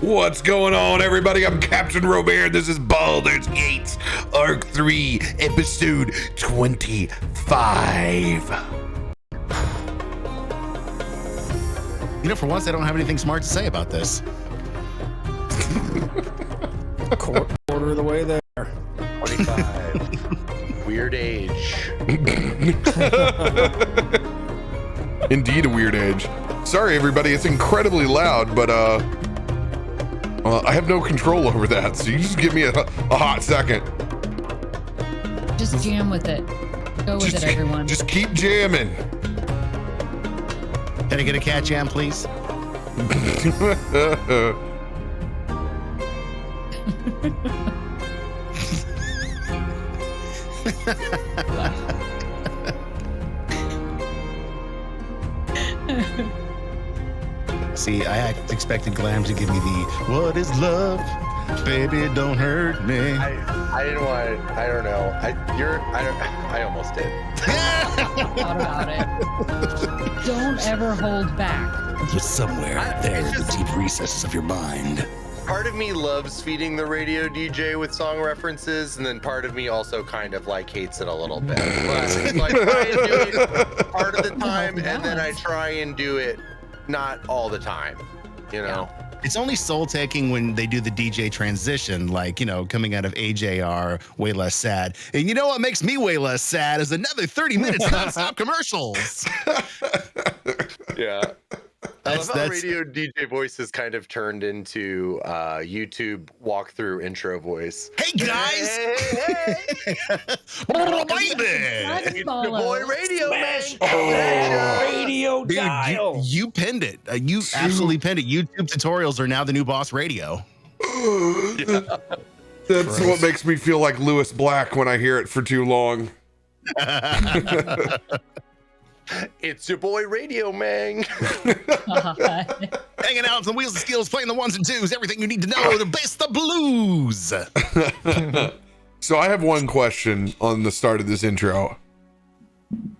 What's going on, everybody? I'm CaptainRoBear. This is Baldur's Gate, Arc 3, Episode 25. You know, for once, I don't have anything smart to say about this. Quarter of the way there. 25. Weird age. Indeed, a weird age. Sorry, everybody. It's incredibly loud, but I have no control over that. So you just give me a hot second. Just jam with it. Go with it, everyone. Just keep jamming. Can I get a cat jam, please? See, I expected Glam to give me the "What is love, baby? Don't hurt me." I didn't want it. I don't know. I almost did. Thought about it. Don't ever hold back. Just somewhere there in the deep recesses of your mind. Part of me loves feeding the radio DJ with song references, and then part of me also kind of like hates it a little bit. But so I try and do it part of the time, and then I try and do it not all the time. You know. Yeah. It's only soul-taking when they do the DJ transition, like, you know, coming out of AJR, way less sad. And you know what makes me way less sad is another 30 minutes non-stop commercials. Yeah. I love how That's radio DJ voice has kind of turned into YouTube walkthrough intro voice. Hey guys! Hey. Baby! It's your boy RadioMang. Radio Dude, dial. you pinned it. You absolutely pinned it. YouTube tutorials are now the new boss radio. That's what makes me feel like Lewis Black when I hear it for too long. It's your boy RadioMang. Hanging out on the wheels of skills, playing the ones and twos, everything you need to know to bass the blues. So I have one question on the start of this intro.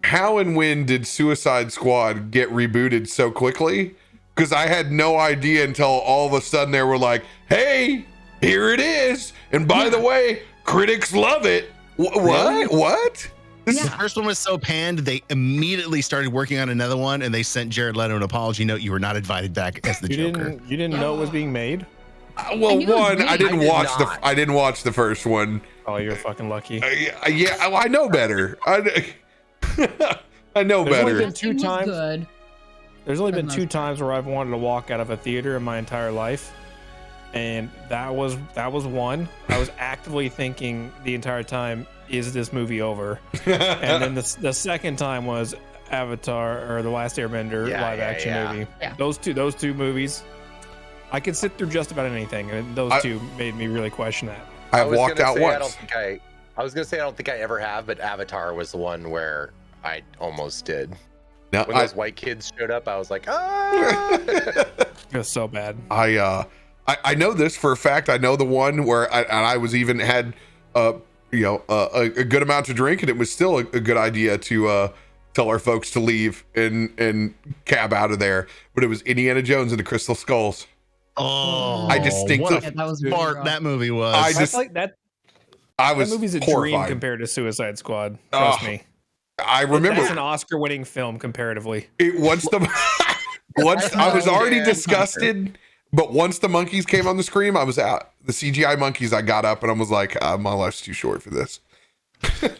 How and when did Suicide Squad get rebooted so quickly? Because I had no idea until all of a sudden they were like, hey, here it is. And by the way, critics love it. What? The first one was so panned, they immediately started working on another one, and they sent Jared Leto an apology note. You were not invited back as the Joker. You didn't know it was being made? Well, one, I didn't I did watch the first one. Oh, you're fucking lucky. Yeah, I know better. I know There's only better. been two times. Good. There's only been most two times where I've wanted to walk out of a theater in my entire life, and that was one. I was actively thinking the entire time, is this movie over? And then the second time was Avatar or The Last Airbender live action movie. Yeah. Those two movies, I could sit through just about anything, and those two made me really question that. I walked out once. I was gonna say I don't think I ever have, but Avatar was the one where I almost did. Now, When those white kids showed up, I was like, ah! It was so bad. I know this for a fact. I know the one where I was even had a good amount to drink, and it was still a good idea to tell our folks to leave and cab out of there. But it was Indiana Jones and the Crystal Skulls. Oh, I distinctly what a fart that movie was. I just like that. I was That movie's a horrified. dream compared to Suicide Squad. Trust me. I remember That's an Oscar-winning film comparatively. it once I was already disgusted, but once the monkeys came on the screen, I was out. The CGI monkeys, I got up and I was like, my life's too short for this.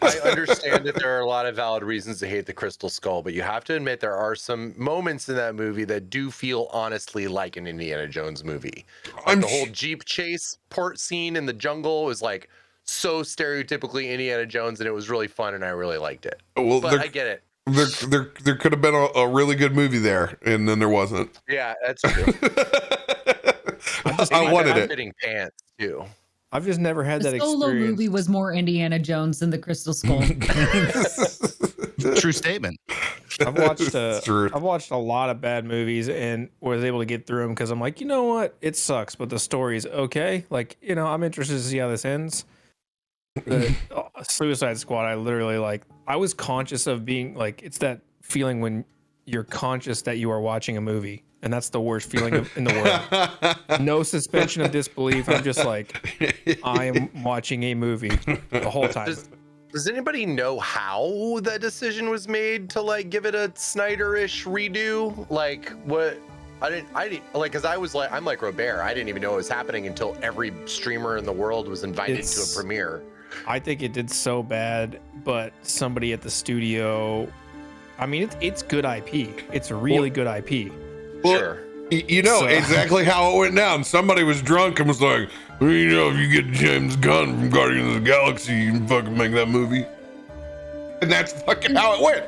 I understand that there are a lot of valid reasons to hate the Crystal Skull, but you have to admit there are some moments in that movie that do feel honestly like an Indiana Jones movie. Like the whole Jeep chase port scene in the jungle was like so stereotypically Indiana Jones, and it was really fun, and I really liked it. Well, But I get it. There could have been a really good movie there, and then there wasn't. Yeah, that's true. I wanted it. Fitting pants too. I've just never had The that solo experience. movie was more Indiana Jones than the Crystal Skull. True statement. I've watched True. I've watched a lot of bad movies and was able to get through them because I'm like, you know what? It sucks, but the story's okay. Like, you know, I'm interested to see how this ends. The Suicide Squad, I literally I was conscious of being like, it's that feeling when you're conscious that you are watching a movie, and that's the worst feeling in the world. No suspension of disbelief. I'm just like, I am watching a movie the whole time. Does anybody know how that decision was made to like give it a Snyder-ish redo? Like what? I didn't like, cause I'm like RoBear. I didn't even know it was happening until every streamer in the world was invited to a premiere. I think it did so bad, but somebody at the studio, I mean, it's good IP. It's really good IP. Well, Sure. You know exactly how it went down. Somebody was drunk and was like, well, you know, if you get James Gunn from Guardians of the Galaxy, you can fucking make that movie. And that's fucking how it went.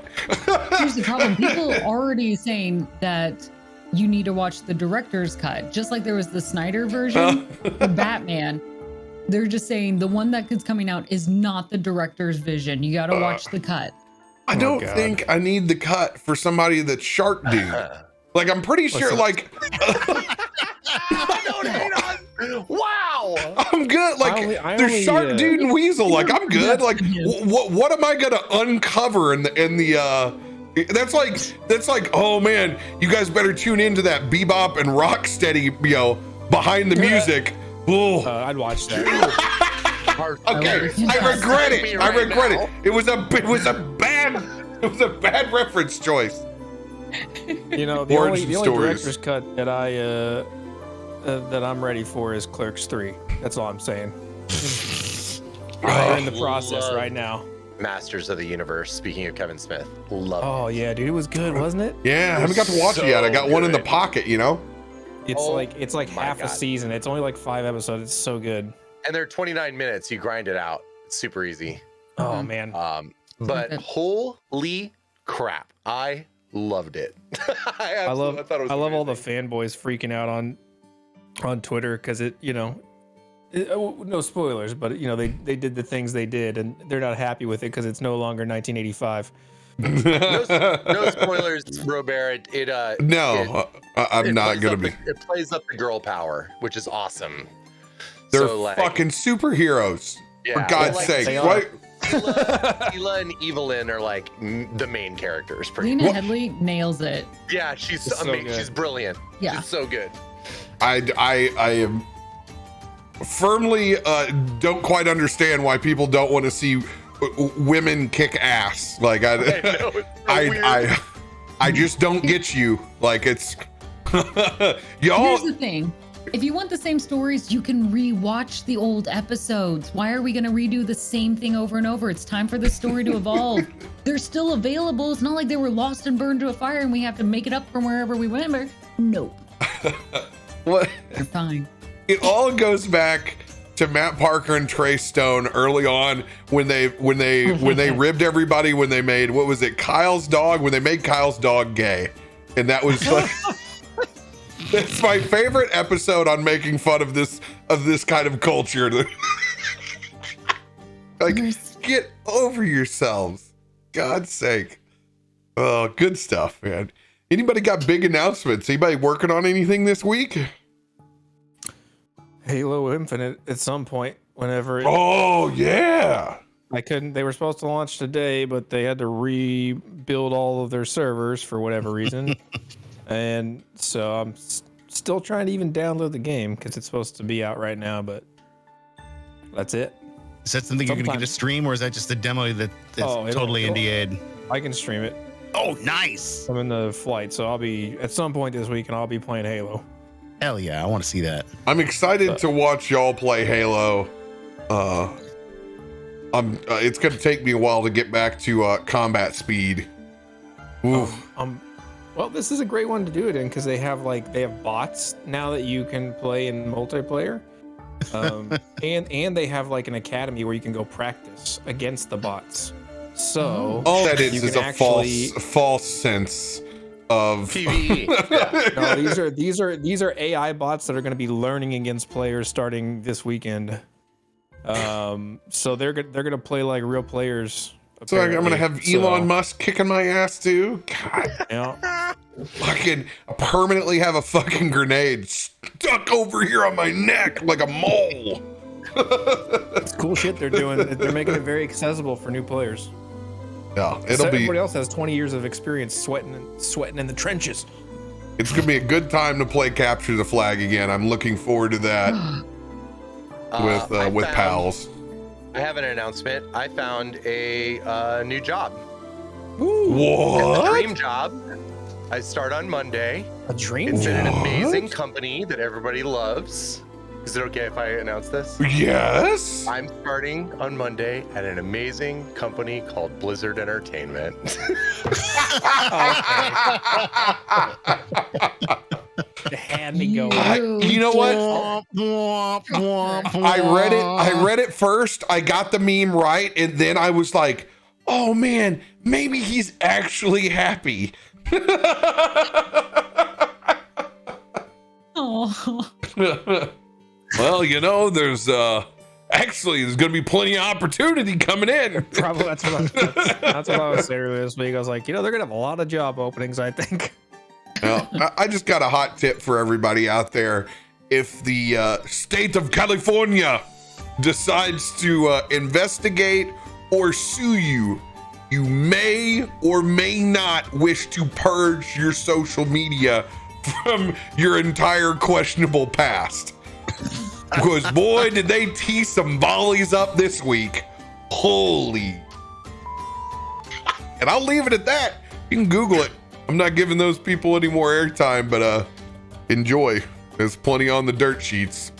Here's the problem. People are already saying that you need to watch the director's cut. Just like there was the Snyder version for Batman. They're just saying the one that is coming out is not the director's vision. You got to watch the cut. I don't think I need the cut for somebody that's Shark Dude. Like, I'm pretty sure, like... Wow! I'm good. Like, there's Shark Dude and Weasel. Like, I'm good. Like, what am I gonna uncover in the that's like, oh man, you guys better tune into that Bebop and Rocksteady, you know, behind the music. I'd watch that. Okay, I regret it. I regret it. It was a bad reference choice. You know, the only director's cut that I'm ready for is Clerks 3. That's all I'm saying. We're in the process right now. Masters of the Universe. Speaking of Kevin Smith, love it. Oh yeah, dude, it was good, wasn't it? Yeah, I haven't got to watch it yet. I got one in the pocket, you know. It's like half a season. It's only like 5 episodes. It's so good. And they're 29 minutes. You grind it out. It's super easy. Oh man. But holy crap, I loved it. I love all the fanboys freaking out on Twitter because it, you know, no spoilers, but you know they did the things they did and they're not happy with it because it's no longer 1985. no spoilers, RoBear. I'm not gonna be. It plays up the girl power, which is awesome. They're so, like, fucking superheroes. Yeah, for God's sake, right? Hila and Evelyn are like the main characters. Lena Headley nails it. Yeah, she's amazing. She's brilliant. Yeah, she's so good. I am firmly don't quite understand why people don't want to see women kick ass. Like I just don't get you. Like it's y'all. Here's the thing. If you want the same stories, you can re-watch the old episodes. Why are we going to redo the same thing over and over? It's time for the story to evolve. They're still available. It's not like they were lost and burned to a fire and we have to make it up from wherever we went. Nope. What? They're fine. It all goes back to Matt Parker and Trey Stone early on when they ribbed everybody when they made, what was it, Kyle's dog, when they made Kyle's dog gay. And that was like that's my favorite episode on making fun of this kind of culture. Like, get over yourselves. God's sake. Oh, good stuff, man. Anybody got big announcements? Anybody working on anything this week? Halo Infinite at some point, whenever. Oh yeah. They were supposed to launch today, but they had to rebuild all of their servers for whatever reason. And so I'm still trying to even download the game because it's supposed to be out right now, but that's it. Is that something you're going to get to stream, or is that just a demo that's totally NDA'd? I can stream it. Oh, nice. I'm in the flight, so I'll be at some point this week and I'll be playing Halo. Hell yeah, I want to see that. I'm excited to watch y'all play Halo. It's going to take me a while to get back to combat speed. Oof. Well, this is a great one to do it in because they have bots now that you can play in multiplayer, and they have like an academy where you can go practice against the bots. So all that is a false sense of PvE. No, these are AI bots that are going to be learning against players starting this weekend. So they're going to play like real players. So I'm gonna have Elon Musk kicking my ass too. God, yeah. Fucking permanently have a fucking grenade stuck over here on my neck like a mole. It's cool shit they're doing. They're making it very accessible for new players. Yeah, So it'll be. everybody else has 20 years of experience sweating in the trenches. It's gonna be a good time to play Capture the Flag again. I'm looking forward to that with pals. I have an announcement. I found a new job. What? A dream job. I start on Monday. A dream It's in an job. amazing company that everybody loves. Is it okay if I announce this? Yes. I'm starting on Monday at an amazing company called Blizzard Entertainment. It had me go. You know what? I read it first. I got the meme right, and then I was like, "Oh man, maybe he's actually happy." Oh. Well, there's there's gonna be plenty of opportunity coming in. Probably that's what I was saying earlier this week. I was like, they're gonna have a lot of job openings, I think. Well, I just got a hot tip for everybody out there. If the state of California decides to investigate or sue you, you may or may not wish to purge your social media from your entire questionable past. Because boy, did they tee some volleys up this week. Holy. And I'll leave it at that. You can Google it. I'm not giving those people any more airtime, but enjoy. There's plenty on the dirt sheets.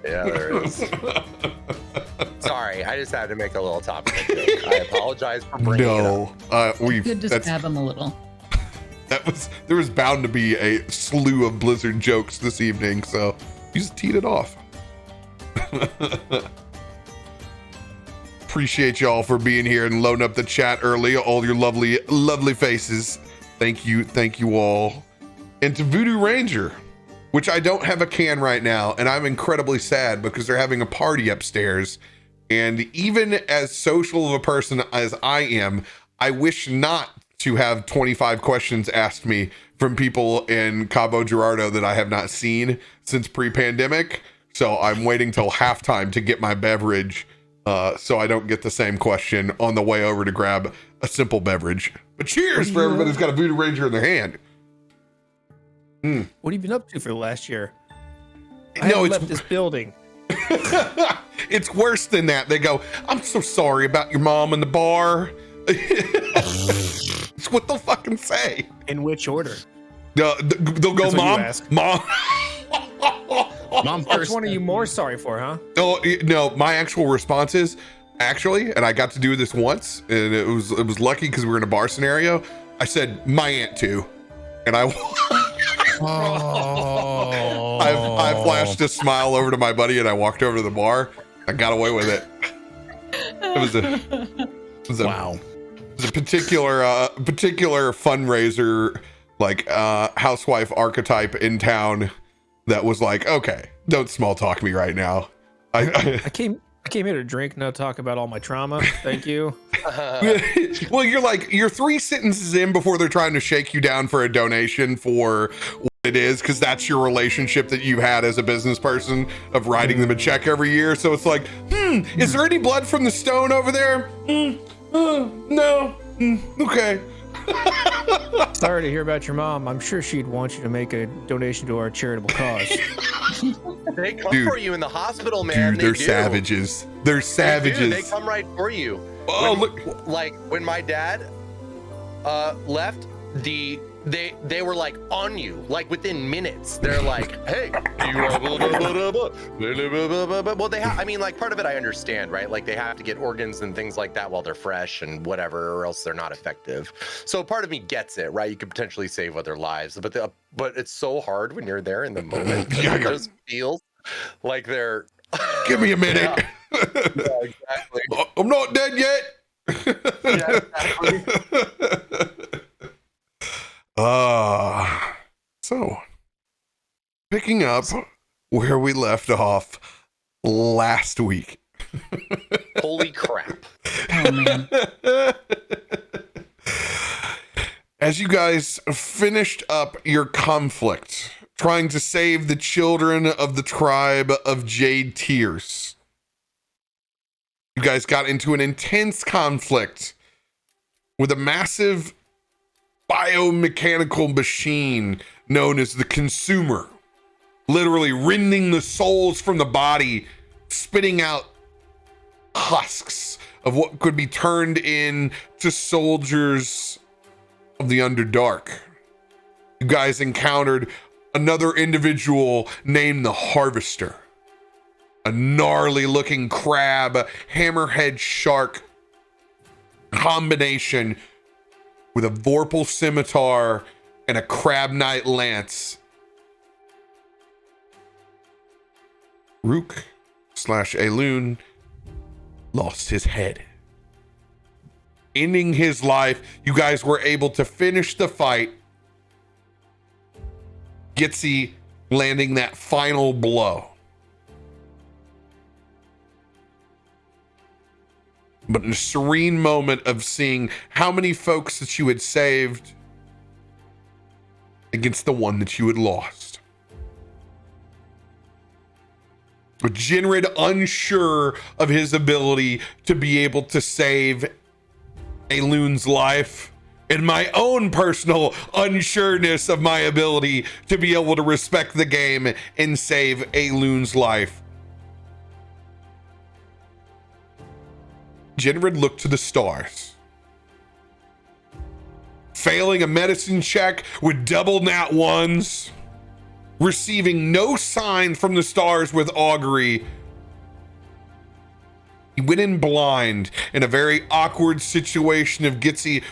Yeah, there is. Sorry, I just had to make a little topic joke. I apologize for bringing it up. You could just stab him a little. There was bound to be a slew of Blizzard jokes this evening, so you just teed it off. Appreciate y'all for being here and loading up the chat early. All your lovely faces. Thank you all. And to Voodoo Ranger, which I don't have a can right now, and I'm incredibly sad because they're having a party upstairs. And even as social of a person as I am, I wish not to have 25 questions asked me from people in Cabo Gerardo that I have not seen since pre-pandemic. So I'm waiting till halftime to get my beverage, so I don't get the same question on the way over to grab a simple beverage. But cheers for everybody who's got a Voodoo Ranger in their hand. What have you been up to for the last year? No, haven't left this building. It's worse than that. They go, "I'm so sorry about your mom in the bar." It's what they'll fucking say. In which order? They'll go, That's what you "Mom, ask. mom." Mom Which first. one are you more sorry for, huh? Oh no, my actual response is actually, and I got to do this once, and it was lucky because we were in a bar scenario. I said my aunt too, and I flashed a smile over to my buddy, and I walked over to the bar. I got away with it. It was a Wow. It was a particular fundraiser, like housewife archetype in town that was like, okay, don't small talk me right now. I came here to drink, not talk about all my trauma. Thank you. Well, you're 3 sentences in before they're trying to shake you down for a donation for what it is, because that's your relationship that you had as a business person of writing them a check every year. So it's like, is there any blood from the stone over there? No. Okay. Sorry to hear about your mom. I'm sure she'd want you to make a donation to our charitable cause. They come Dude. for you in the hospital, man. Dude, they're They do. savages. They're They do. savages. They come right for you. Oh, look! Like when my dad left, they were like on you, like within minutes. They're like, "Hey, do you want blah, blah, blah, blah, blah, blah, blah, blah." Well, they have. I mean, like part of it, I understand, right? Like they have to get organs and things like that while they're fresh and whatever, or else they're not effective. So part of me gets it, right? You could potentially save other lives, but it's so hard when you're there in the moment. It just feels like they're. Give me a minute. Yeah, exactly. I'm not dead yet. Yeah, exactly. So picking up where we left off last week. Holy crap. Oh man. As you guys finished up your conflict, trying to save the children of the tribe of Jade Tears, you guys got into an intense conflict with a massive biomechanical machine known as the Consumer, literally rending the souls from the body, spitting out husks of what could be turned into soldiers of the Underdark. You guys encountered another individual named the Harvester, a gnarly looking crab, hammerhead shark combination with a Vorpal scimitar and a Crab Knight lance. Rook / Aelun lost his head. Ending his life, you guys were able to finish the fight. Gitzi landing that final blow. But in a serene moment of seeing how many folks that you had saved against the one that you had lost. With Jinrid unsure of his ability to be able to save Aelun's life, and my own personal unsureness of my ability to be able to respect the game and save Aelun's life. Jinrid looked to the stars. Failing a medicine check with double nat ones, receiving no sign from the stars with augury, he went in blind in a very awkward situation of Gitzi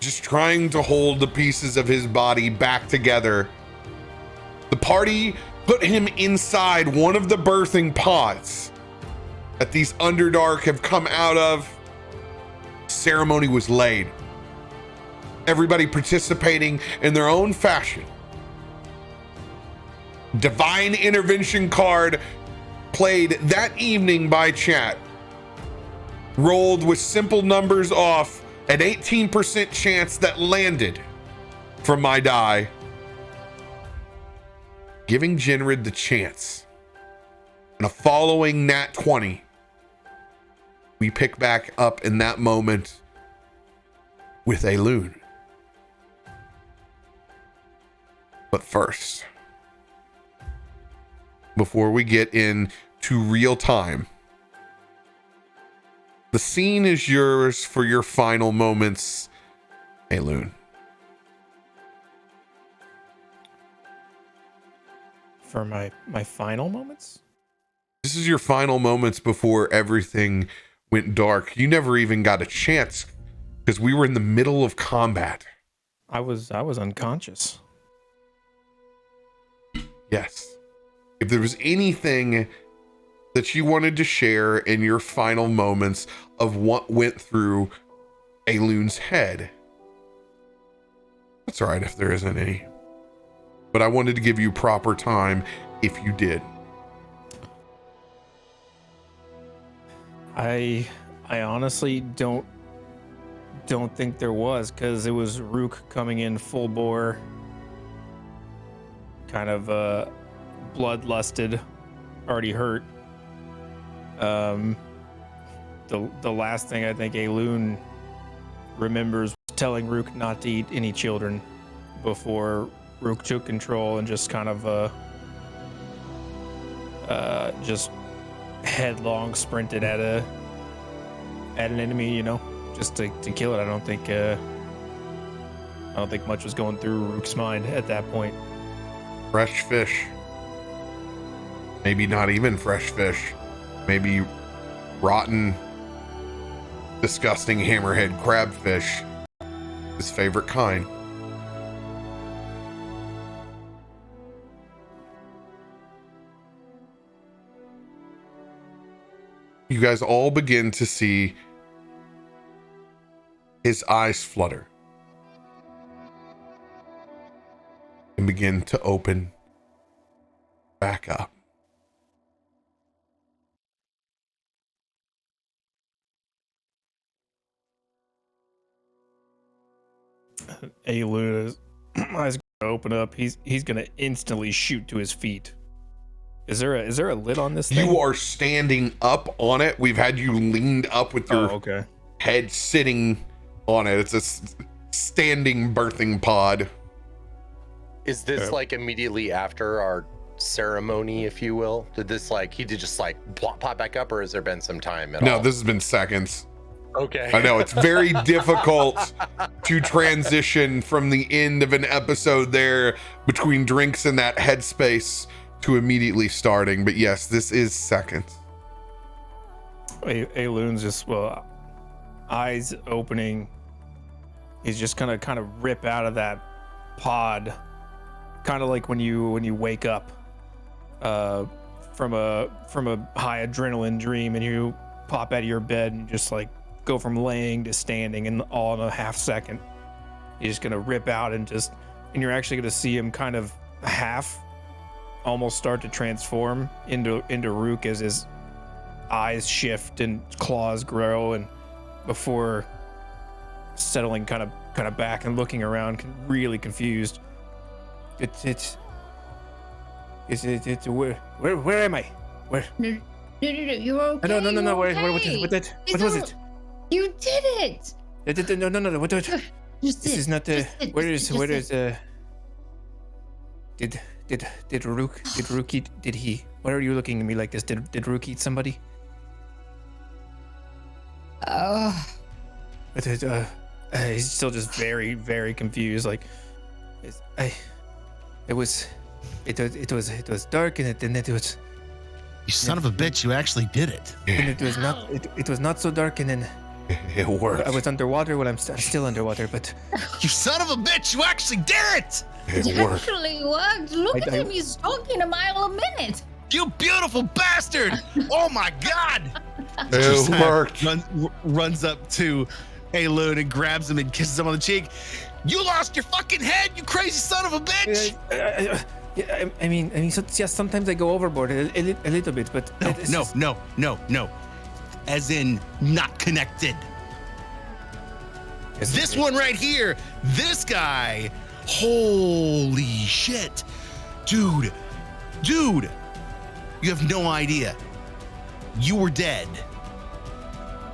just trying to hold the pieces of his body back together. The party put him inside one of the birthing pods that these Underdark have come out of. Ceremony was laid. Everybody participating in their own fashion. Divine intervention card played that evening by chat. Rolled with simple numbers off, an 18% chance that landed from my die, giving Jinrid the chance. And a following nat 20, we pick back up in that moment with Aelun. But first, before we get into real time, the scene is yours for your final moments, Aelun. For my final moments? This is your final moments before everything went dark. You never even got a chance because we were in the middle of combat. I was unconscious. Yes. If there was anything that you wanted to share in your final moments of what went through Aelun's head, that's all right if there isn't any. But I wanted to give you proper time if you did. I honestly don't think there was, because it was Rook coming in full bore, kind of bloodlusted, already hurt. The last thing I think Aelun remembers was telling Rook not to eat any children before Rook took control and just kind of just headlong sprinted at an enemy, just to kill it. I don't think much was going through Rook's mind at that point. Fresh fish. Maybe not even fresh fish. Maybe rotten, disgusting hammerhead crabfish. His favorite kind. You guys all begin to see his eyes flutter and begin to open back up. Aelun eyes gonna open up. He's gonna instantly shoot to his feet. Is there a lid on this thing? You are standing up on it. We've had you leaned up with your okay. head sitting on it. It's a standing birthing pod. Is this like immediately after our ceremony, if you will? Did this he did just pop back up, or has there been some time at all? No, this has been seconds. Okay. I know it's very difficult to transition from the end of an episode there between drinks and that headspace to immediately starting. But yes, this is seconds. Aelun's just eyes opening. He's just gonna kind of rip out of that pod, kind of like when you wake up from a high adrenaline dream and you pop out of your bed and just go from laying to standing in all in a half second. He's just gonna rip out and you're actually gonna see him kind of almost start to transform into Rook as his eyes shift and claws grow, and before settling kind of back and looking around, really confused. It's where am I? Where? No, you're okay. No. You're What okay. was it? You did it. No. What? Just This sit. is not Just sit. where Just is sit. Did Rook eat? Did he? Why are you looking at me like this? Did Rook eat somebody? He's still just very, very confused. It was dark and then it was. You son of a bitch! You actually did it. And it was not so dark, and then It worked. I was underwater. Well, I'm still underwater, but You son of a bitch! You actually did it. It It worked. actually worked. Look at him. He's talking a mile a minute. You beautiful bastard! Oh my god! It worked. Runs up to Aelun and grabs him and kisses him on the cheek. You lost your fucking head, you crazy son of a bitch! yeah, I mean, sometimes I go overboard a little bit, but No. As in, not connected. This one right here, this guy, holy shit. Dude, you have no idea. You were dead.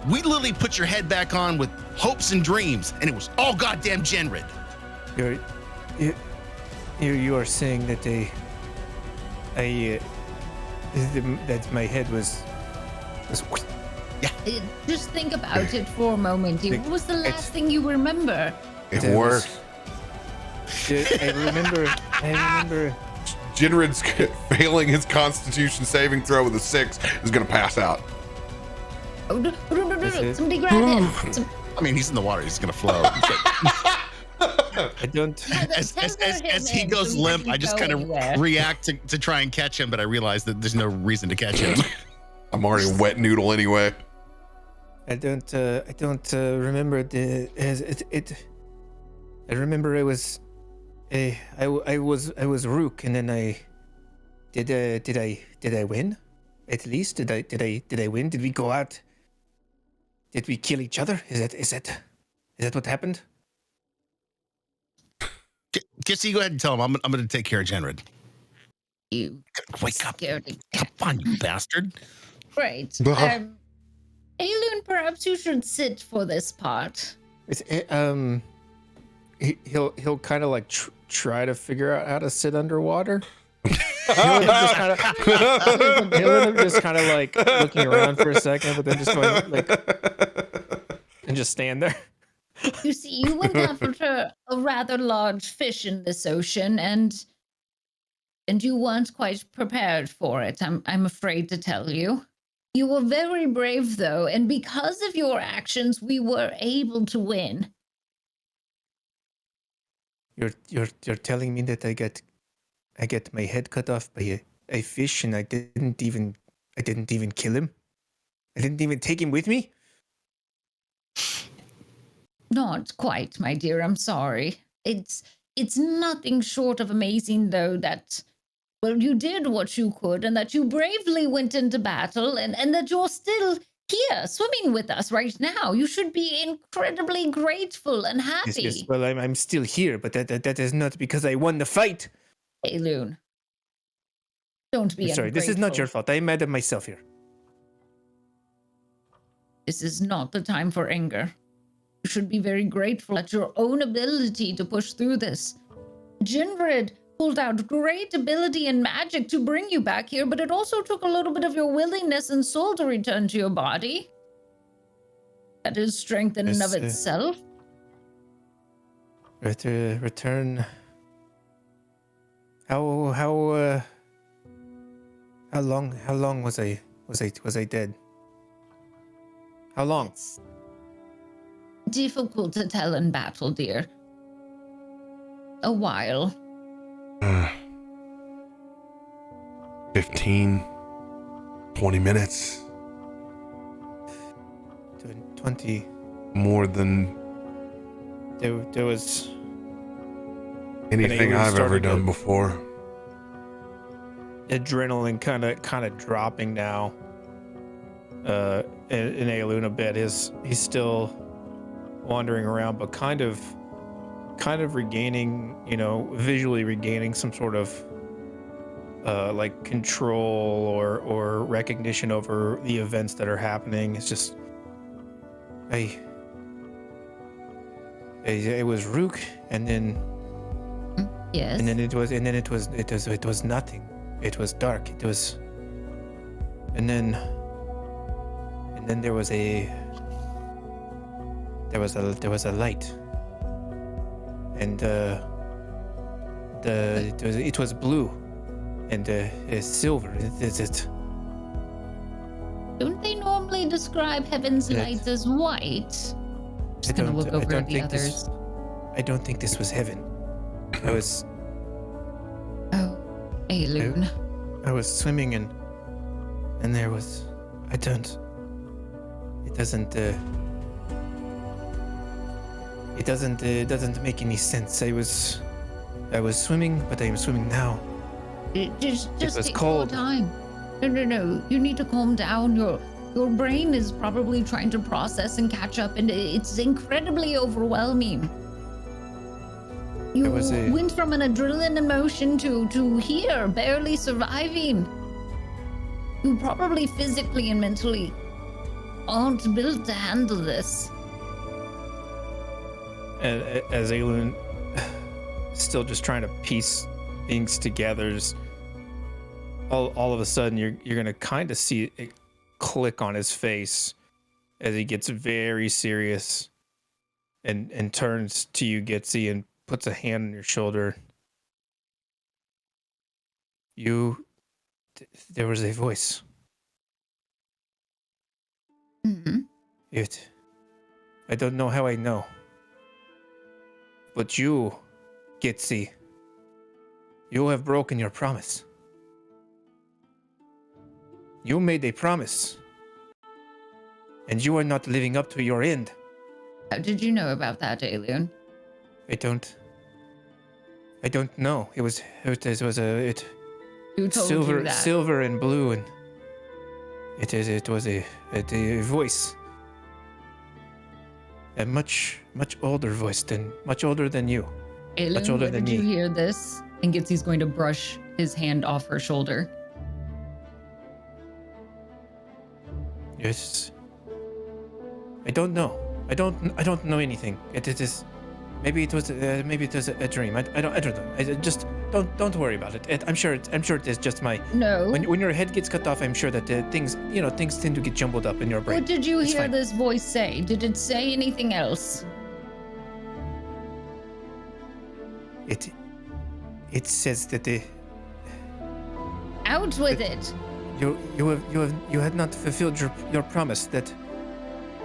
We literally put your head back on with hopes and dreams, and it was all goddamn Jinrid. You are saying that that my head was Just think about it for a moment. What was the last thing you remember? It worked. I remember Jinrid's failing his Constitution saving throw with a 6 is going to pass out. Oh, no. it? Somebody grab him. I mean, he's in the water, he's gonna float. I don't. As he goes limp, I just kind of react to try and catch him, but I realize that there's no reason to catch him. I'm already a wet noodle anyway. I don't remember I remember I was Rook, and then did I win? At least did I win? Did we go out? Did we kill each other? Is that what happened? Gitzi, go ahead and tell him I'm going to take care of Jinrid. You Wake up! scaredy Come cat. on, you bastard! Right. Ugh. Aelun, perhaps you should sit for this part. He'll kind of try to figure out how to sit underwater. He'll just kind of looking around for a second, but then just going and just stand there. You see, you went after a rather large fish in this ocean, and you weren't quite prepared for it. I'm afraid to tell you. You were very brave, though, and because of your actions, we were able to win. You're telling me that I get my head cut off by a fish, and I didn't even kill him. I didn't even take him with me. Not quite, my dear. I'm sorry. It's nothing short of amazing, though, that, well, you did what you could, and that you bravely went into battle, and that you're still here, swimming with us right now. You should be incredibly grateful and happy. Yes. Well, I'm still here, but that is not because I won the fight. Aelun, don't be Sorry, this is not your ungrateful. fault. I'm mad at myself here. This is not the time for anger. You should be very grateful at your own ability to push through this. Jinrid pulled out great ability and magic to bring you back here, but it also took a little bit of your willingness and soul to return to your body. That is strength in and of itself. Return. How long was I dead? How long? It's difficult to tell in battle, dear. A while. 15, 20 minutes. 20. More than There was anything I've ever done before. Adrenaline kind of dropping now. In Aelun a bit. He's still wandering around, but kind of regaining, visually regaining some sort of like control or recognition over the events that are happening. It's just it was Rook, and then Yes. and then it was nothing. It was dark. It was, and then there was a light, and it was blue, and silver. Don't they normally describe heaven's lights as white? Just gonna look over at the others. I don't think this was heaven. I was Aelun. I was swimming and there was it doesn't make any sense. I was swimming, but I am swimming now. Just was take cold. your time. No. You need to calm down. Your brain is probably trying to process and catch up, and it's incredibly overwhelming. You went from an adrenaline emotion to here, barely surviving. You probably physically and mentally aren't built to handle this. And as Aelun still just trying to piece things together, just all of a sudden you're gonna kind of see it click on his face as he gets very serious and turns to you, Gitzi, and puts a hand on your shoulder. There was a voice. Mm-hmm. I don't know how I know. But you, Gitzi, you have broken your promise. You made a promise. And you are not living up to your end. How did you know about that, Aelun? I don't know. It was Who told silver, you that? silver and blue, and it was a voice, a much older voice much older than you, Aelun, much older than did you me. hear this? And Gitzi's going to brush his hand off her shoulder. Yes. I don't know. I don't know anything. It is. Maybe it was a dream. I don't know. Just don't worry about it. I'm sure it is just my. No. When your head gets cut off, I'm sure that things tend to get jumbled up in your brain. What did you It's hear fine. this voice say? Did it say anything else? It says that Out with it. you had not fulfilled your promise, that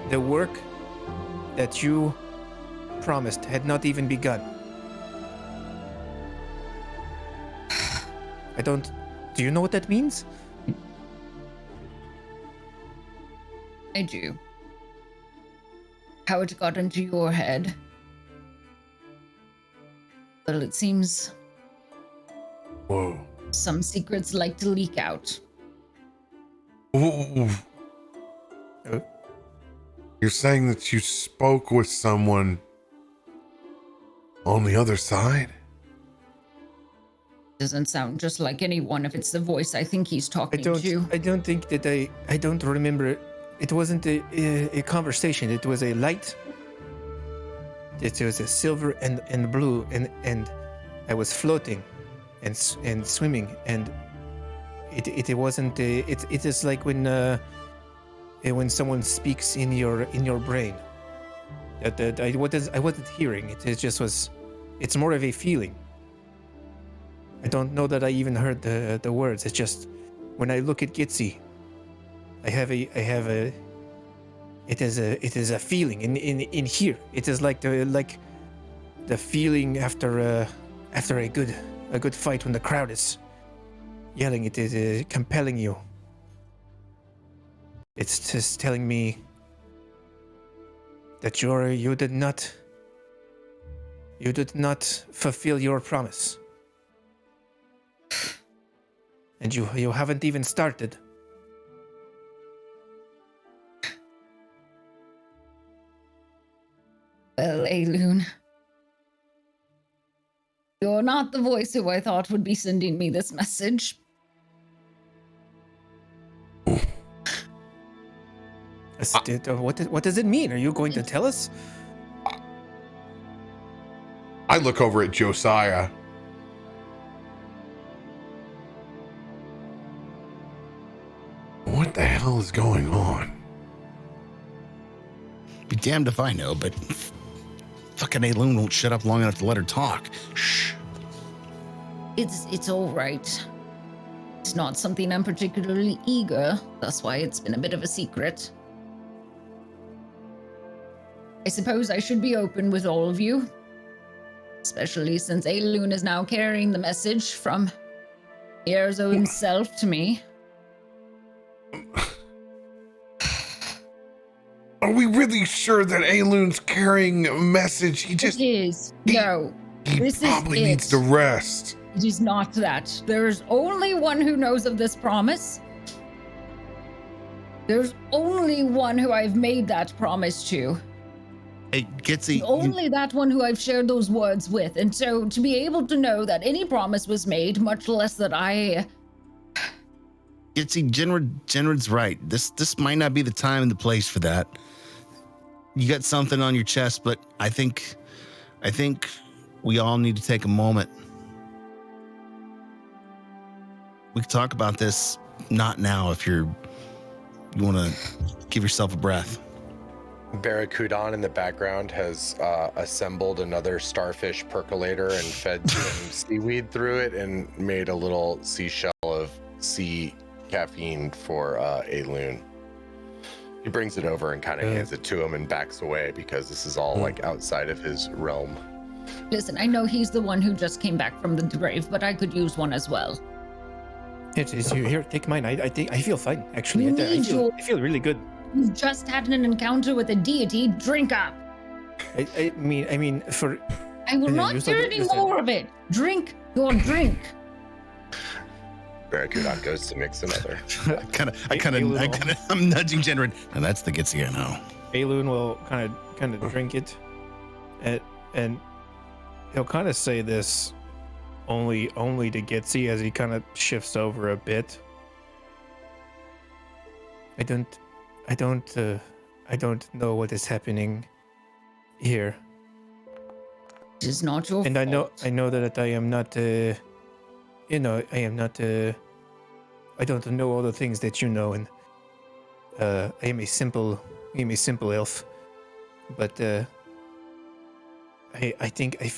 the work that you promised had not even begun. Do you know what that means? I do. How it got into your head. Well, it seems Whoa. some secrets like to leak out. Ooh. You're saying that you spoke with someone on the other side? Doesn't sound just like anyone if it's the voice I think he's talking to. I don't think that I don't remember. It wasn't a conversation. It was a light It was a silver and blue, and I was floating and swimming, and it wasn't. It is like when someone speaks in your brain. That I wasn't hearing. It just was. It's more of a feeling. I don't know that I even heard the words. It's just when I look at Gitzi, I have a. It is a feeling in here. It is like the feeling after a good fight when the crowd is yelling. It is compelling you. It's just telling me that you did not fulfill your promise, and you haven't even started. Well, Aelun, you're not the voice who I thought would be sending me this message. What does it mean? Are you going to tell us? I look over at Josiah. What the hell is going on? Be damned if I know, but fucking Aelun won't shut up long enough to let her talk. Shh. It's all right. It's not something I'm particularly eager. That's why it's been a bit of a secret. I suppose I should be open with all of you, especially since Aelun is now carrying the message from Erzo himself to me. Are we really sure that Aelun's carrying a message? He probably needs to rest. It is not that. There's only one who knows of this promise. There's only one who I've made that promise to. Hey, Gitzi. Only that one who I've shared those words with. And so to be able to know that any promise was made, much less that I... Gitzi, Jinrid's right. This might not be the time and the place for that. You got something on your chest, but I think we all need to take a moment. We can talk about this not now if you want to give yourself a breath. Barracudon in the background has assembled another starfish percolator and fed some seaweed through it and made a little seashell of sea caffeine for Aelun. He brings it over and kind of hands it to him and backs away because this is all like outside of his realm. Listen, I know he's the one who just came back from the grave, but I could use one as well. Here, take mine. I feel fine, actually. I feel really good. You've just had an encounter with a deity. Drink up. I mean, for... I will not hear any more of it. Drink your drink. Barracudon goes to mix another. I'm nudging Jinrid, and that's the Gitzi I know. Aelun will kind of drink it, and he'll kind of say this only to Gitzi as he kind of shifts over a bit. I don't know what is happening here. It is not your fault. And I know that I am not I am not I don't know all the things that you know, and I am a simple elf, but I think I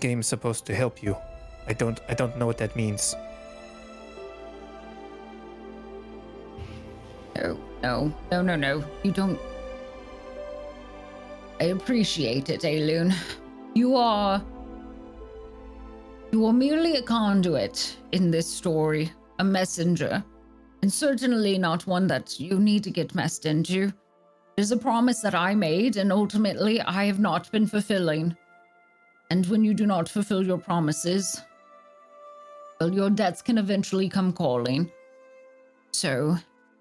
am supposed to help you. I don't know what that means. No. You don't. I appreciate it, Aelun. You are merely a conduit in this story, a messenger, and certainly not one that you need to get messed into. It is a promise that I made, and ultimately I have not been fulfilling. And when you do not fulfill your promises, well, your debts can eventually come calling. So,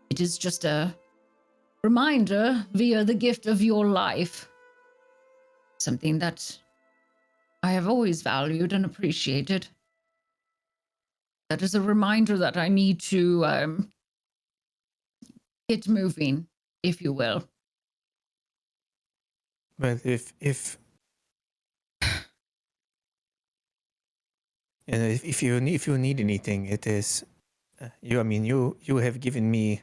it is just a reminder via the gift of your life. Something that I have always valued and appreciated. That is a reminder that I need to get moving, if you will. Well, if you need anything, it is you. I mean, you have given me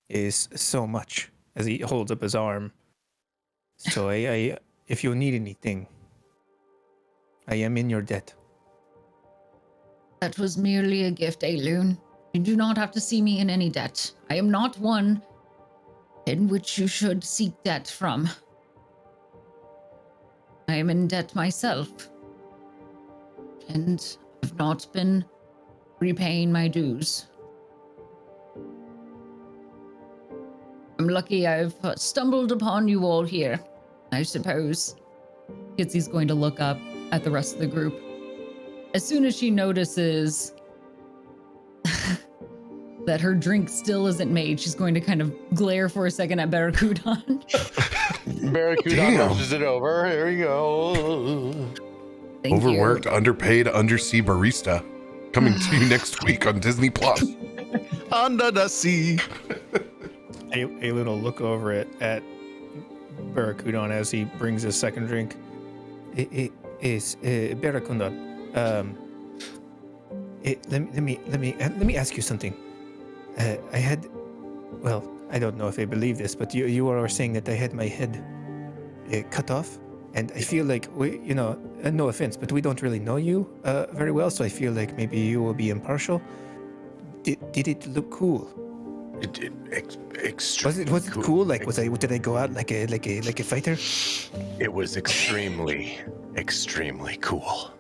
is so much. As he holds up his arm. So I if you need anything, I am in your debt. That was merely a gift, Aelun. You do not have to see me in any debt. I am not one in which you should seek debt from. I am in debt myself, and have not been repaying my dues. I'm lucky I've stumbled upon you all here, I suppose. Gitzi's going to look up at the rest of the group. As soon as she notices that her drink still isn't made, she's going to kind of glare for a second at Barracudon. Barracudon rushes it over. Here we go. Thank Overworked, you. underpaid, undersea barista. Coming to you next week on Disney Plus. Under the sea. Aelun will look over at Barracudon as he brings his second drink. It is Barracudon. Let me ask you something. I had, well, I don't know if I believe this, but you were saying that I had my head cut off, and I feel like no offense, but we don't really know you very well, so I feel like maybe you will be impartial. Did it look cool? It did extremely. Was it cool? Like did I go out like a fighter? It was extremely cool.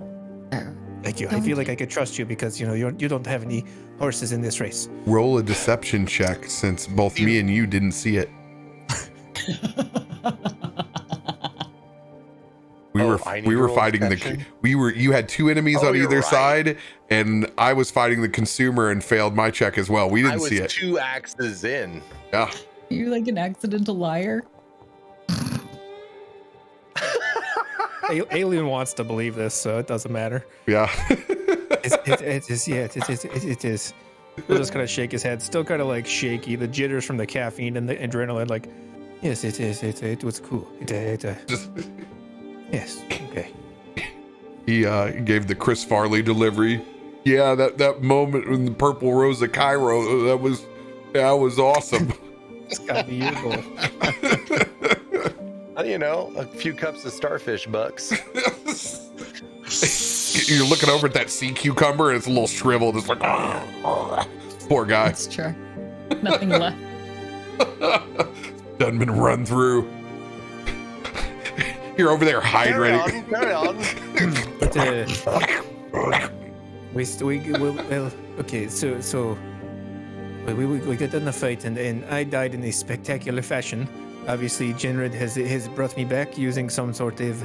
Thank you. I feel like I could trust you because you don't have any horses in this race. Roll a deception check since both me and you didn't see it. We were fighting you had two enemies on either right. side, and I was fighting the consumer and failed my check as well. We didn't see it. 2 axes in. Yeah. You're like an accidental liar. Aelun wants to believe this, so it doesn't matter. Yeah. It is. He'll just kind of shake his head, still kind of like shaky, the jitters from the caffeine and the adrenaline. Like, yes, it is. It was cool. Yes. Okay. He gave the Chris Farley delivery. Yeah, that moment in the Purple Rose of Cairo, that was awesome. It's gotta be your goal. A few cups of starfish bucks. You're looking over at that sea cucumber and it's a little shriveled. It's like, poor guy. That's true. Nothing left. Done been run through. You're over there hydrating. Carry on. But okay. So we got in the fight and I died in a spectacular fashion. Obviously, Jinrid has brought me back using some sort of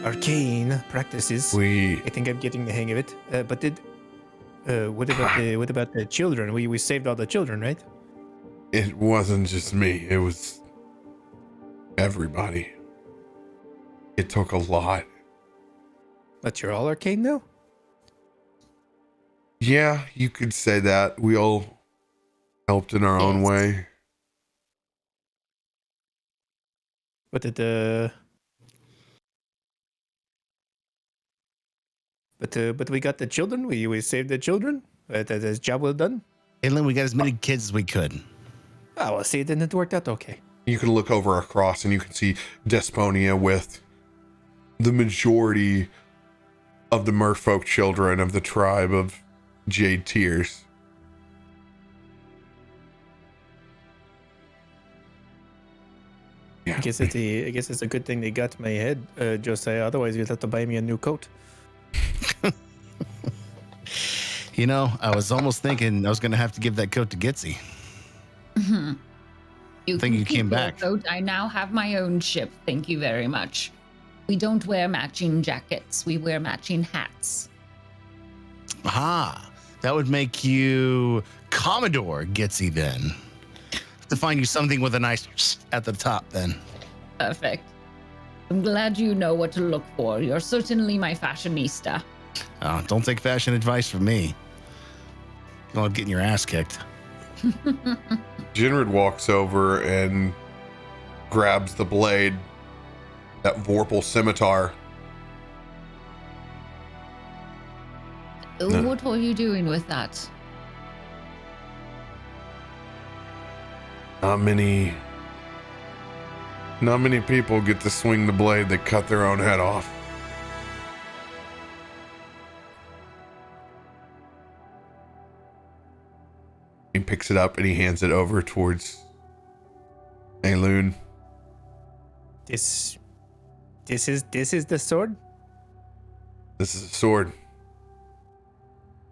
arcane practices. I think I'm getting the hang of it. But what about the children? We saved all the children, right? It wasn't just me. It was everybody. It took a lot. But you're all arcane now? Yeah, you could say that. We all helped in our own way. But but we got the children. We saved the children. That's job well done. Aelun, we got as many kids as we could. Oh, well, see, then it worked out okay. You can look over across and you can see Desponia with the majority of the merfolk children of the tribe of Jade Tears. Yeah. I guess it's a good thing they got my head, Josiah. Otherwise, you'd have to buy me a new coat. I was almost thinking I was going to have to give that coat to Gitzi. Mm-hmm. I think you came back. Coat. I now have my own ship. Thank you very much. We don't wear matching jackets. We wear matching hats. Aha. That would make you Commodore Gitzi then. To find you something with a nice at the top then. Perfect. I'm glad you know what to look for. You're certainly my fashionista. Oh, don't take fashion advice from me. You'll end up getting your ass kicked. Jinrid walks over and grabs the blade, that Vorpal scimitar. What are you doing with that? Not many people get to swing the blade that cut their own head off. He picks it up and he hands it over towards Aelun. This is the sword? This is a sword.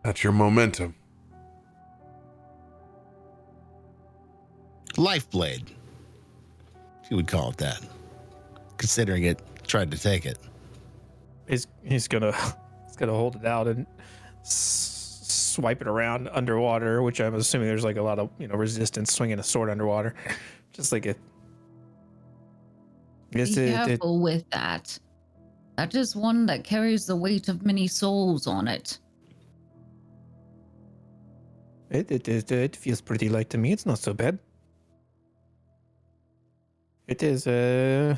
That's your momentum. Lifeblade. You would call it that. Considering it tried to take it. He's gonna hold it out and swipe it around underwater, which I'm assuming there's like a lot of resistance swinging a sword underwater, just like it. Be careful with that. That is one that carries the weight of many souls on it. It feels pretty light to me. It's not so bad. It is. I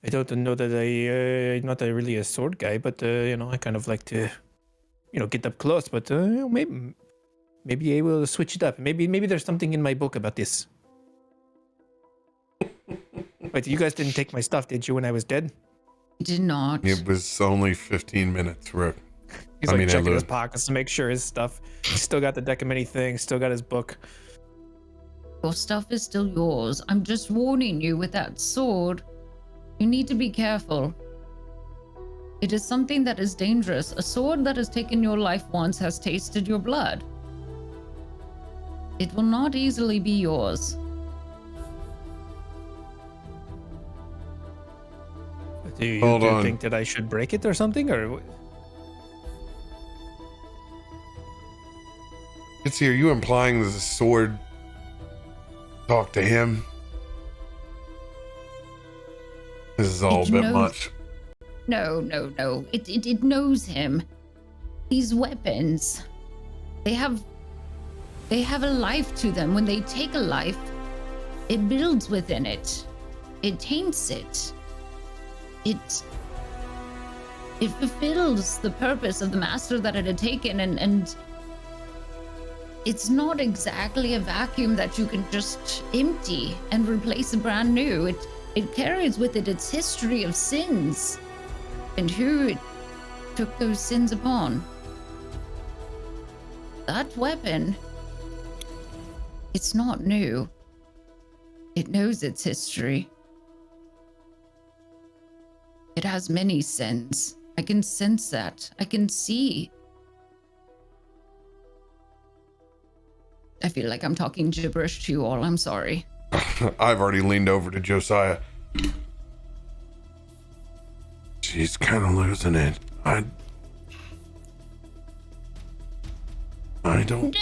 don't know that I'm not really a sword guy, but I kind of like to, get up close. But maybe I will switch it up. Maybe there's something in my book about this. Wait, you guys didn't take my stuff, did you, when I was dead? Did not. It was only 15 minutes, Rook. He's checking his pockets to make sure his stuff. He's still got the deck of many things. Still got his book. Your stuff is still yours. I'm just warning you with that sword. You need to be careful. It is something that is dangerous. A sword that has taken your life once has tasted your blood. It will not easily be yours. Do you think that I should break it or something? Or Gitzi, are you implying that the sword talked to him? This is all a bit much. No. It knows him. These weapons, they have a life to them. When they take a life, it builds within it. It taints it. It fulfills the purpose of the master that it had taken, and it's not exactly a vacuum that you can just empty and replace a brand new. It carries with it its history of sins and who it took those sins upon. That weapon, it's not new. It knows its history. It has many sins. I can sense that. I can see. I feel like I'm talking gibberish to you all. I'm sorry. I've already leaned over to Josiah. She's kind of losing it. I don't.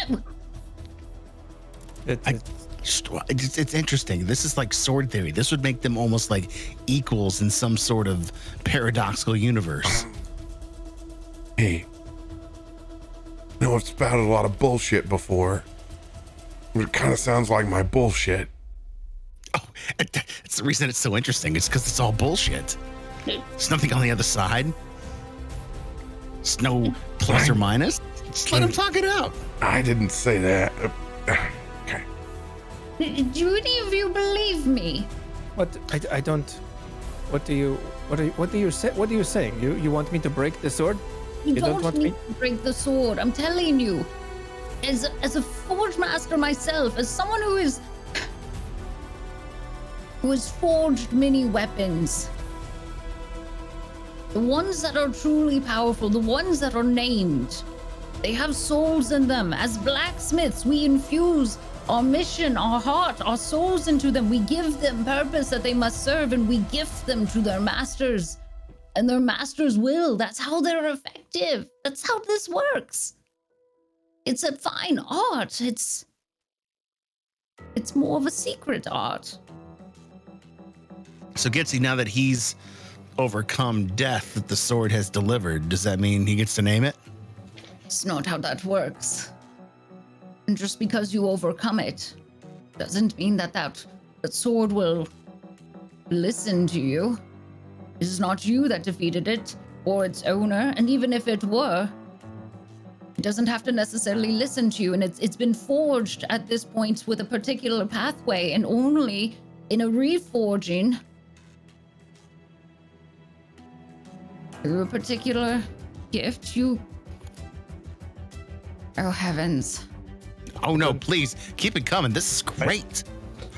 It's interesting. This is like sword theory. This would make them almost like equals in some sort of paradoxical universe. Hey, I've spouted a lot of bullshit before. It kind of sounds like my bullshit. Oh, it's the reason it's so interesting. It's because it's all bullshit. There's nothing on the other side. There's no plus or minus. Just let him talk it out. I didn't say that. Okay. Do any of you believe me? What? I don't. What are you saying? You want me to break the sword? You don't want me to break the sword. I'm telling you. As a forge master myself, as someone who has forged many weapons, the ones that are truly powerful, the ones that are named, they have souls in them. As blacksmiths, we infuse our mission, our heart, our souls into them. We give them purpose that they must serve, and we gift them to their masters and their masters' will. That's how they're effective. That's how this works. It's a fine art. It's more of a secret art. So Gitzi, now that he's overcome death that the sword has delivered, does that mean he gets to name it? It's not how that works. And just because you overcome it doesn't mean that the sword will listen to you. It is not you that defeated it or its owner, and even if it were, it doesn't have to necessarily listen to you, and it's been forged at this point with a particular pathway, and only in a reforging through a particular gift you... Oh heavens. Oh no, please keep it coming. This is great.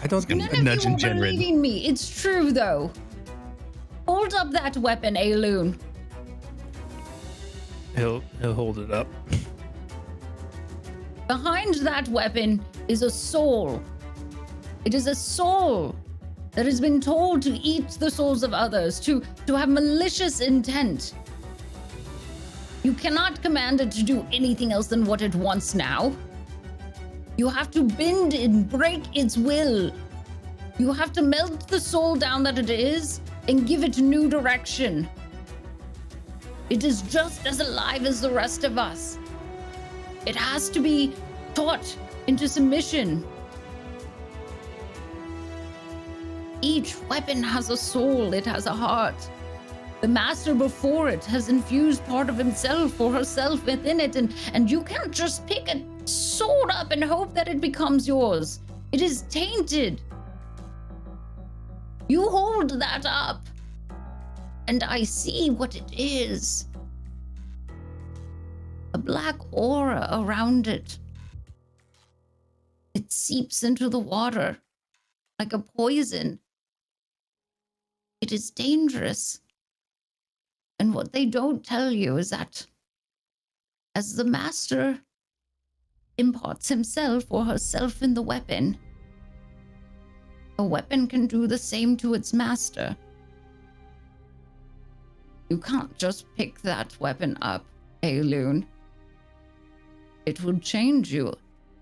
I don't None of you are believing me. It's true though. Hold up that weapon, Aelun. He'll hold it up. Behind that weapon is a soul. It is a soul that has been told to eat the souls of others, to have malicious intent. You cannot command it to do anything else than what it wants now. You have to bend and break its will. You have to melt the soul down that it is and give it new direction. It is just as alive as the rest of us. It has to be taught into submission. Each weapon has a soul, it has a heart. The master before it has infused part of himself or herself within it, and you can't just pick a sword up and hope that it becomes yours. It is tainted. You hold that up, and I see what it is. A black aura around it. It seeps into the water like a poison. It is dangerous. And what they don't tell you is that as the master imparts himself or herself in the weapon, a weapon can do the same to its master. You can't just pick that weapon up, Aelun. It will change you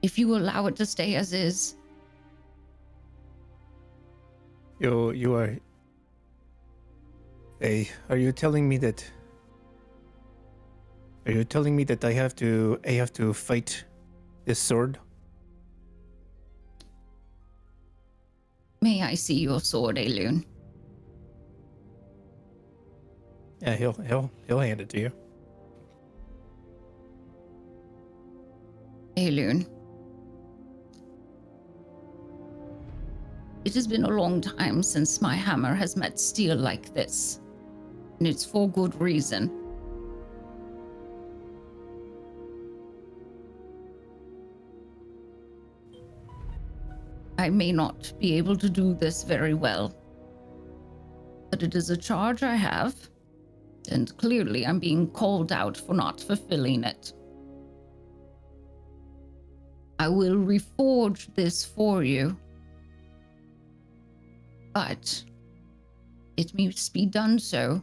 if you allow it to stay as is. You are... Hey, are you telling me that... Are you telling me that I have to fight this sword? May I see your sword, Aelun? Yeah, he'll hand it to you. Aelun. It has been a long time since my hammer has met steel like this, and it's for good reason. I may not be able to do this very well, but it is a charge I have, and clearly I'm being called out for not fulfilling it. I will reforge this for you, but it must be done so,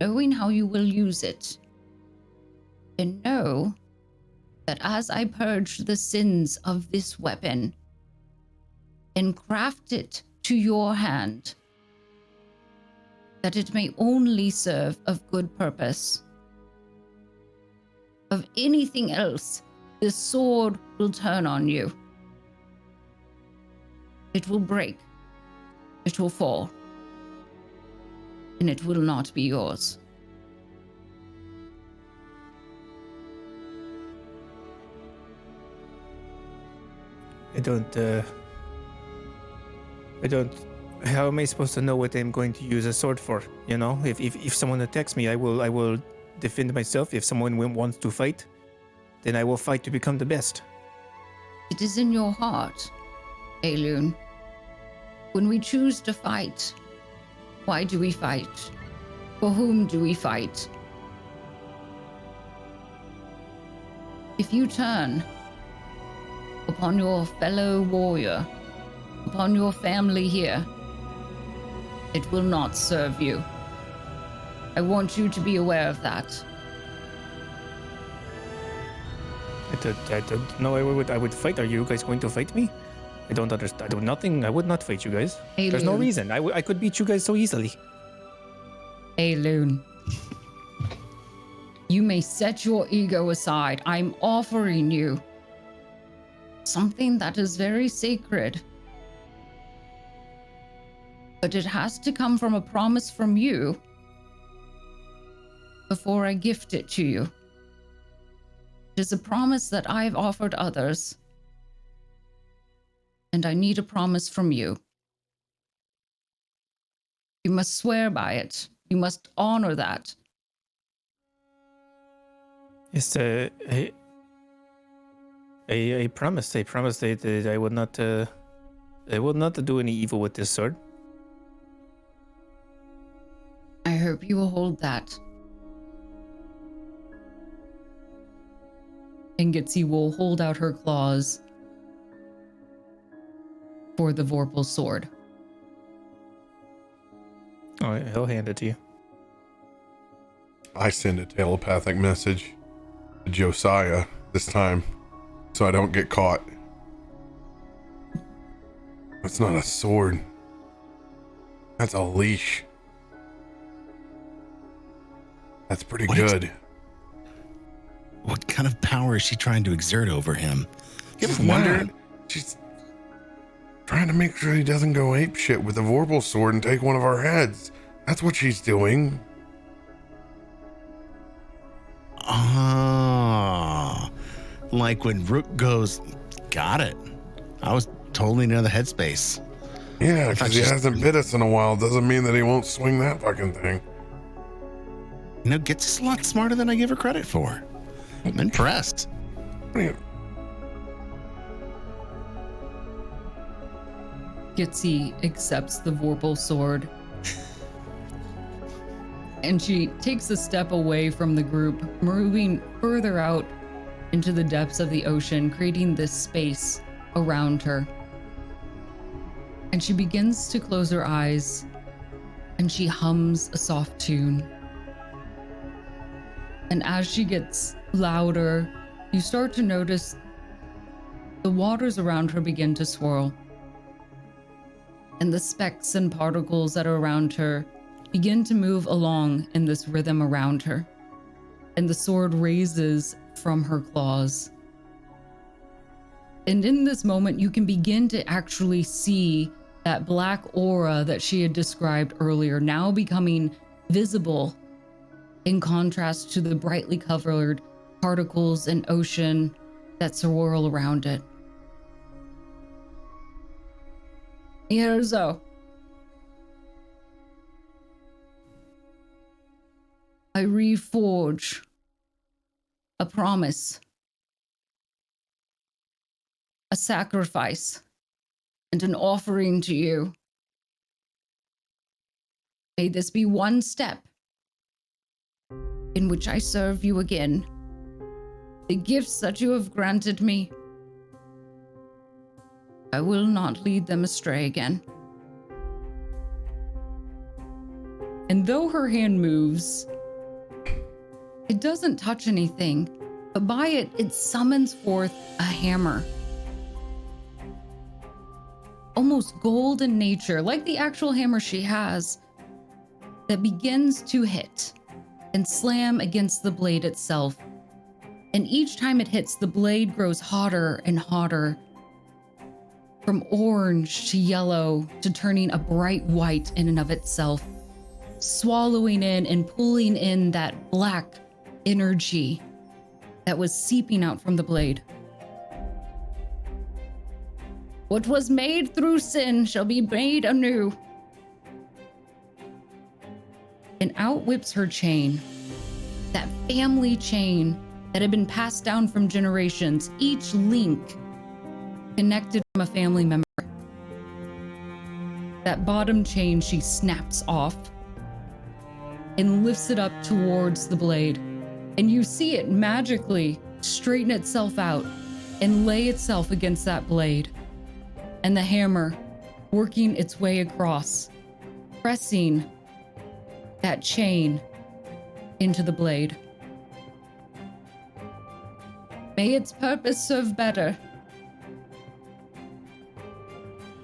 knowing how you will use it, and know that as I purge the sins of this weapon and craft it to your hand, that it may only serve of good purpose. Of anything else, this sword will turn on you. It will break. It will fall. And it will not be yours. I don't... How am I supposed to know what I'm going to use a sword for? You know, if someone attacks me, I will defend myself. If someone wants to fight, then I will fight to become the best. It is in your heart, Aelun. When we choose to fight, why do we fight? For whom do we fight? If you turn upon your fellow warrior, upon your family here, it will not serve you. I want you to be aware of that. I don't know. I would fight. Are you guys going to fight me? I don't understand. I do nothing. I would not fight you guys. Aelun. There's no reason. I could beat you guys so easily. Aelun. You may set your ego aside. I'm offering you something that is very sacred. but it has to come from a promise from you before I gift it to you. It is a promise that I've offered others, and I need a promise from you. You must swear by it. You must honor that. It's a promise. A promise that I would not do any evil with this sword. I hope you will hold that. And Gitzi will hold out her claws for the Vorpal sword. Oh, he'll hand it to you. I send a telepathic message to Josiah this time so I don't get caught. That's not a sword. That's a leash. That's pretty good. What kind of power is she trying to exert over him? You She's ever wonder? not. She's trying to make sure he doesn't go ape shit with the Vorpal sword and take one of our heads. That's what she's doing. Ah, like when Rook goes, got it. I was totally in another headspace. Yeah, because he hasn't bit us in a while. Doesn't mean that he won't swing that fucking thing. You know, Gitzi's a lot smarter than I give her credit for. I'm impressed. Gitzi accepts the Vorpal sword. And she takes a step away from the group, moving further out into the depths of the ocean, creating this space around her. And she begins to close her eyes, and she hums a soft tune. And as she gets louder, you start to notice the waters around her begin to swirl. And the specks and particles that are around her begin to move along in this rhythm around her. And the sword raises from her claws. And in this moment, you can begin to actually see that black aura that she had described earlier now becoming visible in contrast to the brightly colored particles and ocean that swirl around it. Mierzo, I reforge a promise, a sacrifice, and an offering to you. May this be one step in which I serve you again. The gifts that you have granted me, I will not lead them astray again. And though her hand moves, it doesn't touch anything, but by it, it summons forth a hammer. Almost gold in nature, like the actual hammer she has, that begins to hit and slam against the blade itself. And each time it hits, the blade grows hotter and hotter, from orange to yellow to turning a bright white in and of itself, swallowing in and pulling in that black energy that was seeping out from the blade. What was made through sin shall be made anew. And out whips her chain, that family chain that had been passed down from generations, each link connected from a family member. That bottom chain she snaps off and lifts it up towards the blade. And you see it magically straighten itself out and lay itself against that blade. And the hammer working its way across, pressing that chain into the blade. May its purpose serve better.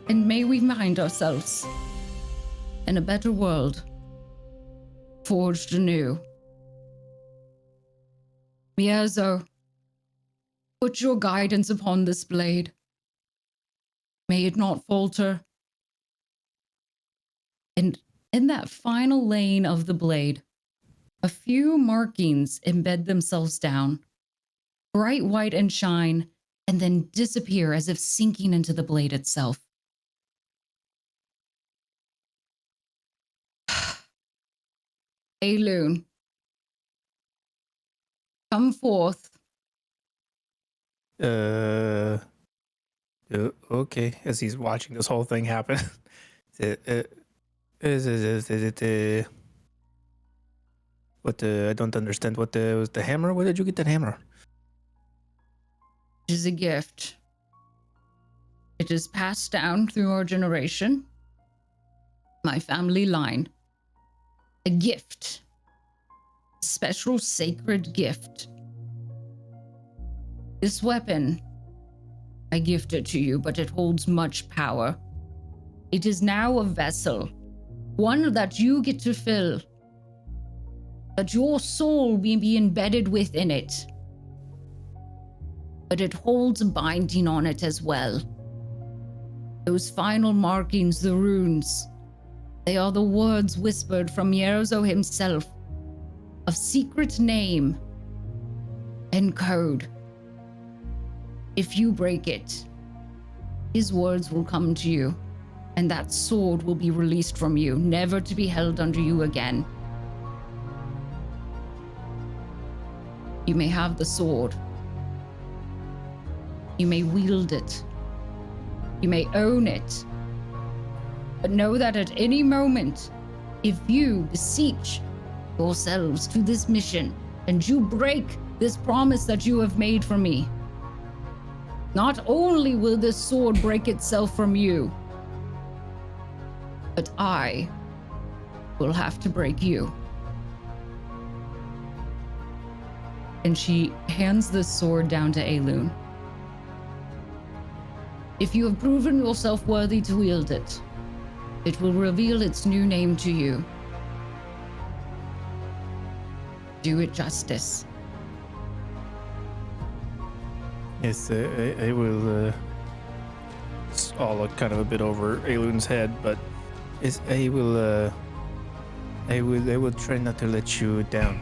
And may we find ourselves in a better world, forged anew. Mierzo, put your guidance upon this blade. May it not falter. And in that final lane of the blade, a few markings embed themselves down, bright white and shine, and then disappear as if sinking into the blade itself. Aelun, come forth. Okay, as he's watching this whole thing happen. I don't understand. What was the hammer? Where did you get that hammer? It is a gift. It is passed down through our generation, my family line. A gift. A special sacred gift. This weapon, I gift it to you, but it holds much power. It is now a vessel, one that you get to fill, that your soul may be embedded within it. But it holds a binding on it as well. Those final markings, the runes, they are the words whispered from Yerozo himself, of secret name and code. If you break it, his words will come to you, and that sword will be released from you, never to be held under you again. You may have the sword. You may wield it. You may own it. But know that at any moment, if you beseech yourselves to this mission, and you break this promise that you have made for me, not only will this sword break itself from you, but I will have to break you. And she hands the sword down to Aelun. If you have proven yourself worthy to wield it, it will reveal its new name to you. Do it justice. Yes, I will. It's all kind of a bit over Aelun's head, but I will try not to let you down.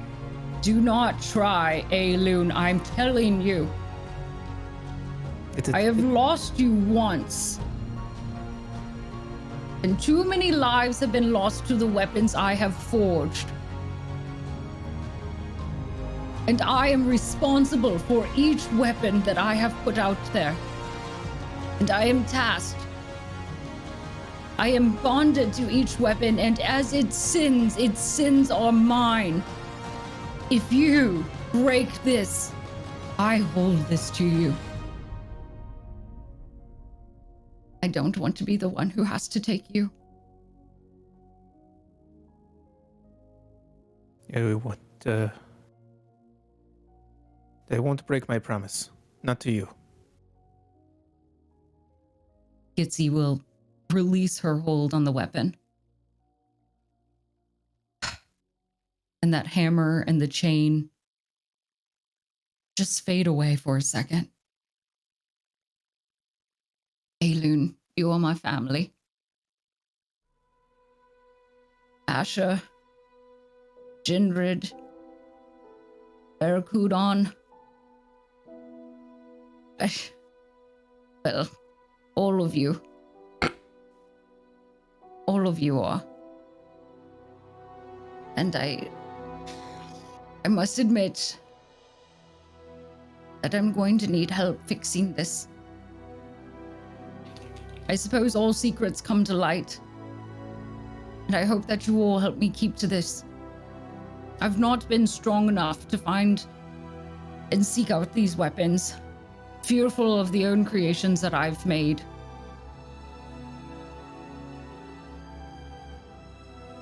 Do not try, Aelun, I'm telling you. I have lost you once. And too many lives have been lost to the weapons I have forged. And I am responsible for each weapon that I have put out there. And I am tasked. I am bonded to each weapon, and as its sins are mine. If you break this, I hold this to you. I don't want to be the one who has to take you. They won't break my promise. Not to you. Gitzi will release her hold on the weapon. And that hammer and the chain just fade away for a second. Aelun, you are my family. Asha, Jinrid, Barracudon. Well, all of you. All of you are. And I must admit that I'm going to need help fixing this. I suppose all secrets come to light, and I hope that you all help me keep to this. I've not been strong enough to find and seek out these weapons, fearful of the own creations that I've made.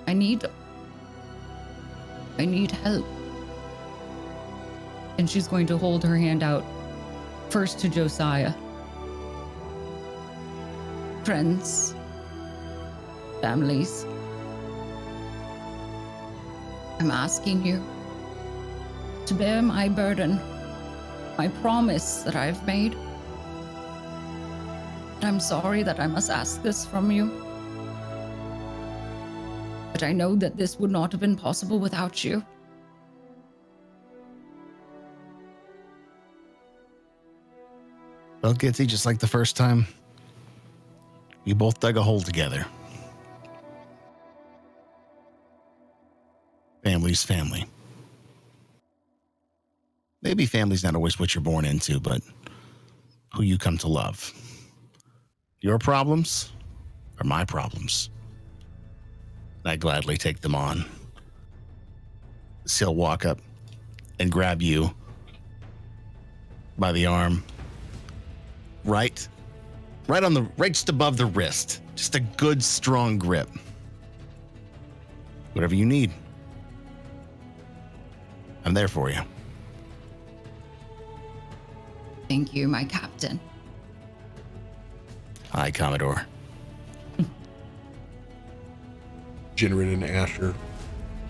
I need help. And she's going to hold her hand out, first to Josiah. Friends, families, I'm asking you to bear my burden, my promise that I've made. I'm sorry that I must ask this from you. but I know that this would not have been possible without you. Well, Gitzi, just like the first time, we both dug a hole together. Family's family. Maybe family's not always what you're born into, but who you come to love. Your problems are my problems. I gladly take them on. So he'll walk up and grab you by the arm. Right just above the wrist. Just a good, strong grip. Whatever you need, I'm there for you. Thank you, my captain. Hi, Commodore. Jinrid and Asher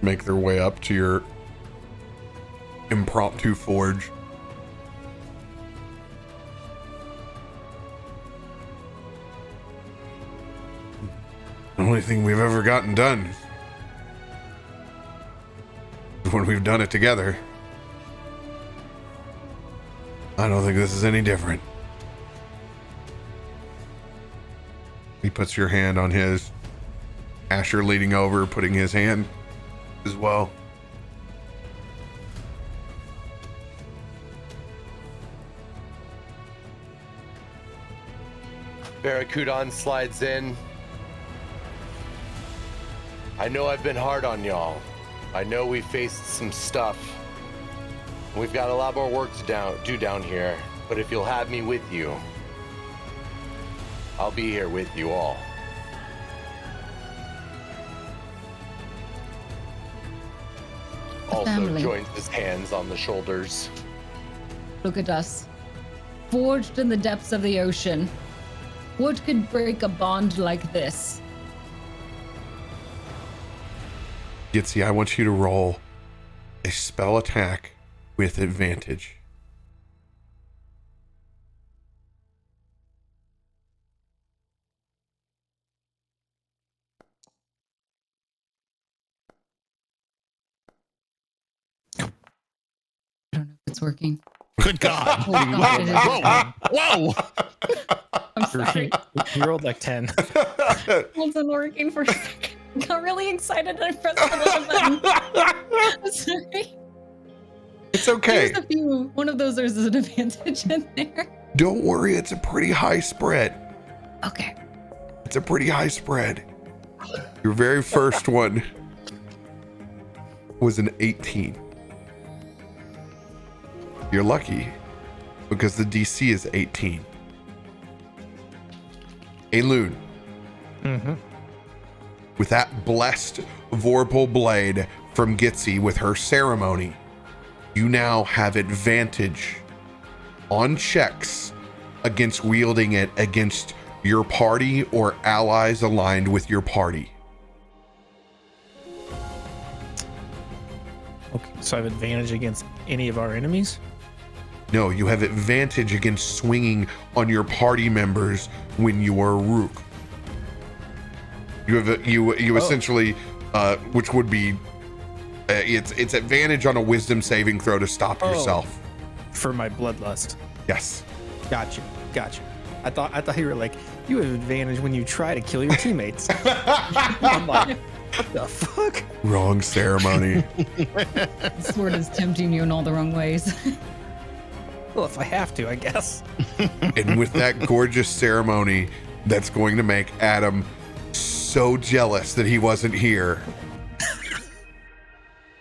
make their way up to your impromptu forge. The only thing we've ever gotten done is when we've done it together. I don't think this is any different. He puts your hand on his. Asher leaning over, putting his hand as well. Barracudon slides in. I know I've been hard on y'all. I know we faced some stuff. We've got a lot more work to do down here. But if you'll have me with you, I'll be here with you all. Also Family. joins his hands on the shoulders. Look at us, forged in the depths of the ocean. What could break a bond like this? Gitzi, I want you to roll a spell attack with advantage. I don't know if it's working. Good God. Oh, God, it is. Whoa. I'm sorry. He rolled like 10. It wasn't working for a second. I got really excited and I pressed the wrong button. I'm sorry. It's okay. There's a few. One of those there's an advantage in there. Don't worry, it's a pretty high spread. Okay. It's a pretty high spread. Your very first one was an 18. You're lucky because the DC is 18. Aelun, with that blessed Vorpal blade from Gitzi with her ceremony, you now have advantage on checks against wielding it against your party or allies aligned with your party. Okay, so I have advantage against any of our enemies? No, you have advantage against swinging on your party members when you are a Rook. You have you essentially, which would be, it's advantage on a wisdom saving throw to stop yourself. For my bloodlust. Yes. Gotcha. I thought you were like, you have advantage when you try to kill your teammates. I'm like, what the fuck? Wrong ceremony. The sword is tempting you in all the wrong ways. Well, if I have to, I guess. And with that gorgeous ceremony, that's going to make Adam so jealous that he wasn't here.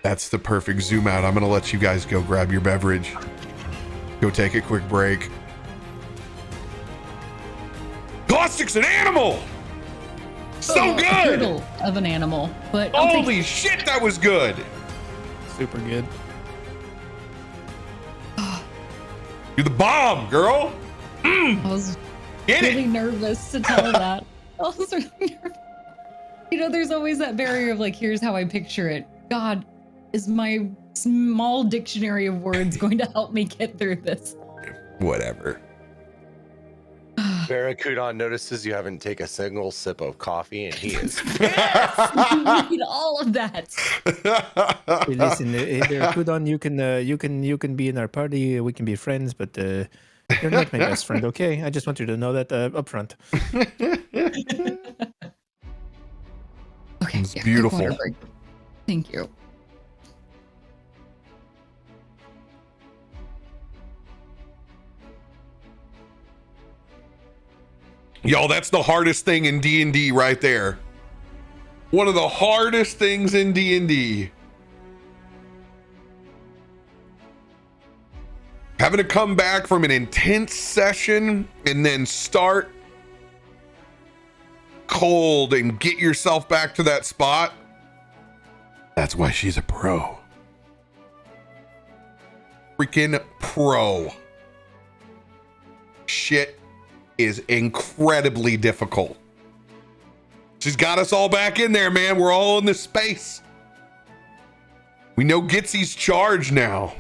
That's the perfect zoom out. I'm going to let you guys go grab your beverage. Go take a quick break. Caustic's an animal! So A good! poodle of an animal, but I'll take Holy shit, that was good! Super good. You're the bomb, girl! I was Get really it! nervous to tell that. I was really nervous. You know, there's always that barrier of like, here's how I picture it. God, is my small dictionary of words going to help me get through this? Whatever. Barracudon notices you haven't taken a single sip of coffee, and he is. You need all of that. Hey, listen, Barracudon, you can be in our party. We can be friends, but you're not my best friend. Okay, I just want you to know that up front. Okay, It's quick beautiful. water break. Thank you. Y'all, that's the hardest thing in D&D right there. One of the hardest things in D&D. Having to come back from an intense session and then start cold and get yourself back to that spot. That's why she's a pro. Freaking pro. Shit is incredibly difficult. She's got us all back in there, man. We're all in this space. We know Gitzi's charge now.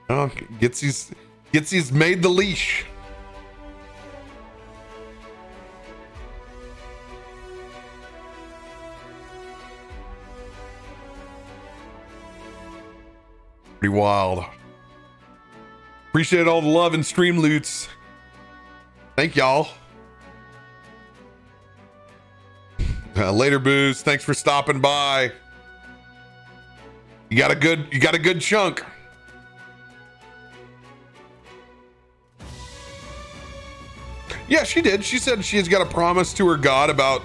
Oh, Gitzi's made the leash. Pretty wild. Appreciate all the love and stream loots. Thank y'all. Later, Booze. Thanks for stopping by. You got a good chunk. Yeah, she did. She said she's got a promise to her god about,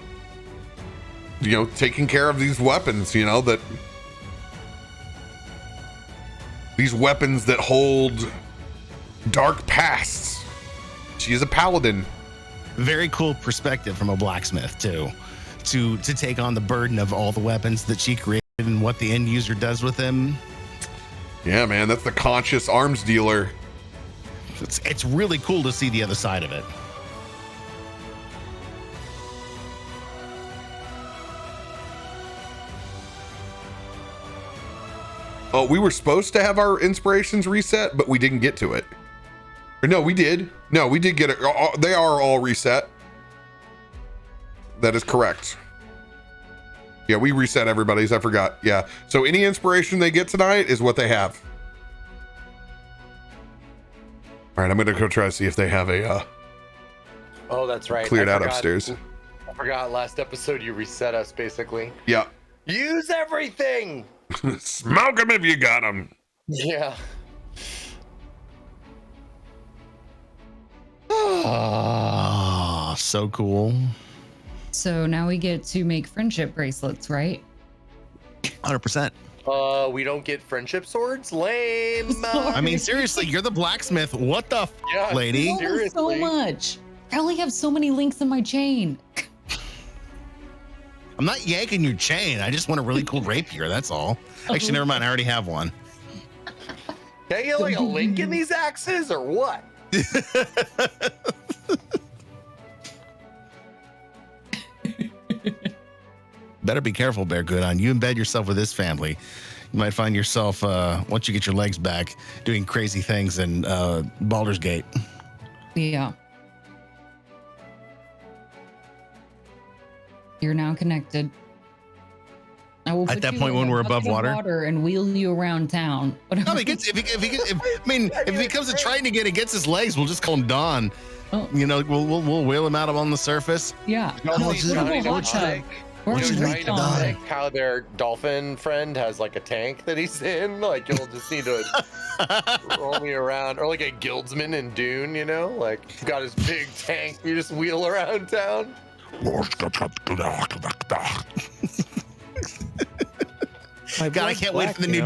taking care of these weapons, that these weapons that hold dark pasts. She is a paladin. Very cool perspective from a blacksmith too, to take on the burden of all the weapons that she created and what the end user does with them. Yeah, man, that's the conscious arms dealer. It's really cool to see the other side of it. Oh, we were supposed to have our inspirations reset, but we didn't get to it. Or no, we did. No, we did get it. They are all reset. That is correct. Yeah, we reset everybody's. I forgot. Yeah. So any inspiration they get tonight is what they have. All right, I'm gonna go try to see if they have a. Oh, that's right. Cleared out upstairs. I forgot. Last episode, you reset us basically. Yeah. Use everything. Smoke them if you got them. Yeah. Oh, so cool. So now we get to make friendship bracelets, right? 100%. We don't get friendship swords? Lame. I mean, seriously, you're the blacksmith. What the Yeah, lady? Oh, so seriously. much. I only have so many links in my chain. I'm not yanking your chain. I just want a really cool rapier. That's all. Actually, never mind. I already have one. Can I get like a link in these axes or what? Better be careful, Barracudon. You embed yourself with this family. You might find yourself, once you get your legs back, doing crazy things in Baldur's Gate. Yeah. You're now connected. I will At put that you point in when a we're above bucket of water? and wheel you around town. No, if he becomes a Triton again and gets his legs, we'll just call him Don. Oh. We'll wheel him out on the surface. Yeah. No, No, please, portable Johnny, hot don't tub. take- Or What's a your drink name, on. Don? Like how their dolphin friend has like a tank that he's in. Like you'll just need to roll me around, or like a guildsman in Dune. Like he's got his big tank. You just wheel around town. God, I can't wait for the new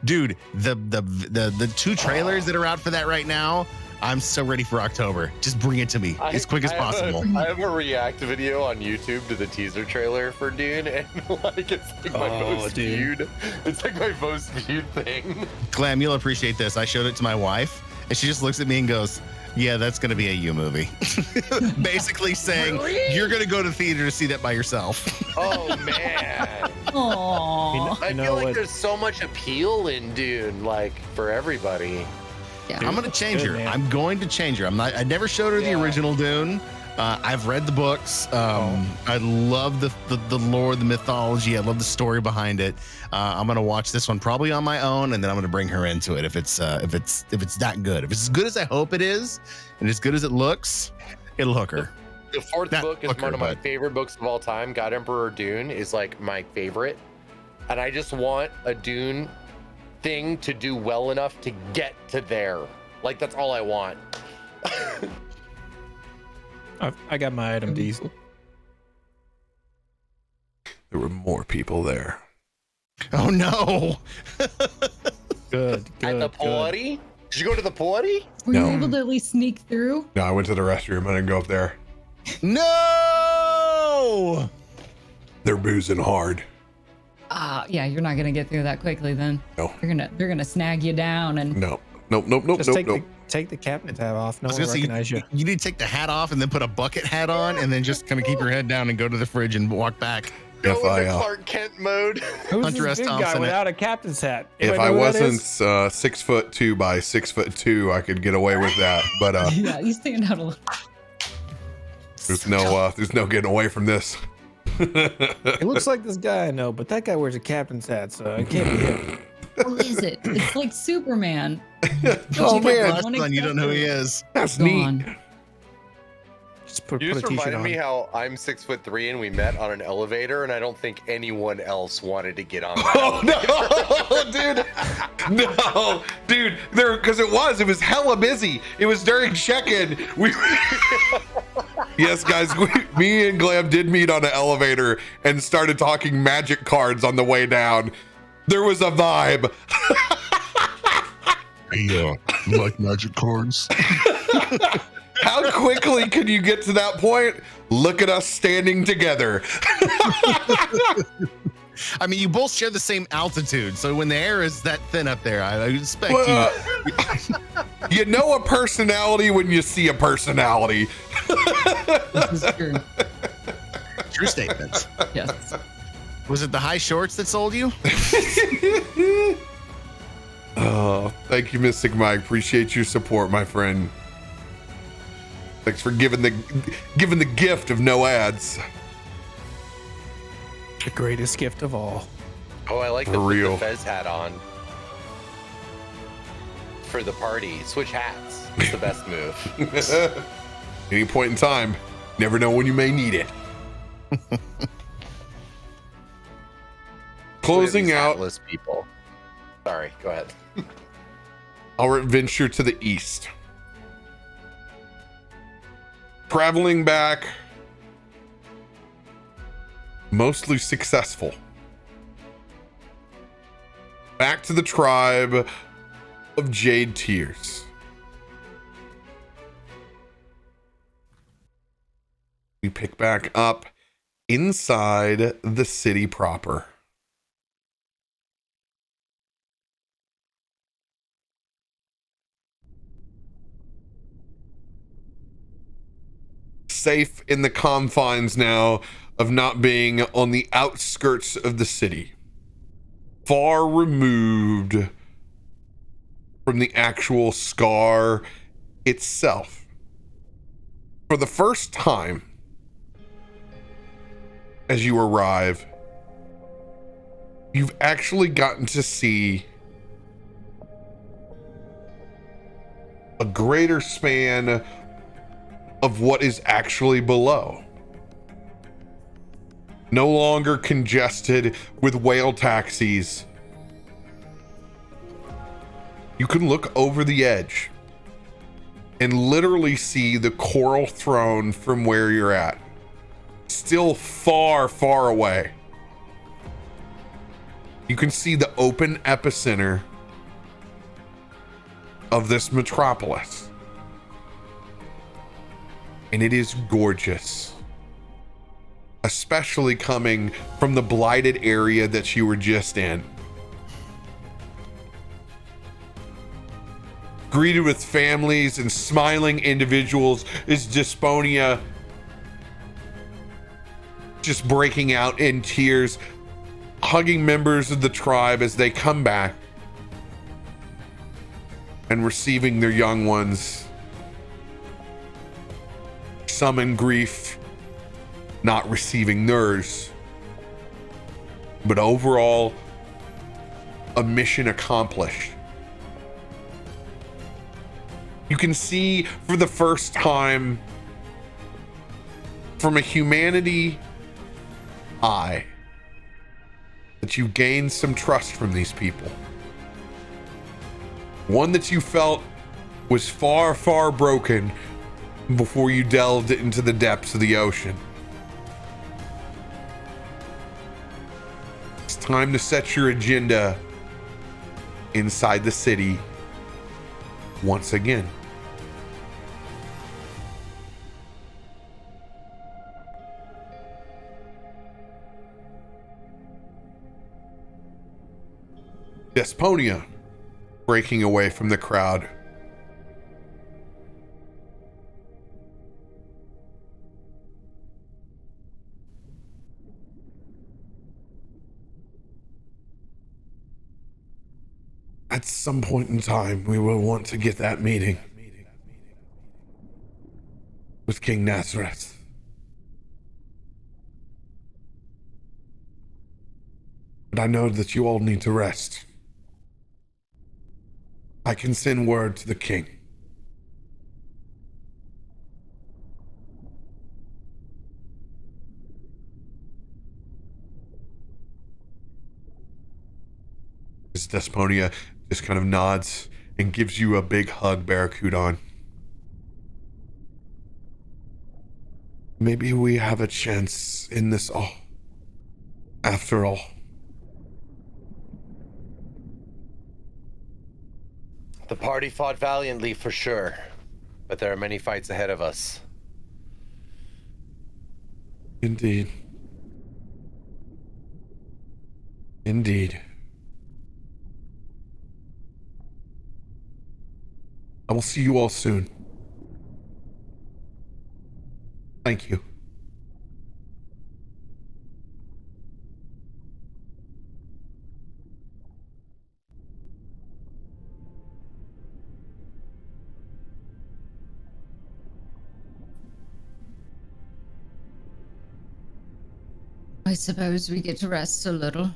dude. The two trailers that are out for that right now. I'm so ready for October. Just bring it to me as quick as possible. I have a react video on YouTube to the teaser trailer for Dune, and like it's like my most viewed. It's like my most viewed thing. Glam, you'll appreciate this. I showed it to my wife, and she just looks at me and goes, "Yeah, that's going to be a you movie." Basically saying, Really? you're going to go to theater to see that by yourself. Oh man. Aww. I feel like there's so much appeal in Dune, like for everybody. Yeah. I'm gonna change good, her. man. I'm going to change her. I never showed her the original Dune. I've read the books. I love the lore, the mythology. I love the story behind it. I'm gonna watch this one probably on my own, and then I'm gonna bring her into it if it's that good. If it's as good as I hope it is, and as good as it looks, it'll hook her. The fourth Not book is hooker, one of my but- favorite books of all time. God Emperor Dune is like my favorite. And I just want a Dune thing to do well enough to get to there. Like, that's all I want. I got my item D's. There were more people there. Oh no! Good. At the party? Did you go to the party? Were you No. able to at least sneak through? No, I went to the restroom. I didn't go up there. No! They're boozing hard. Yeah, you're not gonna get through that quickly then. No. They're gonna snag you down and No. Nope. Just take the captain tab off. No I was one gonna say, recognize you. you need to take the hat off and then put a bucket hat on, and then just kind of keep your head down and go to the fridge and walk back. Go If into I, Clark Kent mode. Who's Hunter S. this big guy Thompson. without a captain's hat? If Anybody I know who that wasn't is? 6'2" by 6'2", I could get away with that. But yeah, you stand out a little. there's no getting away from this. It looks like this guy I know, but that guy wears a captain's hat, so it can't be him. Who is it? It's like Superman. Oh man, Son, you don't know who he is. that's neat. Gone. Just put You a just t-shirt reminded on. me how I'm 6'3" and we met on an elevator, and I don't think anyone else wanted to get on that. Oh no, dude! No, dude! Because it was hella busy. It was during check-in. Yes, guys, me and Glam did meet on an elevator and started talking magic cards on the way down. There was a vibe. Yeah, you like magic cards? How quickly can you get to that point? Look at us standing together. I mean, you both share the same altitude, so when the air is that thin up there, I expect Well, you know a personality when you see a personality. This is true. true statements. Yes. Was it the high shorts that sold you? Oh, thank you, Mystic Mike. Appreciate your support, my friend. Thanks for giving the gift of no ads. The greatest gift of all. Oh, I like For to put real. the Fez hat on. For the party. Switch hats. It's the best move. Any point in time, never know when you may need it. Closing These out hatless people. Sorry, go ahead. our adventure to the east. Traveling back, mostly successful. Back to the tribe of Jade Tears. We pick back up inside the city proper. Safe in the confines now of not being on the outskirts of the city, far removed from the actual scar itself. For the first time, as you arrive, you've actually gotten to see a greater span of what is actually below. No longer congested with whale taxis. You can look over the edge and literally see the coral throne from where you're at. Still far, far away. You can see the open epicenter of this metropolis. And it is gorgeous. Especially coming from the blighted area that you were just in. Greeted with families and smiling individuals is Desponia just breaking out in tears. hugging members of the tribe as they come back and receiving their young ones. Some in grief, not receiving theirs. But overall, a mission accomplished. You can see for the first time from a humanity eye that you gained some trust from these people. One that you felt was far, far broken before you delved into the depths of the ocean. It's time to set your agenda inside the city once again. Desponia breaking away from the crowd. At some point in time, we will want to get that meeting with King Nazareth. But I know that you all need to rest. I can send word to the king. Desponia just kind of nods and gives you a big hug, Barracudon. Maybe we have a chance in this all, after all. The party fought valiantly for sure, but there are many fights ahead of us. Indeed. Indeed. I will see you all soon. Thank you. I suppose we get to rest a little.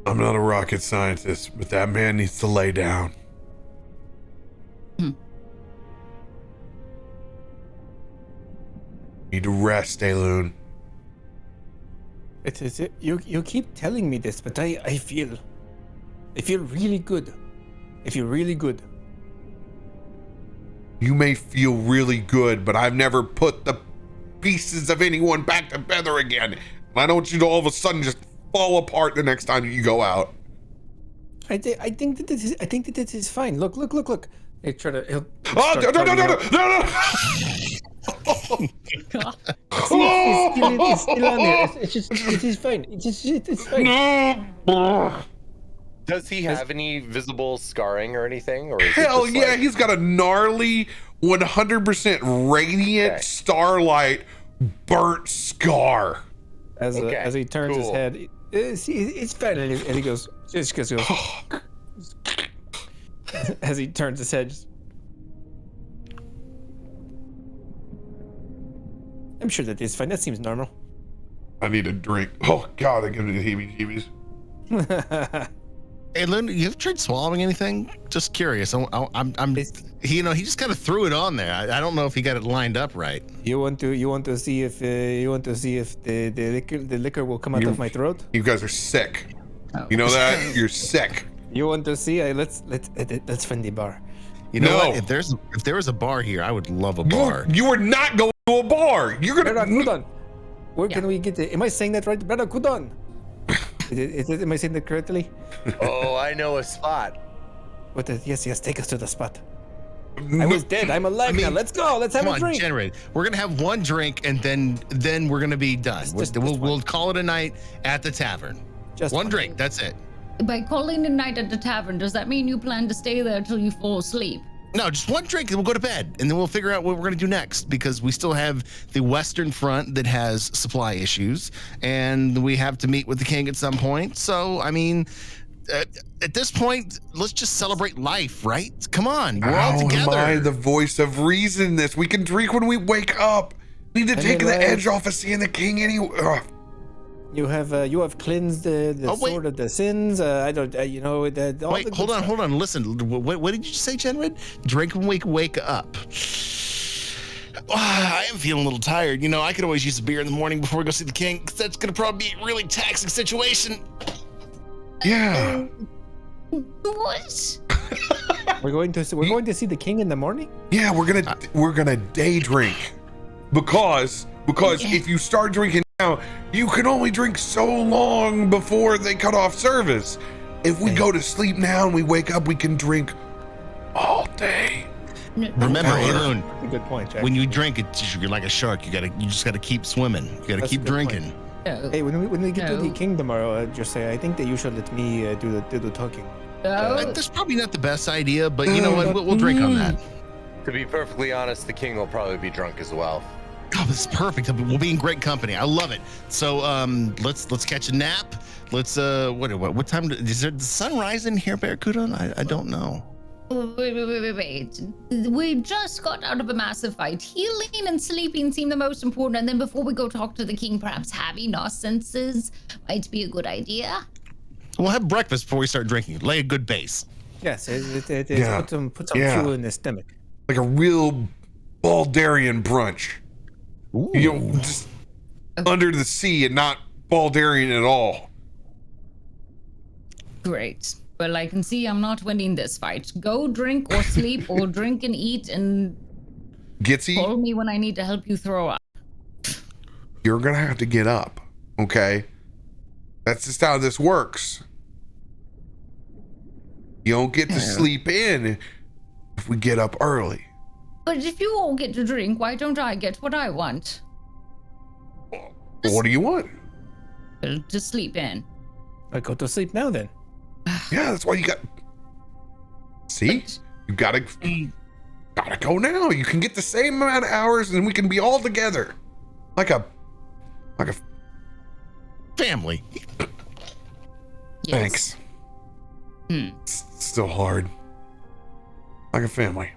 I'm not a rocket scientist, but that man needs to lay down. Need to rest, Aelun. You keep telling me this, but I feel really good. I feel really good. You may feel really good, but I've never put the pieces of anyone back together again. I don't want you to all of a sudden just fall apart the next time you go out. I think that this is fine. Look. He'll No! God. It's still on there. It is fine. It's fine. Does he have any visible scarring or anything? Or is Hell it just yeah, like... he's got a gnarly 100% radiant starlight burnt scar. As he turns his head, it's fine. And he goes, just goes. As he turns his head, I'm sure that is fine. That seems normal. I need a drink. Oh God, I give me the heebie-jeebies. Hey, Lynn, you ever tried swallowing anything? Just curious. I'm he just kind of threw it on there. I don't know if he got it lined up right. You want to see if the liquor will come out of my throat? You guys are sick. Oh. You know that? You're sick. You want to see? Let's find the bar. You know No. what? If there was a bar here, I would love a bar. You are not going to a bar. You're gonna. Barracudon. Where can we get it? Am I saying that right? Barracudon. Am I saying that correctly? Oh, I know a spot. Yes, take us to the spot. I was dead. I'm alive now. Let's go. Let's have a drink. Jinrid. We're gonna have one drink and then we're gonna be done. We'll call it a night at the tavern. Just one drink. That's it. By calling a night at the tavern, does that mean you plan to stay there till you fall asleep? No, just one drink and we'll go to bed, and then we'll figure out what we're going to do next, because we still have the Western Front that has supply issues, and we have to meet with the king at some point. So, I mean, at this point, let's just celebrate life, right? Come on, we're all together. Am I the voice of reason in this? We can drink when we wake up. We need to take the edge off of seeing the king anyway. You have cleansed the sword of the sins. I don't, you know. Wait, hold on. Listen, what did you say, Jinrid? Drink when we wake up. I am feeling a little tired. You know, I could always use a beer in the morning before we go see the king, because that's going to probably be a really taxing situation. Yeah. What? We're going to see the king in the morning? Yeah, we're gonna day drink. Because if you start drinking now, you can only drink so long before they cut off service. If we go to sleep now and we wake up, we can drink all day. Remember, Aelun, That's a good point, Jack. when you drink, you're like a shark. You just gotta keep swimming. You gotta keep drinking. No. Hey, when we get to the No. king tomorrow, Josiah, I think that you should let me do the talking. That's probably not the best idea, but you know what? We'll drink on that. To be perfectly honest, the king will probably be drunk as well. Oh, this is perfect. We'll be in great company. I love it. So let's catch a nap. Let's what time is there the sun rising here, Barracudon? I don't know. Wait. We just got out of a massive fight. Healing and sleeping seem the most important. And then before we go talk to the king, perhaps having our senses might be a good idea. We'll have breakfast before we start drinking. Lay a good base. Yes, Yeah. put some fuel in the stomach. Like a real Baldurian brunch. Ooh. You know, just under the sea and not Baldurian at all. Great. Well, I can see I'm not winning this fight. Go drink or sleep or drink and eat and Gitzi, call me when I need to help you throw up. you're gonna have to get up, okay? That's just how this works. You don't get to sleep in if we get up early. But if you all get to drink, why don't I get what I want? What do you want? Well, to sleep in. I go to sleep now then. Yeah, that's why you got. See, you gotta go now. You can get the same amount of hours, and we can be all together, like a Family. Yes. Thanks. It's still hard. Like a family.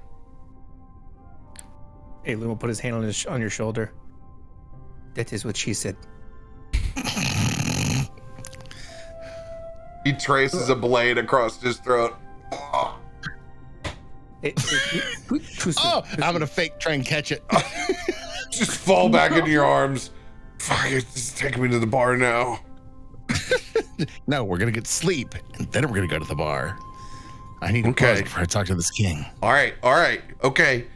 Aelun will put his hand on your shoulder. That is what she said. He traces a blade across his throat. Oh. Oh, I'm gonna fake try and catch it. Just fall back into your arms. Fuck it, just take me to the bar now. No, we're gonna get sleep, and then we're gonna go to the bar. I need to pause before I talk to this king. All right, okay.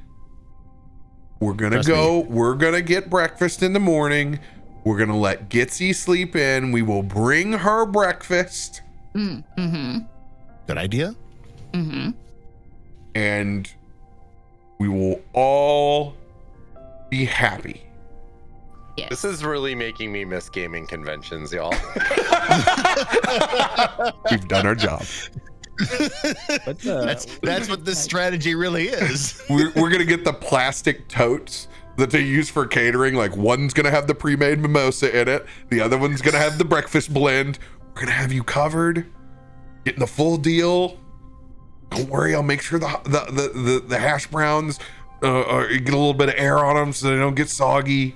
We're gonna Trust go. We're gonna get breakfast in the morning. We're gonna let Gitzi sleep in. We will bring her breakfast. Good idea. And we will all be happy. Yes. This is really making me miss gaming conventions, y'all. We've done our job. That's what this strategy really is. We're gonna get the plastic totes that they use for catering. Like, one's gonna have the pre-made mimosa in it, the other one's gonna have the breakfast blend. We're gonna have you covered, getting the full deal. Don't worry, I'll make sure the hash browns get a little bit of air on them so they don't get soggy.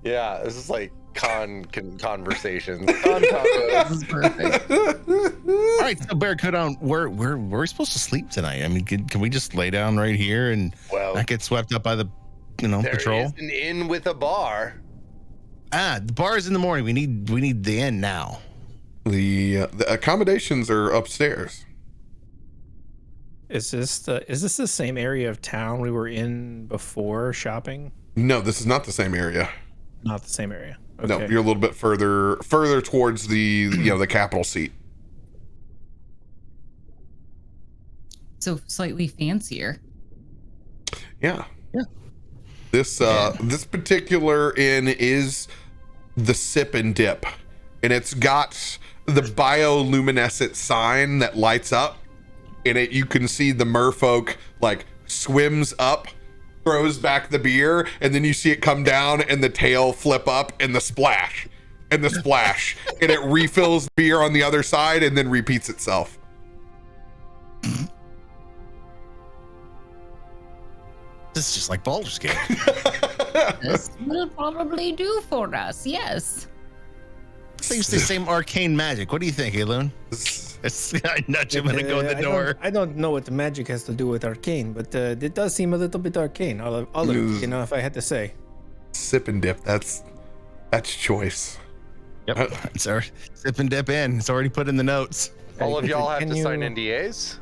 Yeah, this is like conversations. This is perfect. All right, so Barracudon, where are we supposed to sleep tonight? I mean, can we just lay down right here and not get swept up by the patrol? There is an inn with a bar. The bar is in the morning. We need the inn now. The accommodations are upstairs. Is this the same area of town we were in before shopping? No, this is not the same area. Not the same area. Okay. No, you're a little bit further towards the the capital seat. So slightly fancier. Yeah. This particular inn is the Sip and Dip, and it's got the bioluminescent sign that lights up. in it you can see the merfolk like swims up, throws back the beer, and then you see it come down and the tail flip up and the splash and and it refills beer on the other side and then repeats itself. This is just like Baldur's Gate. This will probably do for us, yes. They use the same arcane magic. What do you think, Aelun? I nudge him when I go in the door. I don't know what the magic has to do with arcane, but it does seem a little bit arcane. If I had to say. Sip and dip. That's choice. Yep. It's our sip and dip in. It's already put in the notes. All of y'all have to sign NDAs?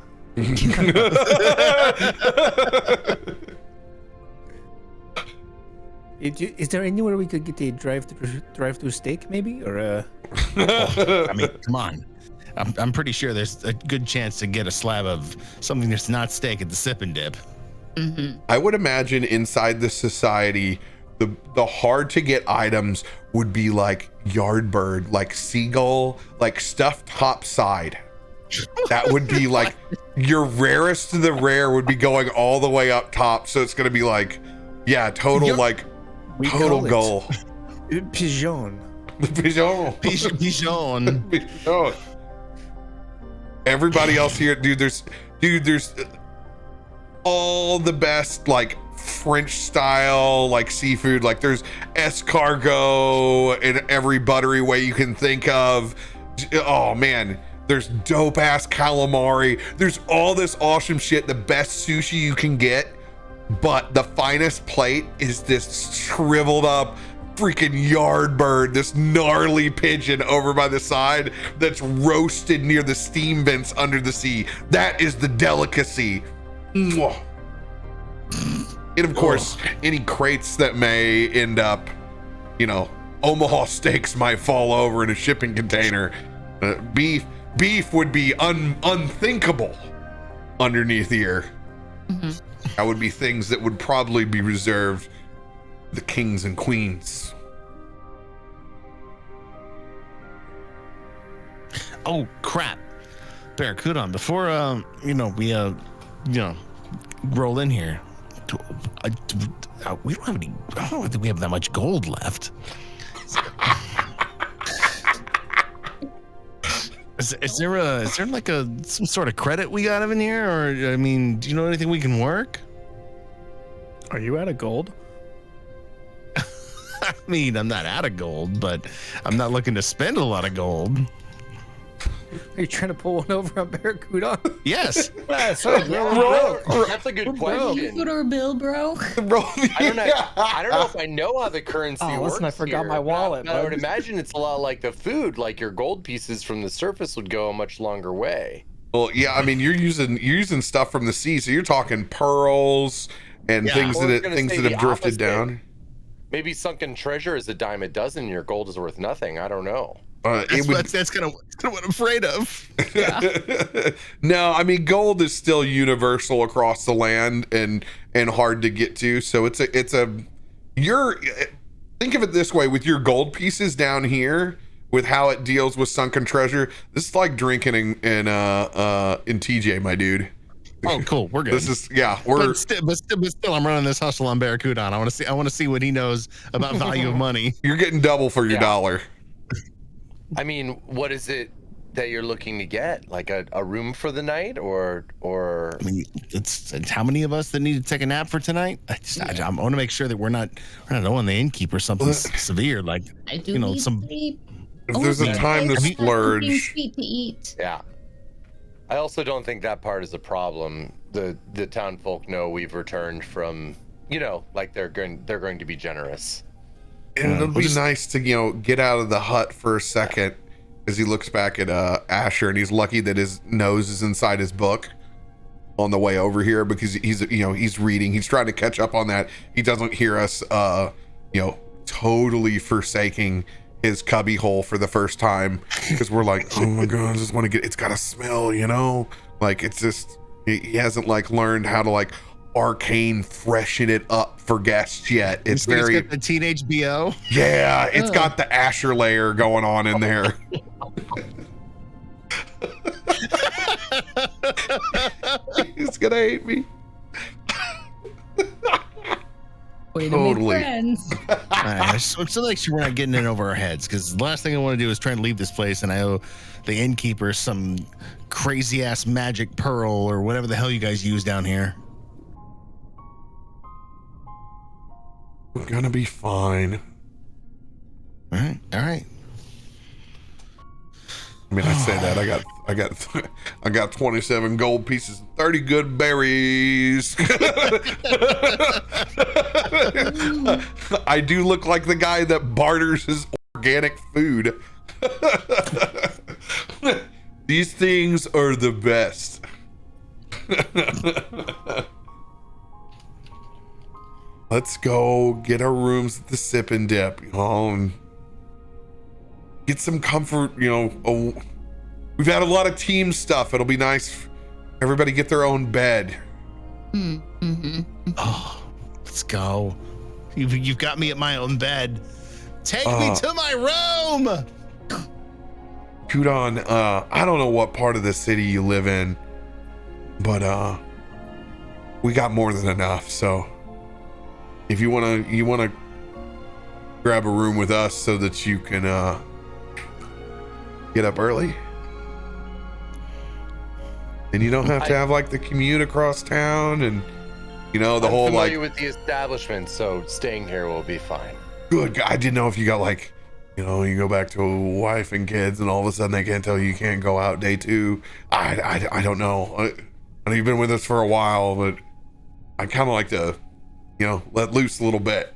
Is there anywhere we could get a drive-through steak, maybe, or I mean, come on. I'm pretty sure there's a good chance to get a slab of something that's not steak at the sip and dip. Mm-hmm. I would imagine inside the society, the hard to get items would be like yardbird, like seagull, like stuff topside. That would be like your rarest of the rare would be going all the way up top. So it's going to be like, yeah, total total goal. Pigeon. Pigeon. Pigeon. Everybody else here, there's all the best like French style like seafood. Like there's escargot in every buttery way you can think of. Oh man, there's dope ass calamari. There's all this awesome shit. The best sushi you can get. But the finest plate is this shriveled up freaking yardbird, this gnarly pigeon over by the side that's roasted near the steam vents under the sea. That is the delicacy. Mwah. And of course, any crates that may end up, Omaha steaks might fall over in a shipping container. Beef would be unthinkable underneath here. Mm-hmm. That would be things that would probably be reserved the kings and queens. Oh crap, Barracudon! Before we roll in here, we don't have any. I don't think we have that much gold left. Is there like some sort of credit we got in here, or I mean, do you know anything we can work? Are you out of gold? I mean, I'm not out of gold, but I'm not looking to spend a lot of gold. Are you trying to pull one over on Barracudon? Yes. That's a good question. You put our bill, bro. I don't know if I know how the currency works. Listen, I forgot here, my wallet. But I would imagine it's a lot like the food. Like your gold pieces from the surface would go a much longer way. Well, yeah, I mean, you're using stuff from the sea, so you're talking pearls and things that have drifted down. Maybe sunken treasure is a dime a dozen. Your gold is worth nothing. I don't know. That's kind of what I'm afraid of. Yeah. No, I mean, gold is still universal across the land and hard to get to. So think of it this way: with your gold pieces down here, with how it deals with sunken treasure, this is like drinking in TJ, my dude. Oh, cool. We're good. This is but still, I'm running this hustle on Barracudon. I want to see what he knows about value of money. You're getting double for your dollar. I mean, what is it that you're looking to get? Like a room for the night, or? I mean, it's how many of us that need to take a nap for tonight? I want to make sure that we're not owing the innkeeper something severe, like I do need some. sleep. If there's a time to splurge. Sweet to eat. Yeah. I also don't think that part is a problem. The town folk know we've returned from, like they're going to be generous. And it'll be nice to, get out of the hut for a second as he looks back at Asher, and he's lucky that his nose is inside his book on the way over here, because he's reading. He's trying to catch up on that. He doesn't hear us, totally forsaking his cubby hole for the first time, because we're like, oh my god, I just want to it's got a smell, like it's just, he hasn't like learned how to like arcane freshen it up for guests yet. It's very got the teenage BO. Yeah, it's got the Asher layer going on in there. gonna hate me. Way to Totally. make friends. I just so make sure we're not getting in over our heads, because the last thing I want to do is try and leave this place and I owe the innkeeper some crazy ass magic pearl or whatever the hell you guys use down here. We're gonna be fine. All right. I mean, I say that I got 27 gold pieces and 30 good berries. I do look like the guy that barters his organic food. These things are the best. Let's go get our rooms at the Sip and Dip, and get some comfort, we've had a lot of team stuff. It'll be nice. Everybody get their own bed. Mm-hmm. Oh, let's go. You've got me at my own bed. Take me to my room. Kudon, I don't know what part of the city you live in, but we got more than enough. So if you wanna grab a room with us so that you can get up early, and you don't have to have like the commute across town and the I'm whole familiar like with the establishment, so staying here will be fine. good. I didn't know if you got like you go back to a wife and kids and all of a sudden they can't tell you can't go out day 2. I don't know. I know you've been with us for a while, but I kind of like to let loose a little bit.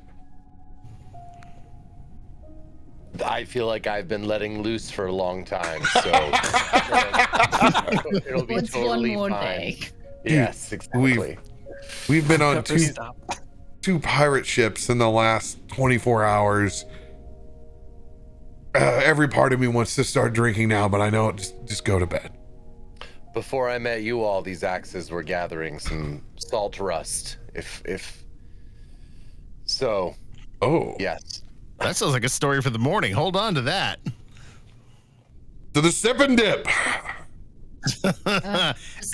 I feel like I've been letting loose for a long time, so it'll be What's totally one more fine. day? Yes, exactly. We've been on Never stop. two pirate ships in the last 24 hours. Every part of me wants to start drinking now, but I know just go to bed. Before I met you all, these axes were gathering some salt rust. If so, yes. That sounds like a story for the morning. Hold on to that. To the Sip and Dip.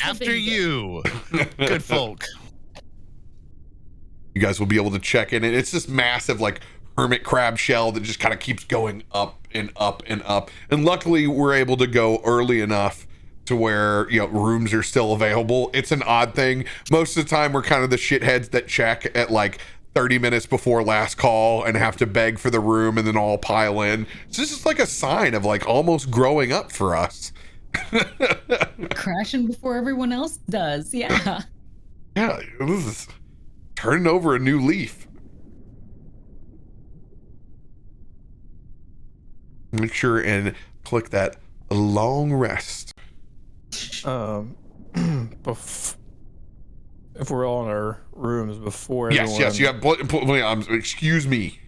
After you, good folk. You guys will be able to check in. And it's this massive like hermit crab shell that just kind of keeps going up and up and up. And luckily we're able to go early enough to where rooms are still available. It's an odd thing. Most of the time we're kind of the shitheads that check at like 30 minutes before last call and have to beg for the room and then all pile in. So this is like a sign of like almost growing up for us. Crashing before everyone else does. Yeah. Yeah, this is turning over a new leaf. Make sure and click that long rest. If we're all in our rooms before Yes, everyone... you have excuse me.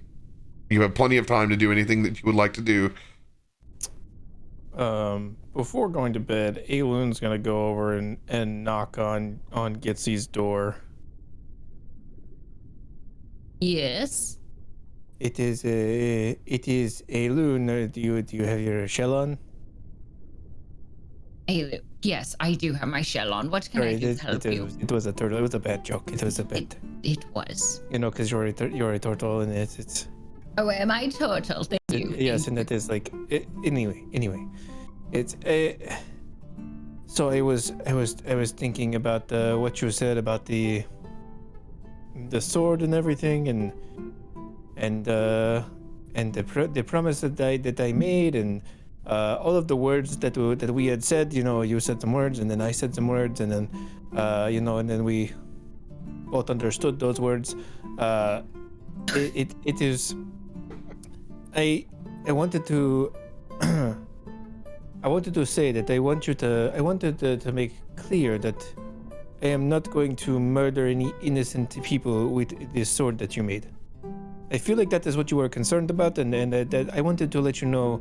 You have plenty of time to do anything that you would like to do. Before going to bed, Aelun's gonna go over and knock on Gitzi's door. Yes. It is Aelun. Do you have your shell on? Yes, I do have my shell on. What can I do to help you? It was a turtle. It was a bad joke. It was a bad. It was. Because you're a turtle, and it's. Oh, am I turtle? Thank you. Yes, and it is like anyway. It's So I was thinking about what you said about the sword and everything, and the promise that I made, and all of the words that we had said. You said some words, and then I said some words, and then and then we both understood those words. It is. I wanted to. I wanted to say that I wanted to make clear that I am not going to murder any innocent people with this sword that you made. I feel like that is what you were concerned about, and that I wanted to let you know.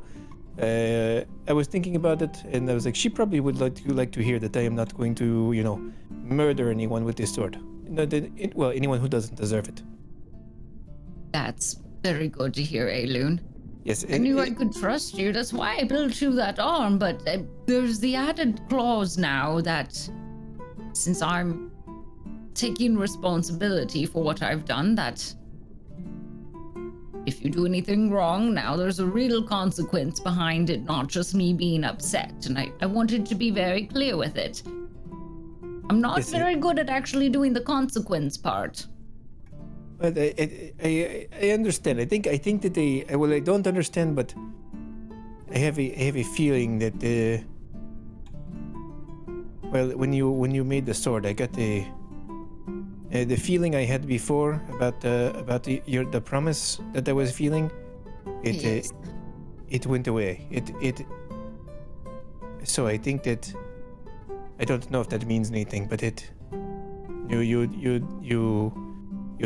I was thinking about it, and I was like, she probably would like to hear that I am not going to, murder anyone with this sword. Anyone who doesn't deserve it. That's very good to hear, Aelun. Yes, I knew I could trust you. That's why I built you that arm. But there's the added clause now that since I'm taking responsibility for what I've done, that if you do anything wrong, now there's a real consequence behind it, not just me being upset. And I wanted to be very clear with it. I'm not very good at actually doing the consequence part. But I understand. I think that I don't understand, but I have a feeling that when you made the sword, I got the feeling I had before about the promise that I was feeling. It went away. So I think that I don't know if that means anything, but you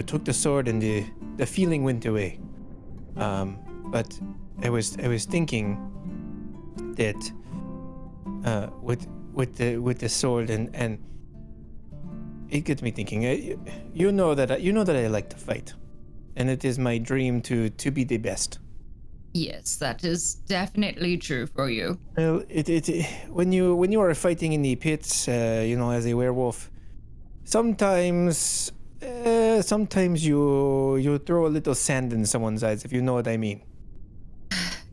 took the sword and the feeling went away. But I was thinking that with the sword and it gets me thinking. You know that I like to fight, and it is my dream to be the best. Yes, that is definitely true for you. Well, when you are fighting in the pits, as a werewolf, sometimes you throw a little sand in someone's eyes, if you know what I mean.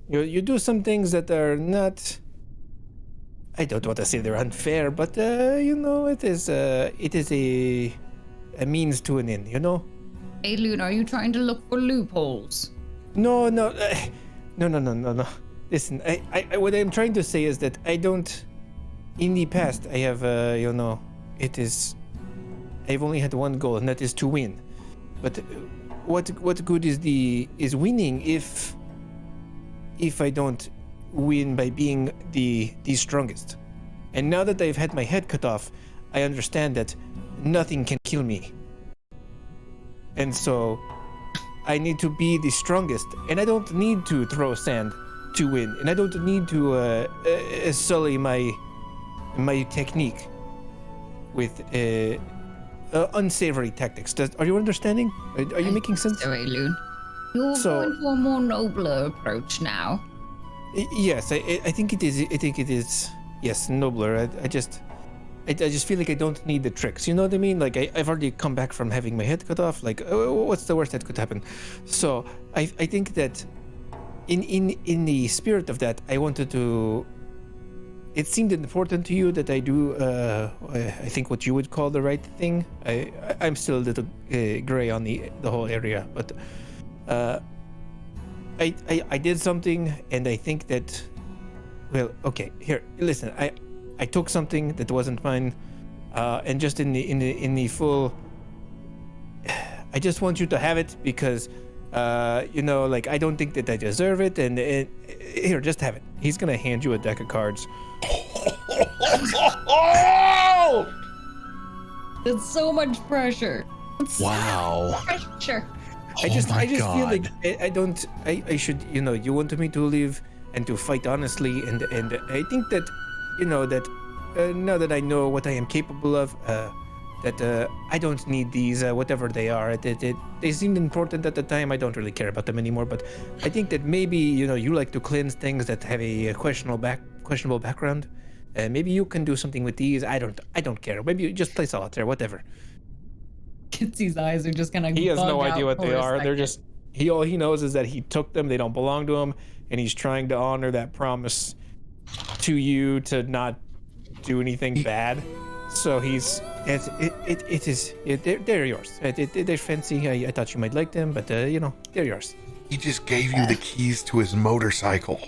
You do some things that are not. I don't want to say they're unfair, but it is a means to an end, Aelun, are you trying to look for loopholes? No. Listen, I what I'm trying to say is that I don't. In the past, I have I've only had one goal, and that is to win. But what good is winning if I don't win by being the strongest? And now that I've had my head cut off, I understand that nothing can kill me. And so I need to be the strongest, and I don't need to throw sand to win, and I don't need to sully my technique with unsavory tactics. Are you understanding? Are you making sense? So, Aelun, you're going for a more nobler approach now. Yes, I think it is. I think it is. Yes, nobler. I just feel like I don't need the tricks. You know what I mean? Like I've already come back from having my head cut off. Like, what's the worst that could happen? So I think that in the spirit of that, I wanted to. It seemed important to you that I do. I think what you would call the right thing. I'm still a little gray on the whole area, but I did something, and I think that. Well, okay. Here, listen. I took something that wasn't mine, and just in the full. I just want you to have it because, like I don't think that I deserve it, and here, just have it. He's gonna hand you a deck of cards. It's so much pressure. Wow. Pressure. I just God. feel like I should, you wanted me to live and to fight honestly, and I think that, now that I know what I am capable of, that I don't need these, whatever they are. They seemed important at the time. I don't really care about them anymore, but I think that maybe, you like to cleanse things that have a questionable background. Maybe you can do something with these. I don't care. Maybe you just play solitaire, whatever. Gitzi's eyes are just gonna. He has no idea what they are. They're just. All he knows is that he took them. They don't belong to him, and he's trying to honor that promise to you to not do anything bad. So they're yours. They're fancy. I thought you might like them, but they're yours. He just gave you the keys to his motorcycle.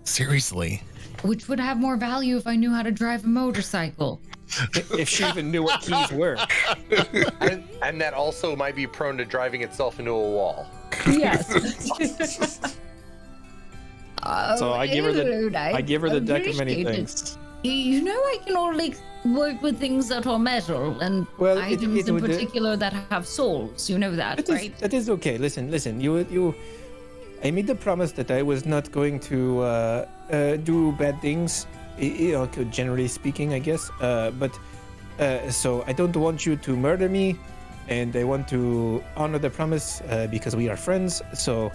Seriously. Which would have more value if I knew how to drive a motorcycle. If she even knew what keys were. and that also might be prone to driving itself into a wall. Yes. So I give her the deck of many appreciate things. I can only work with things that are metal and items in particular that have souls. You know that, right? That is okay. Listen. You. I made the promise that I was not going to do bad things. Generally speaking, I guess. But so I don't want you to murder me, and I want to honor the promise because we are friends. So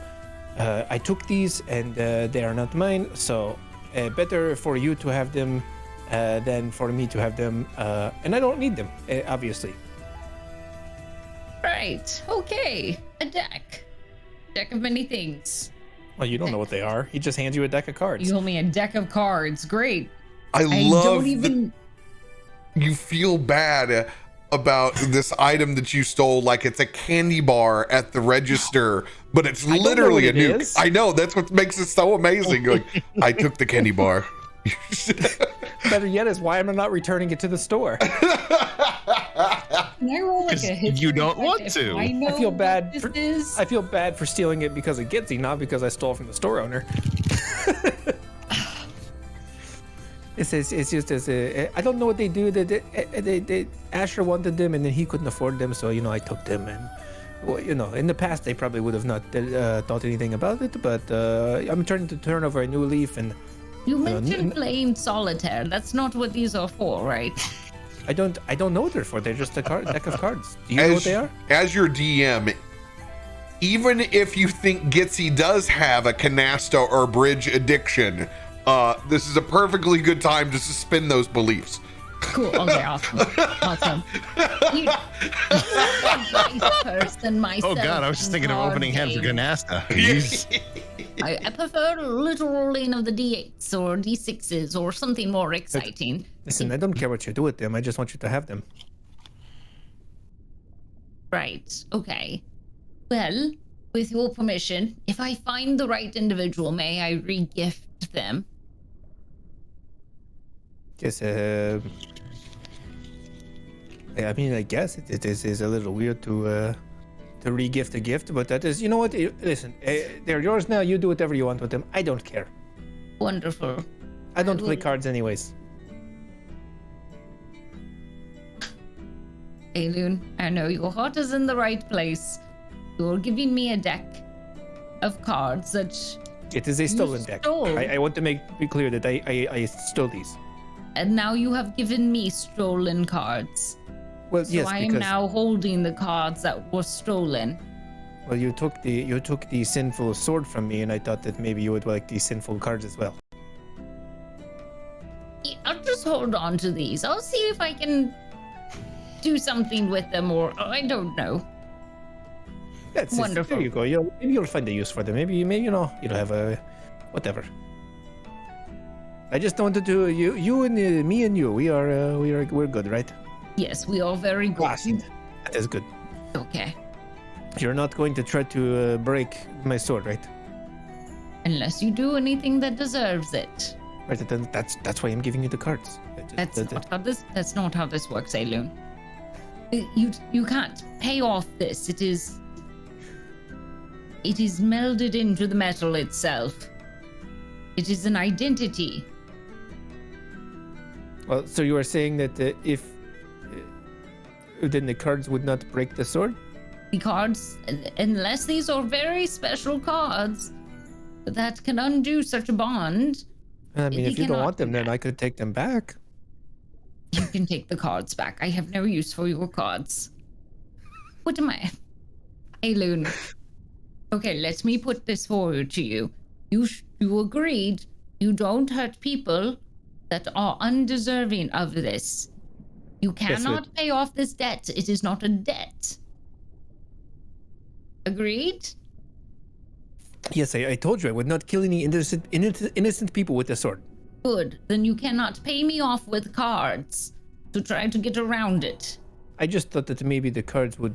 I took these, and they are not mine. So better for you to have them than for me to have them, and I don't need them, obviously. Right. Okay. A deck. Deck of many things. Well, you don't know what they are. He just hands you a deck of cards. You told me a deck of cards. Great. I love don't even. You feel bad about this item that you stole like it's a candy bar at the register, but it's literally a nuke. Is. I know, that's what makes it so amazing. You're like, I took the candy bar. Better yet is why am I not returning it to the store? Can I roll like a history You don't check want if to. I know I feel bad what for- this is? I feel bad for stealing it because of Gitzi, not because I stole from the store owner. It's just as I don't know what they do. They Asher wanted them and then he couldn't afford them, so I took them. And well, in the past they probably would have not thought anything about it, but I'm trying to turn over a new leaf. And You mentioned playing solitaire. That's not what these are for, right? I don't know what they're for. They're just a deck of cards. Do you know what they are? As your DM, even if you think Gitzi does have a canasta or bridge addiction, this is a perfectly good time to suspend those beliefs. Cool. Okay. Awesome. You're a nice person myself. Oh God, I was just thinking of opening hand for Ganasta. Jeez. I prefer literal rolling of the D8s or D6s or something more exciting. Listen, I don't care what you do with them. I just want you to have them. Right. Okay. Well, with your permission, if I find the right individual, may I re-gift them? Yes, I mean, I guess it is a little weird to re-gift a gift, but that is, you know what? Listen, they're yours now. You do whatever you want with them. I don't care. Wonderful. I don't play cards anyways. Aelun, I know your heart is in the right place. You're giving me a deck of cards that It is a stolen deck. stole. I want to be clear that I stole these. and now you have given me stolen cards. Well, So yes, I am because now holding the cards that were stolen. well, you took the sinful sword from me, and I thought that maybe you would like the sinful cards as well. I'll just hold on to these. I'll see if I can do something with them, or I don't know. That's Wonderful. There you go. Maybe you'll find a use for them. Maybe you'll have a whatever. I just wanted to you and me and you. We're good, right? Yes, we are very good. That is good. Okay. You're not going to try to break my sword, right? Unless you do anything that deserves it. Right. Then that's why I'm giving you the cards. That's not how this works, Aelun. You can't pay off this. It is melded into the metal itself. It is an identity. Well, so you are saying that if then the cards would not break the sword? The cards, unless these are very special cards that can undo such a bond, I mean, You if you don't cannot want them, do then that. I could take them back. you can take the cards back. I have no use for your cards. What am I? Aelun. Okay, let me put this forward to you. You agreed you don't hurt people that are undeserving of this. You Yes, cannot pay off this debt. It is not a debt. Agreed? Yes, I told you I would not kill any innocent people with the sword. Good. Then you cannot pay me off with cards to try to get around it. I just thought that maybe the cards would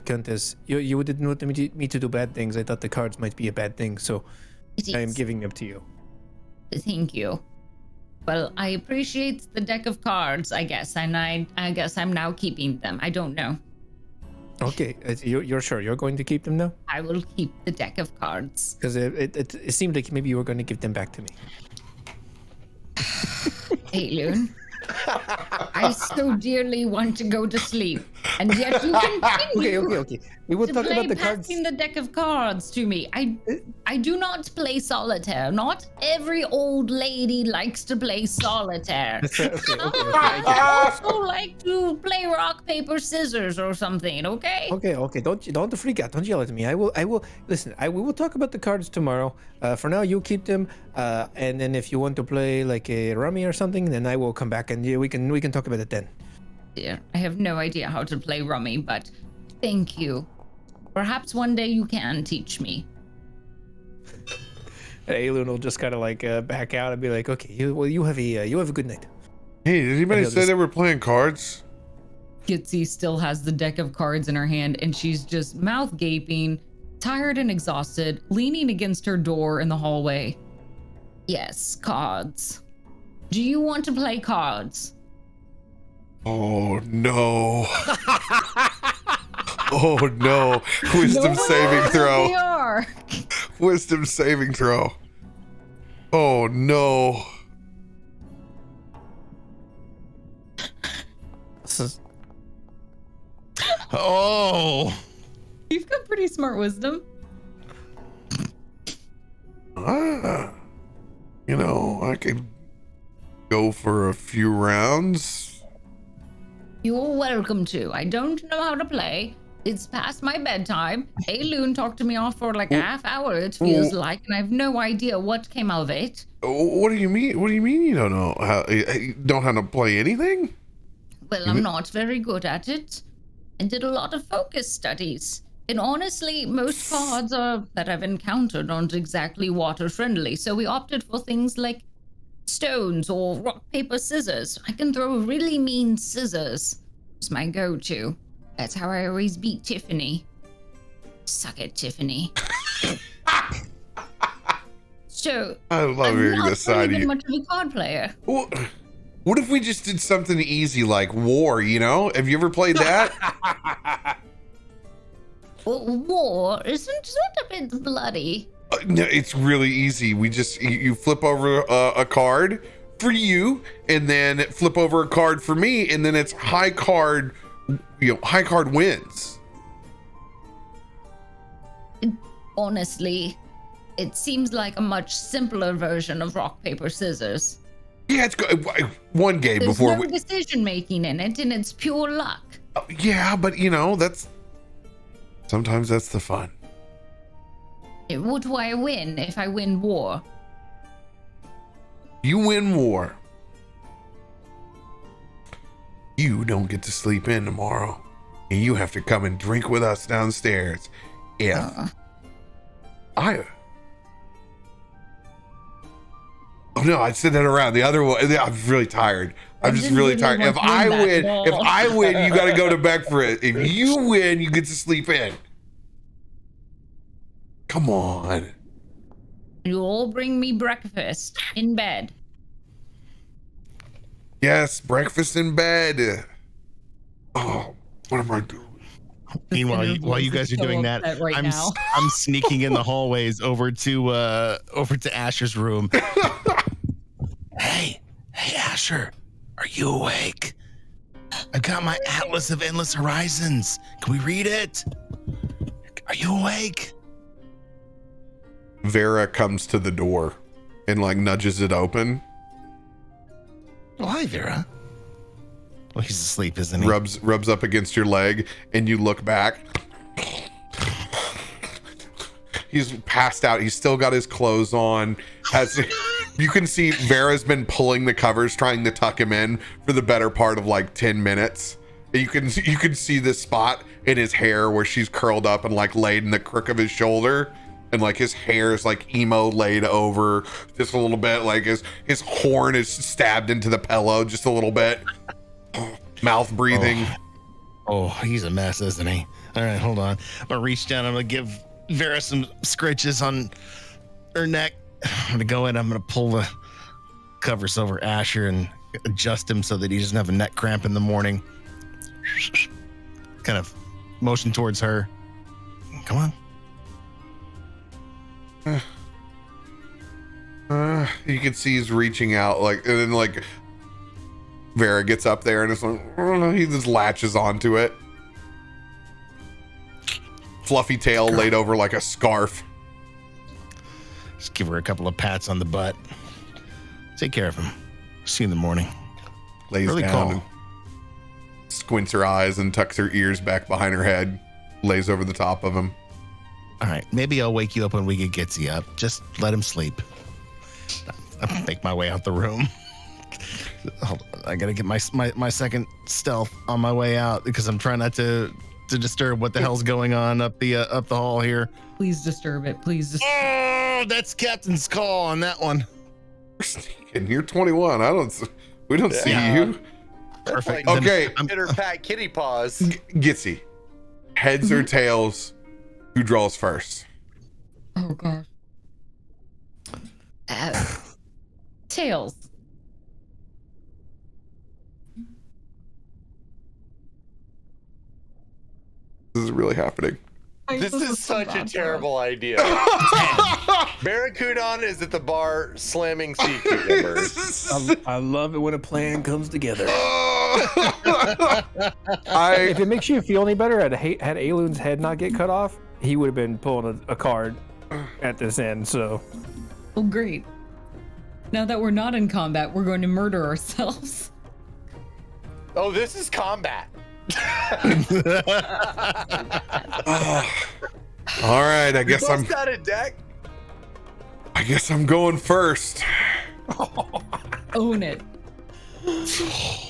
count as you didn't want me to do bad things. I thought the cards might be a bad thing, so It I am is. giving them to you. Thank you. Well, I appreciate the deck of cards, I guess, and I guess I'm now keeping them. I don't know. Okay, you're sure you're going to keep them now? I will keep the deck of cards. Because it seemed like maybe you were going to give them back to me. Aelun, I so dearly want to go to sleep. And yet you continue Okay. We will to talk play about the cards. passing the deck of cards to me. I do not play solitaire. Not every old lady likes to play solitaire. Okay. I also like to play rock, paper, scissors or something, okay? Okay. Don't freak out. Don't yell at me. I will listen. We will talk about the cards tomorrow. For now, you keep them. And then if you want to play like a rummy or something, then I will come back and we can talk about it then. Dear, I have no idea how to play rummy, but thank you. Perhaps one day you can teach me. Aelun will just kind of like back out and be like, okay, you have a good night. Hey, did anybody say they were playing cards? Gitzi still has the deck of cards in her hand, and she's just mouth gaping, tired and exhausted, leaning against her door in the hallway. Yes, cards. Do you want to play cards? Oh no. Oh no. Wisdom saving throw. They are. Wisdom saving throw. Oh no. Oh. You've got pretty smart wisdom. I could go for a few rounds. You're welcome to. I don't know how to play. It's past my bedtime. Aelun talked to me off for like a half hour, it feels like, and I have no idea what came out of it. What do you mean? What do you mean you don't know how? You don't know how to play anything? Well, I'm not very good at it. I did a lot of focus studies. And honestly, most cards that I've encountered aren't exactly water friendly, so we opted for things like stones or rock, paper, scissors. I can throw really mean scissors. It's my go-to. That's how I always beat Tiffany. Suck it, Tiffany. So, I love I'm hearing not this side of really you. much of a card player. What if we just did something easy like war, Have you ever played that? Well, war isn't that a bit bloody? No, it's really easy. We just, you flip over a card for you, and then flip over a card for me, and then it's high card wins. Honestly, it seems like a much simpler version of rock, paper, scissors. Yeah, it's one game There's before no decision making in it, and it's pure luck. Yeah, but sometimes that's the fun. What do I win if I win war? You win war. You don't get to sleep in tomorrow, and you have to come and drink with us downstairs. Yeah. Oh no, I said that around. The other one, I'm really tired. I'm just really tired. If I win, you got to go to bed for it. If you win, you get to sleep in. Come on. You all bring me breakfast in bed. Yes, breakfast in bed. Oh, what am I doing? Meanwhile, while you guys are doing that, I'm sneaking in the hallways over to Asher's room. Hey, Asher, are you awake? I've got my Atlas of Endless Horizons. Can we read it? Are you awake? Vera comes to the door and nudges it open. Oh, hi, Vera. Well, he's asleep, isn't he? Rubs up against your leg, and you look back. He's passed out. He's still got his clothes on. You can see Vera's been pulling the covers, trying to tuck him in for the better part of 10 minutes. You can see this spot in his hair where she's curled up and laid in the crook of his shoulder, and his hair is emo laid over just a little bit. His horn is stabbed into the pillow just a little bit. Mouth breathing. Oh, he's a mess, isn't he? All right, hold on. I'm gonna reach down. I'm gonna give Vera some scritches on her neck. I'm gonna go in. I'm gonna pull the covers over Asher and adjust him so that he doesn't have a neck cramp in the morning. Kind of motion towards her. Come on. You can see he's reaching out, and then Vera gets up there and it's he just latches onto it. fluffy tail laid over like a scarf. Just give her a couple of pats on the butt. Take care of him. See you in the morning. Lays Really down calm. and squints her eyes and tucks her ears back behind her head. Lays over the top of him. All right, maybe I'll wake you up when we get Gitzi up. Just let him sleep. I'll make my way out the room. Hold on, I gotta get my second stealth on my way out because I'm trying not to disturb what the hell's going on up the hall here. Please disturb it. Please disturb Oh, that's Captain's call on that one. You're sneaking. You're 21. We don't see Yeah. you. Perfect. Like, Okay. Pitter pat kitty paws. Gitzi. Heads or tails? Who draws first? Oh gosh. Tails. This is really happening. This is such a terrible idea. Barracudon is at the bar slamming sea cucumbers. I love it when a plan comes together. I If it makes you feel any better, had Aelun's head not get cut off, he would have been pulling a card at this end. So, Oh great. Now that we're not in combat, we're going to murder ourselves. Oh, this is combat. all right. I guess I'm. got a deck. I guess I'm going first. Own it. it's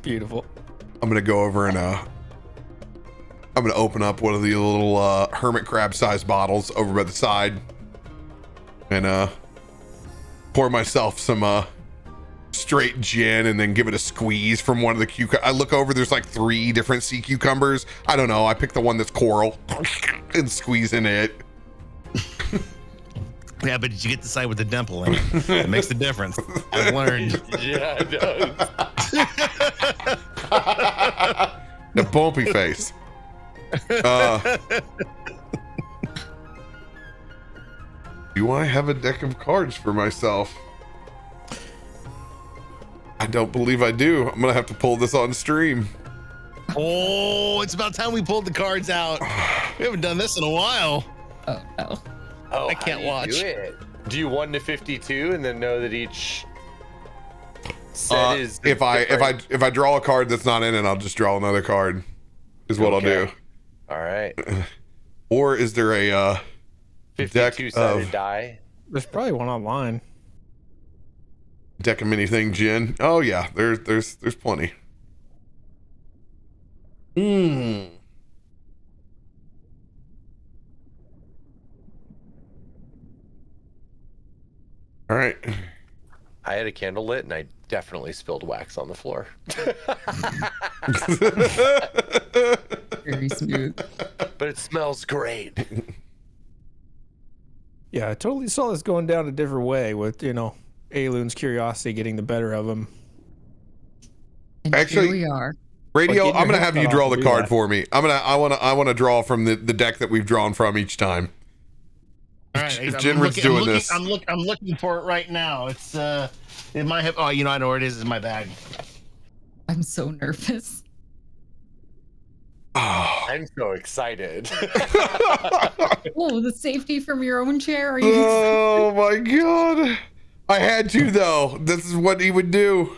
beautiful. I'm gonna go over and I'm gonna open up one of the little hermit crab sized bottles over by the side and pour myself some straight gin and then give it a squeeze from one of the cucumbers. I look over, there's like 3 different sea cucumbers. I don't know. I pick the one that's coral and squeeze in it. Yeah, but did you get the side with the dimple in it? It makes the difference. I've learned. Yeah, it does. The bumpy face. Do I have a deck of cards for myself? I don't believe I do. I'm gonna have to pull this on stream. Oh, it's about time we pulled the cards out. We haven't done this in a while. Oh no. Oh, I can't watch. Do it? Do you 1 to 52 and then know that each set is If I draw a card that's not in it, I'll just draw another card. Is what I'll do. All right. Or is there a 52 sided die. There's probably one online. deck of mini thing gin? Oh yeah, there's plenty. All right. I had a candle lit and I definitely spilled wax on the floor. Very smooth. But it smells great. Yeah, I totally saw this going down a different way with, Aelun's curiosity getting the better of him. And Actually- here we are. Radio, Like, get I'm your gonna head have cut you off draw to the do card that. for me. I wanna draw from the deck that we've drawn from each time. All right, Jinrid's doing this. I'm looking for it right now. It's it might have. Oh, I know where it is. It's in my bag. I'm so nervous. Oh, I'm so excited. Oh, the safety from your own chair. Are you? oh my god! I had to though. This is what he would do.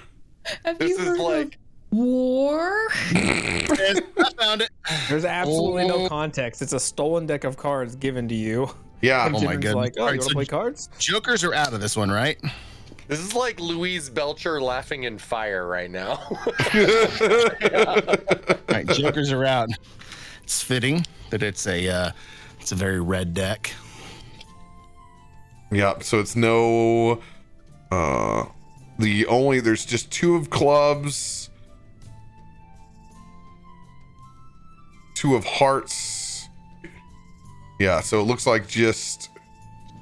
Have This you is heard like of war? I found it. There's absolutely Oh. no context. It's a stolen deck of cards given to you. Yeah. And Oh my Jinrid's goodness. like, oh, Alright, you want so- to play cards? Jokers are out of this one, right? this is like Louise Belcher laughing in fire right now. All right, Jokers are out. It's fitting that it's a very red deck. Yeah. So it's no. There's just 2 of clubs, 2 of hearts. Yeah. So it looks like just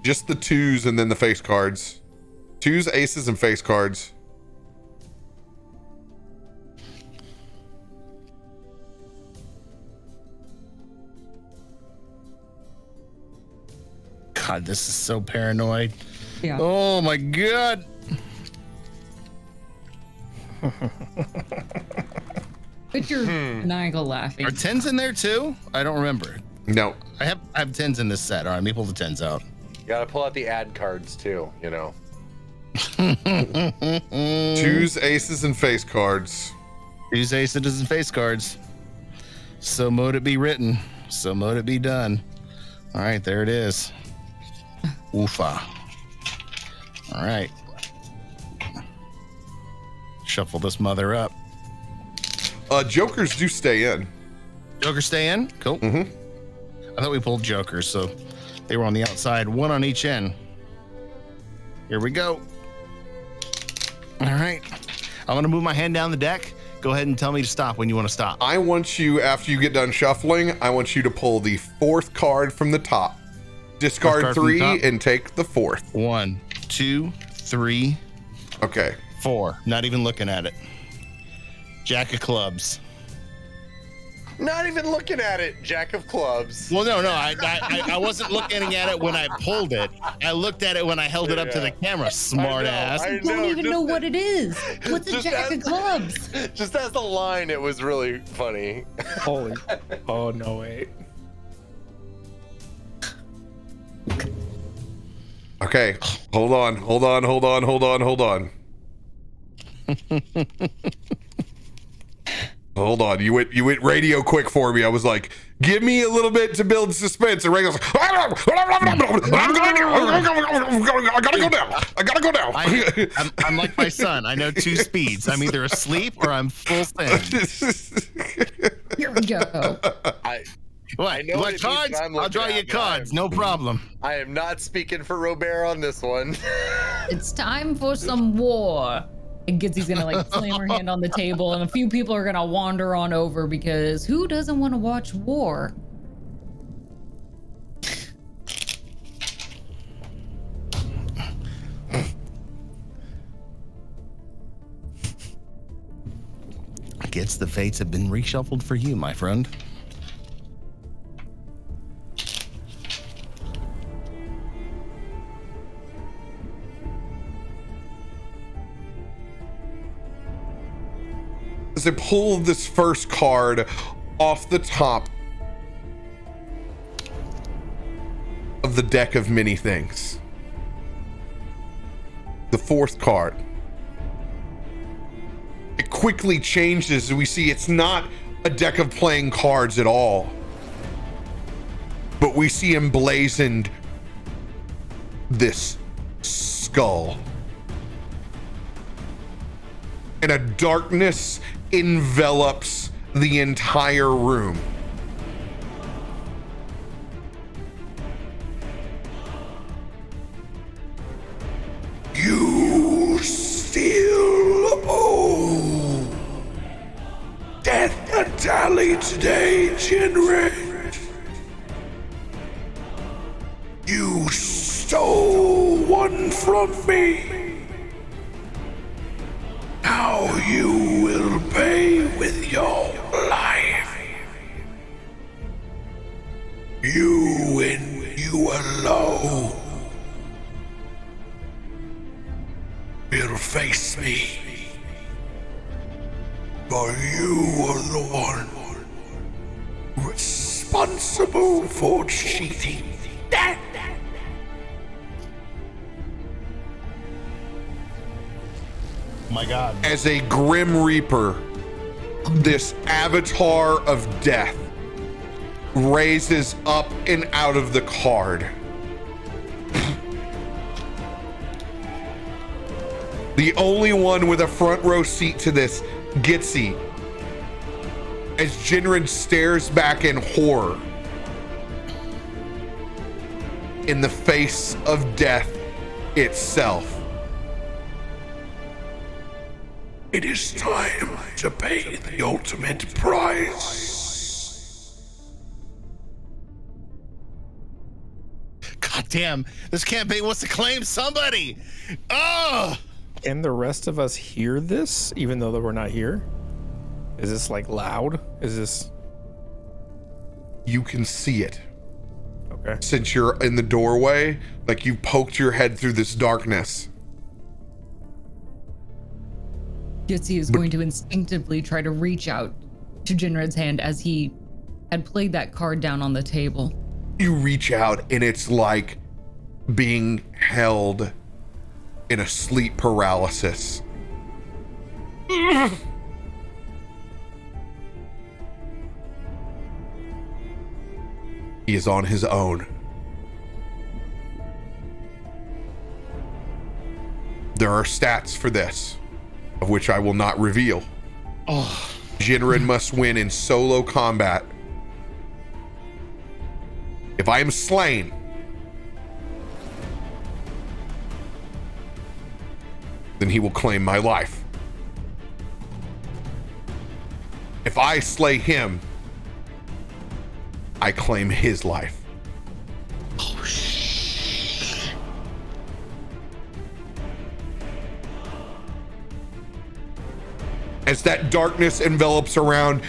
the 2s and then the face cards. 2s, aces, and face cards. God, this is so paranoid. Yeah. Oh my god. Picture maniacal laughing. Are 10s in there too? I don't remember. No. I have 10s in this set. All right, let me pull the 10s out. You gotta pull out the ad cards too, you know. 2s, aces, and face cards. 2s, aces, and face cards. So mote it be written. So mote it be done. All right, there it is. Oofa. All right. Shuffle this mother up. Jokers do stay in. Joker stay in? Cool. Mm-hmm. I thought we pulled jokers, so they were on the outside, one on each end. Here we go. All right. I'm going to move my hand down the deck. Go ahead and tell me to stop when you want to stop. I want you, after you get done shuffling, I want you to pull the 4th card from the top. Discard Fourth card from the 3 top. and take the 4th. 1, 2, 3, Okay. 4. Not even looking at it. Jack of clubs. Not even looking at it, Jack of clubs. Well, no, I wasn't looking at it when I pulled it. I looked at it when I held it up to the camera. Smart ass. I don't even know what it is. What's a just jack of clubs? Just as the line, it was really funny. Holy. Oh, no, wait. Okay. Hold on. Hold on. You went radio quick for me. I was like, give me a little bit to build suspense. And radio's like, I gotta go now. I'm like my son. I know 2 speeds. I'm either asleep or I'm full send. Here we go. What? You want cards? I'll draw you cards. No problem. I am not speaking for RoBear on this one. It's time for some war. And Gitzi's gonna like slam her hand on the table, and a few people are gonna wander on over because who doesn't want to watch war? I guess the fates have been reshuffled for you, my friend. As I pull this first card off the top of the deck of many things, the 4th card, it quickly changes. We see it's not a deck of playing cards at all, but we see emblazoned this skull, and a darkness envelops the entire room. You still owe death a tally today, Jinrid. You stole one from me. Now you will pay with your life. You and you alone will face me. For you are the one responsible for cheating. My God. As a Grim Reaper, this avatar of death raises up and out of the card. The only one with a front row seat to this, Gitzi, as Jinrid stares back in horror in the face of death itself. It is time to pay the ultimate price. God damn, this campaign wants to claim somebody. Oh! Can the rest of us hear this, even though that we're not here? Is this like loud? Is this? You can see it. Okay. Since you're in the doorway, like you've poked your head through this darkness. Gitzi is going to instinctively try to reach out to Jinrid's hand as he had played that card down on the table. You reach out and it's like being held in a sleep paralysis. He is on his own. There are stats for this, of which I will not reveal. Oh, Jinrid must win in solo combat. If I am slain, then he will claim my life. If I slay him, I claim his life. oh shit. As that darkness envelops around,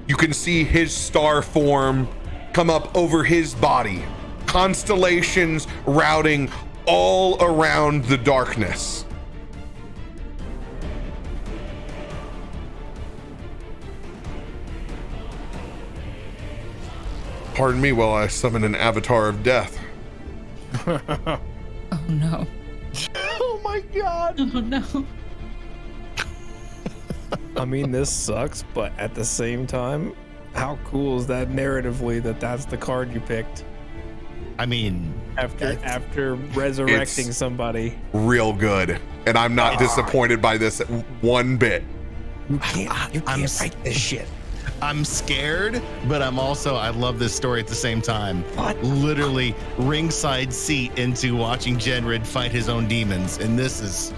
you can see his star form come up over his body. Constellations routing all around the darkness. Pardon me while I summon an avatar of death. Oh no. Oh my god. Oh no. I mean, this sucks, but at the same time, how cool is that narratively that that's the card you picked I mean, after resurrecting It's- somebody? Real good. And I'm not disappointed by this one bit. You can't write this shit. I'm scared, but I'm also, I love this story at the same time. What? Literally ringside seat into watching Jinrid fight his own demons. And this is,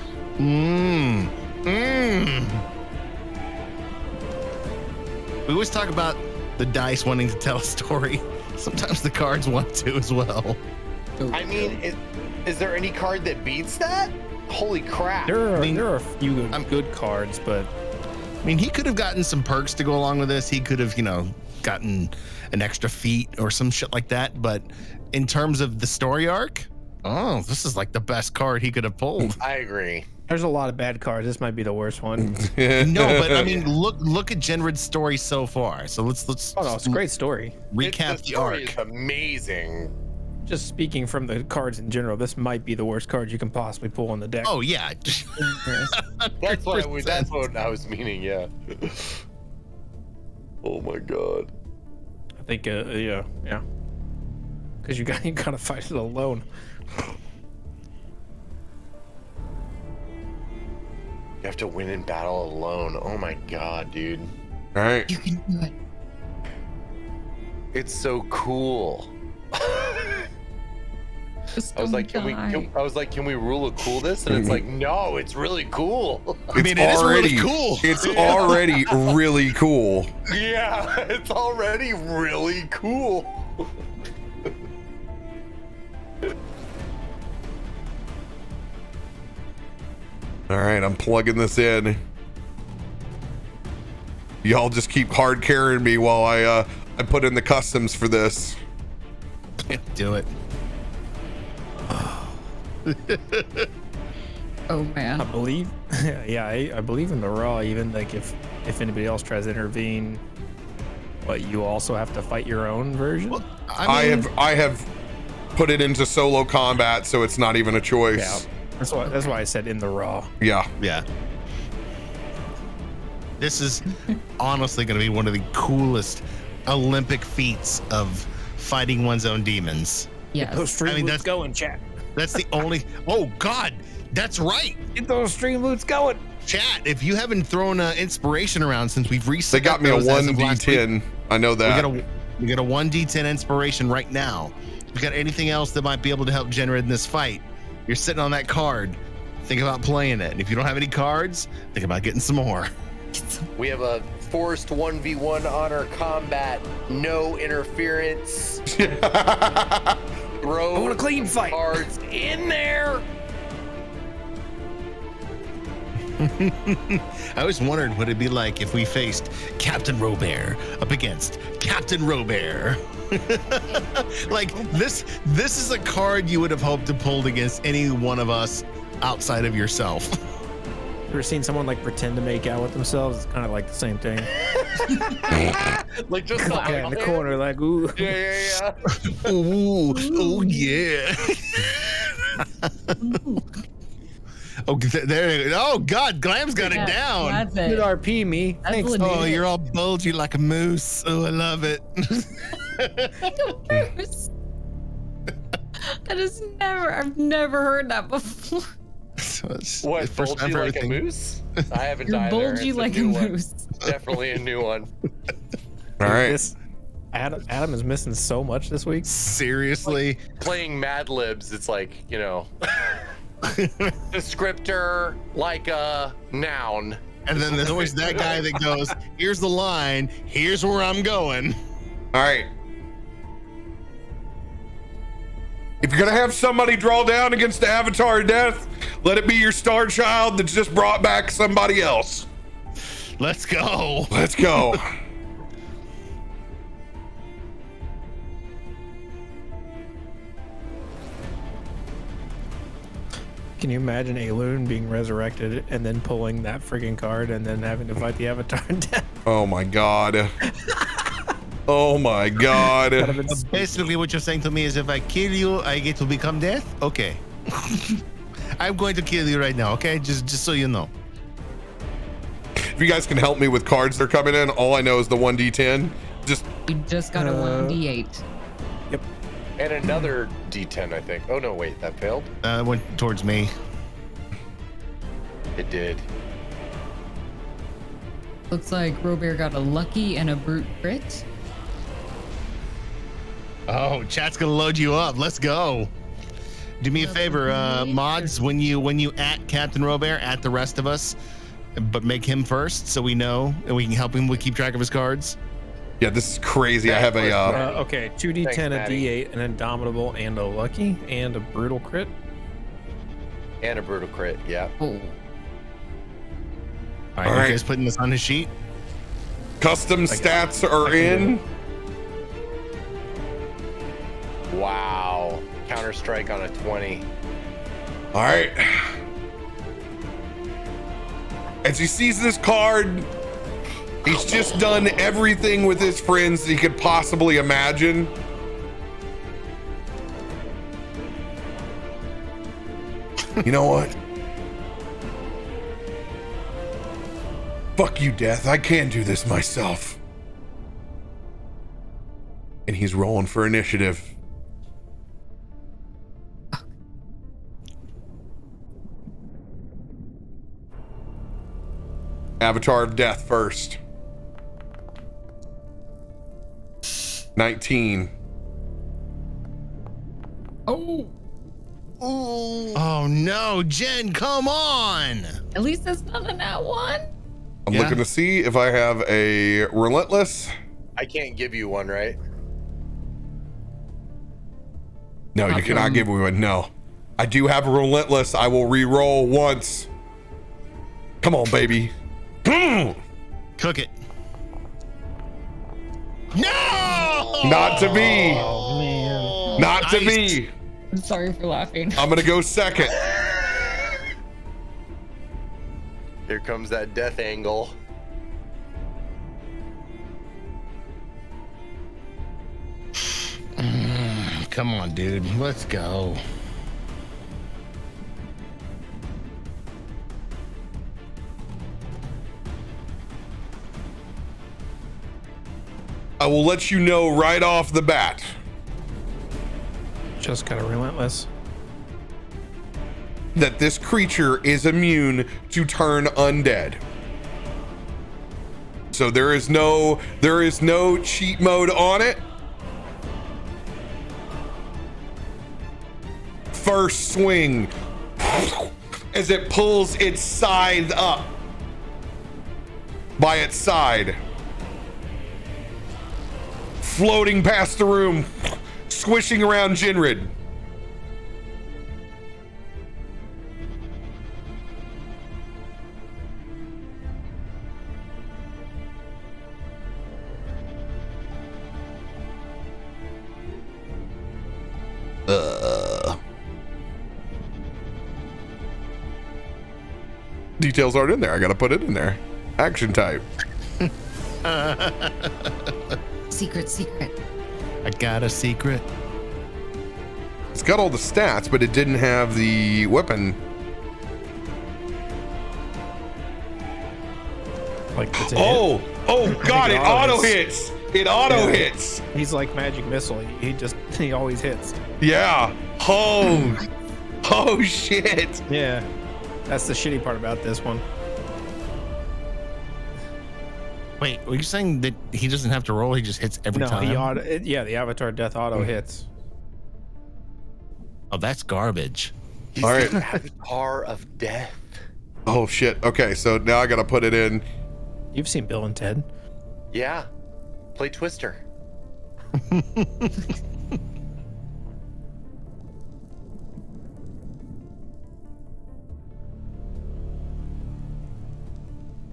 We always talk about the dice wanting to tell a story. Sometimes the cards want to as well. I mean, is there any card that beats that? Holy crap. There mean, are a few good cards, but I mean, he could have gotten some perks to go along with this. He could have, gotten an extra feat or some shit like that. But in terms of the story arc, this is like the best card he could have pulled. I agree. there's a lot of bad cards. This might be the worst one. No, but I mean, look at Jinrid's story so far. So let's Oh no, it's a great story. recap the story arc. is amazing. Just speaking from the cards in general, this might be the worst card you can possibly pull on the deck. Oh yeah, That's what I was meaning. Yeah. Oh my god. I think, yeah. Because you gotta fight it alone. You have to win in battle alone. Oh my god, dude. All right. You can do it. It's so cool. Just I was like, don't die. can we rule a cool this? And it's like, no, it's really cool. I mean, it is really cool. It's already really cool. Yeah, it's already really cool. All right, I'm plugging this in. Y'all just keep hard carrying me while I put in the customs for this. Do it. Oh man. I believe, yeah, I believe in the raw. Even like if anybody else tries to intervene, but you also have to fight your own version. Well, I have put it into solo combat, so it's not even a choice. Yeah, that's why I said in the raw. Yeah. Yeah. This is honestly going to be one of the coolest Olympic feats of fighting one's own demons. Yes. Those stream I mean, loots that's- going, chat. That's the only. Oh God, that's right. Get those stream loots going. Chat, if you haven't thrown inspiration around since we've reset, They got me a 1d10. I know that. We got a 1d10 inspiration right now. If you got anything else that might be able to help Jinrid in this fight, you're sitting on that card. Think about playing it. And if you don't have any cards, think about getting some more. We have a forced 1v1 honor combat, no interference. Throw I want a clean fight. cards in there. I always wondered what it'd be like if we faced CaptainRoBear up against CaptainRoBear. Like this is a card you would have hoped to pull against any one of us outside of yourself. ever seen someone like pretend to make out with themselves? It's kind of like the same thing. Like just Yeah, in the corner, like ooh. Yeah. Ooh, oh yeah. Oh, there. Oh God, Glam's got it down. That's Good it. RP, me. That's Thanks. legit. Oh, you're all bulgy like a moose. Oh, I love it. Bruce. I've never heard that before. So it's What, the first bulgy time for like a everything. moose? I haven't You're died there. bulgy It's like a new one. moose. Definitely a new one. All right. This Adam is missing so much this week. Seriously. Playing Mad Libs, it's like, you know, descriptor like a noun. And then there's always that guy that goes, here's the line, here's where I'm going. All right. If you're gonna have somebody draw down against the Avatar of Death, let it be your star child that's just brought back somebody else. Let's go. Let's go. Can you imagine Aelun being resurrected and then pulling that friggin' card and then having to fight the Avatar in death? Oh my god. Oh my god. That'd have been Basically, what you're saying to me is if I kill you, I get to become death? Okay. I'm going to kill you right now, okay? Just so you know. If you guys can help me with cards that are coming in, all I know is the 1d10. Just You just got a 1d8. And another D10, I think. Oh, no, wait, that failed? Went towards me. It did. Looks like RoBear got a lucky and a brute crit. Oh, chat's gonna load you up. Let's go. Do me a favor, mods. When you at CaptainRoBear, at the rest of us, but make him first so we know and we can help him. We keep track of his cards. yeah, this is crazy. I have a okay, 2d10, Thanks, a Maddie. d8, an indomitable, and a lucky, and a brutal crit. And a brutal crit, yeah. Oh, All right, All you right. guys putting this on his sheet? custom stats are in. Wow. Counter strike on a 20. All right. As he sees this card, he's just done everything with his friends he could possibly imagine. You know what? Fuck you, Death. I can do this myself. And he's rolling for initiative. Avatar of Death first. 19. Oh no, Jen, come on! at least it's not a nat one. I'm Yeah. looking to see if I have a Relentless. I can't give you one, right? No, you cannot give me one. No. I do have a Relentless. I will re-roll once. Come on, baby. Cook it. No! Not to be. Oh, man. Not to Ice. be. I'm sorry for laughing. I'm gonna go second. Here comes that death angle. Come on, dude. Let's go. I will let you know right off the bat. Just got a relentless. That this creature is immune to turn undead. So there is no cheat mode on it. First swing as it pulls its scythe up by its side, floating past the room, swishing around Jinrid. details aren't in there. I gotta put it in there. Action type. Secret. I got a secret. It's got all the stats, but it didn't have the weapon. Like it's a Oh God! It auto hits. hits. It auto hits. He's like magic missile. He always hits. Yeah. Oh shit. Yeah, that's the shitty part about this one. Wait, were you saying that he doesn't have to roll? He just hits every time? The Avatar Death auto hits. Oh, that's garbage. He's All right. the Avatar of Death. Oh shit. Okay, so now I gotta put it in. You've seen Bill and Ted. Yeah. Play Twister.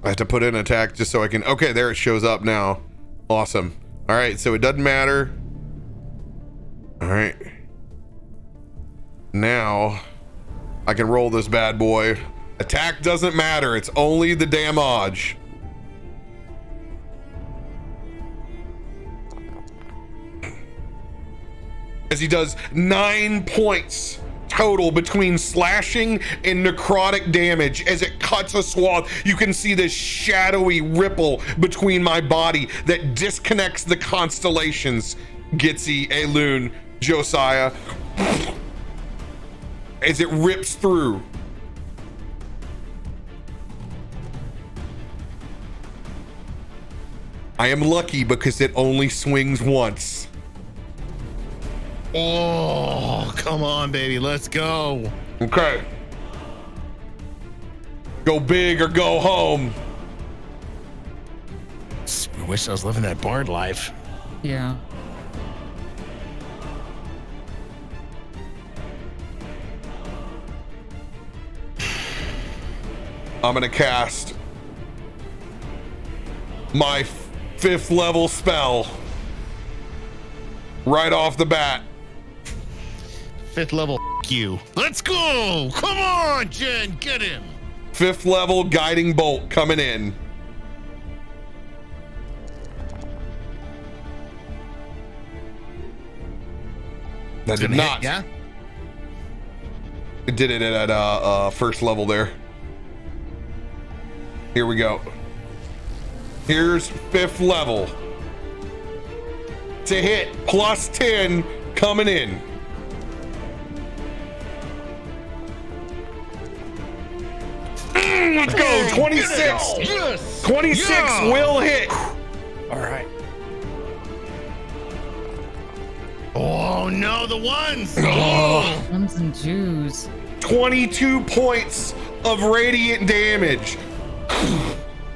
I have to put in attack just so I can. Okay, there it shows up now. Awesome. All right, so it doesn't matter. All right. Now I can roll this bad boy. Attack doesn't matter. It's only the damage. As he does 9 points total between slashing and necrotic damage. As it cuts a swath, you can see this shadowy ripple between my body that disconnects the constellations. Gitzi, Aelun, Josiah. As it rips through. I am lucky because it only swings once. Oh, come on, baby. Let's go. Okay. Go big or go home. I wish I was living that bard life. Yeah. I'm gonna cast my 5th level spell right off the bat. 5th level, you. Let's go. Come on, Jen. Get him. 5th level guiding bolt coming in. That did Gonna not. hit, yeah? It did it at 1st level there. Here we go. Here's 5th level. To hit plus 10 coming in. Let's go. 26. Yes. 26 Yeah. will hit. All right. Oh, no, the ones. Ones and Jews. 22 points of radiant damage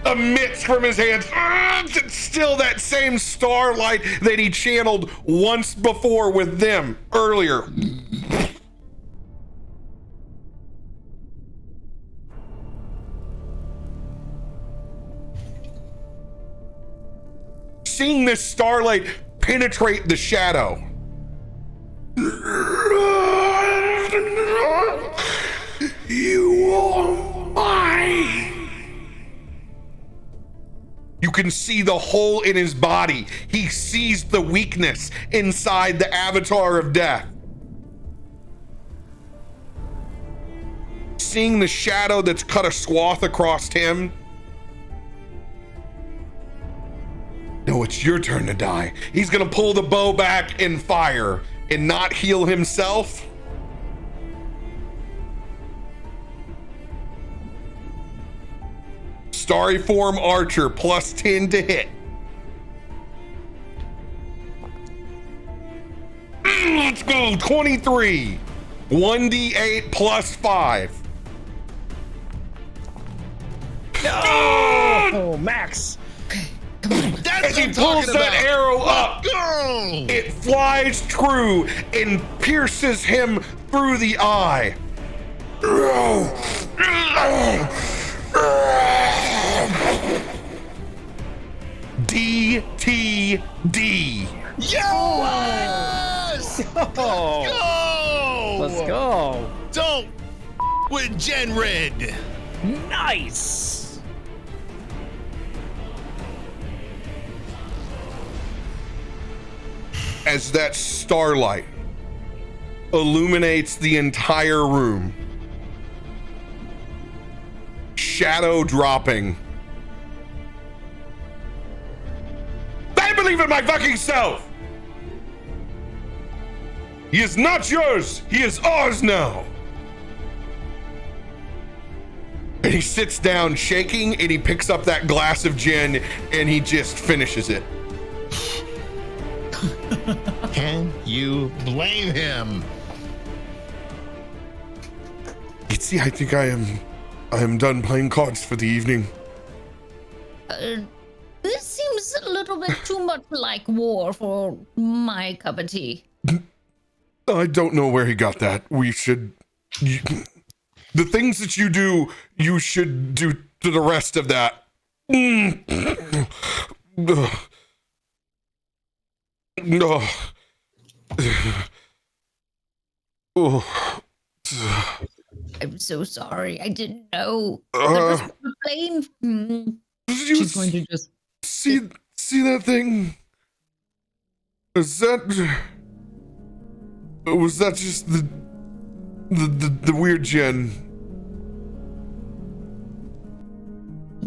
emits from his hands. It's still that same starlight that he channeled once before with them earlier. Seeing this starlight penetrate the shadow. You are mine. You can see the hole in his body. He sees the weakness inside the avatar of death. Seeing the shadow that's cut a swath across him. No, it's your turn to die. He's gonna pull the bow back and fire and not heal himself. Starry form archer plus 10 to hit. Let's go. 23. 1d8 plus 5. Oh, Max. As he pulls that arrow up, Go. it flies true and pierces him through the eye. DTD. Yes. Oh, Go. let's go. Don't with Jinrid. Nice. As that starlight illuminates the entire room, shadow dropping. I believe in my fucking self! He is not yours, he is ours now! And he sits down shaking and he picks up that glass of gin and he just finishes it. Can you blame him? Gitzi, I think I am done playing cards for the evening. This seems a little bit too much like war for my cup of tea. I don't know where he got that. The things that you do, you should do to the rest of that. No. I'm so sorry. I didn't know. That was the plane. She's going to just see that thing. Was that just the weird gen?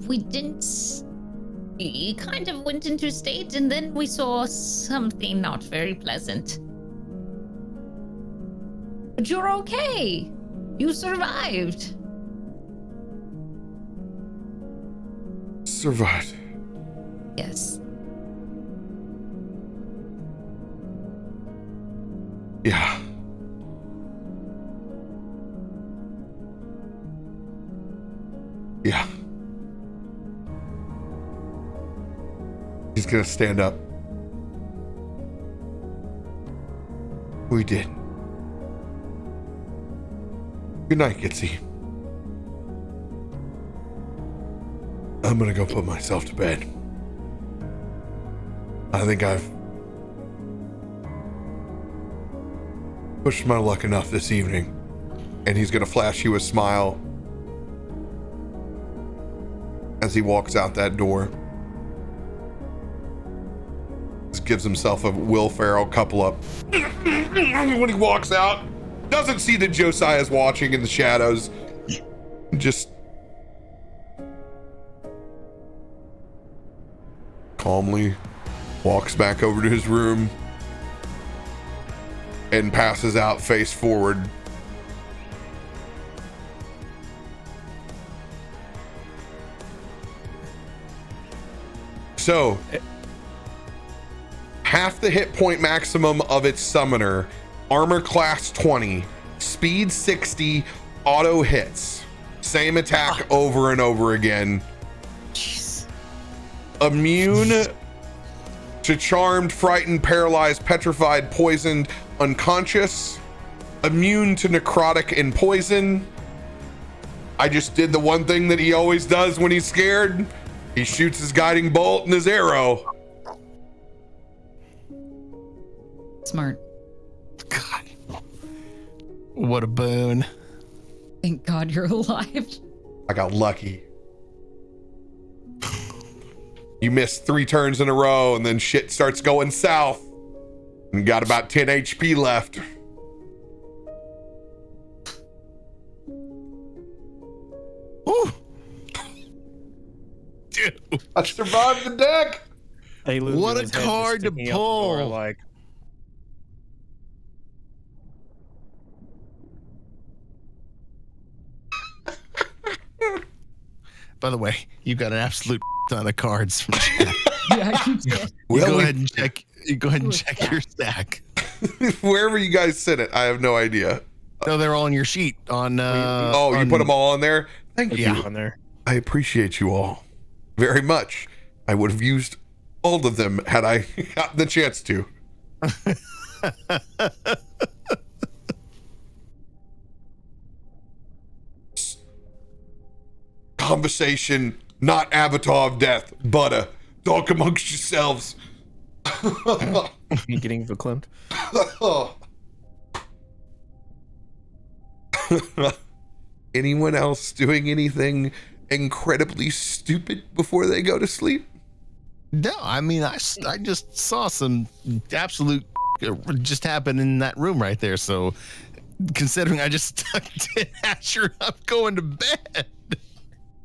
We didn't. He kind of went into state, and then we saw something not very pleasant. But you're okay. You survived. Survived. Yes. Yeah. Yeah. He's gonna stand up. We did. Good night, Gitzi. I'm gonna go put myself to bed. I think I've pushed my luck enough this evening. And he's gonna flash you a smile as he walks out that door. Just gives himself a Will Ferrell couple up when he walks out. Doesn't see that Josiah's watching in the shadows. Just calmly walks back over to his room and passes out face forward. So, half the hit point maximum of its summoner, armor class 20, speed 60, auto hits. Same attack over and over again. Jeez. Immune to charmed, frightened, paralyzed, petrified, poisoned, unconscious. Immune to necrotic and poison. I just did the one thing that he always does when he's scared. He shoots his guiding bolt and his arrow. Smart. God. What a boon. Thank God you're alive. I got lucky. You missed 3 turns in a row and then shit starts going south. And you got about 10 HP left. Ooh. Dude. I survived the deck. Aelun What with a his head just card to sticking out the door, pull. like, By the way, you got an absolute ton of cards from chat. Yeah, you did. Well, Go ahead and check. You go ahead and check your stack. Wherever you guys sit it, I have no idea. No, they're all on your sheet. On You put them all on there? Thank you. Yeah. on there. I appreciate you all very much. I would have used all of them had I gotten the chance to. Conversation, not avatar of death, but talk amongst yourselves. You getting verklempt? anyone else doing anything incredibly stupid before they go to sleep? No, I mean, I just saw some absolute just happen in that room right there. So considering I just tucked in Asher, I'm going to bed.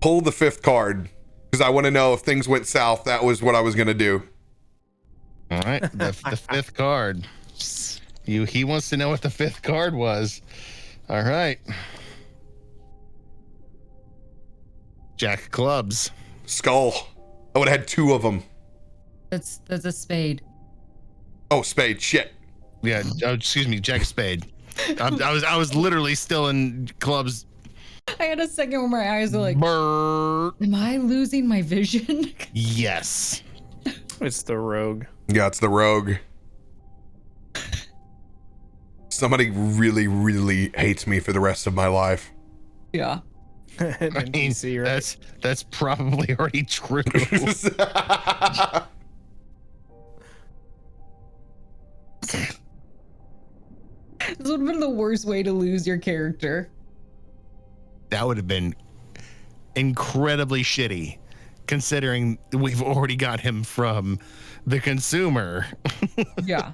Pull the 5th card, because I want to know if things went south. That was what I was going to do. All right, the 5th card. He wants to know what the 5th card was. All right. Jack of clubs. Skull. I would have had 2 of them. That's a spade. Oh, spade. Shit. Yeah. Oh, excuse me. Jack of spade. I was literally still in clubs. I had a second where my eyes were like, Brrr. am I losing my vision? Yes. It's the rogue. Yeah, it's the rogue. Somebody really, really hates me for the rest of my life. Yeah. I mean, NPC, right? that's probably already true. This would have been the worst way to lose your character. That would have been incredibly shitty, considering we've already got him from the consumer. Yeah.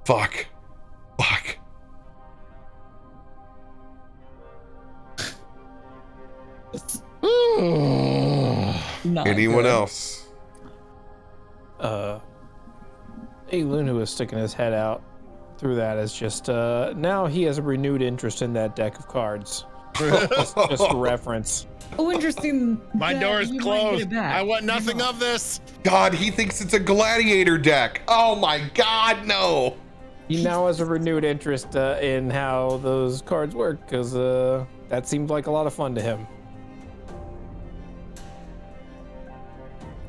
Fuck. Not Anyone good. else? Aelun, who was sticking his head out through that, is just now he has a renewed interest in that deck of cards. just a reference. Oh, interesting. My that door is you might get closed. it back. I want nothing of this. God, he thinks it's a gladiator deck. Oh my God, no. He now has a renewed interest in how those cards work, because that seemed like a lot of fun to him.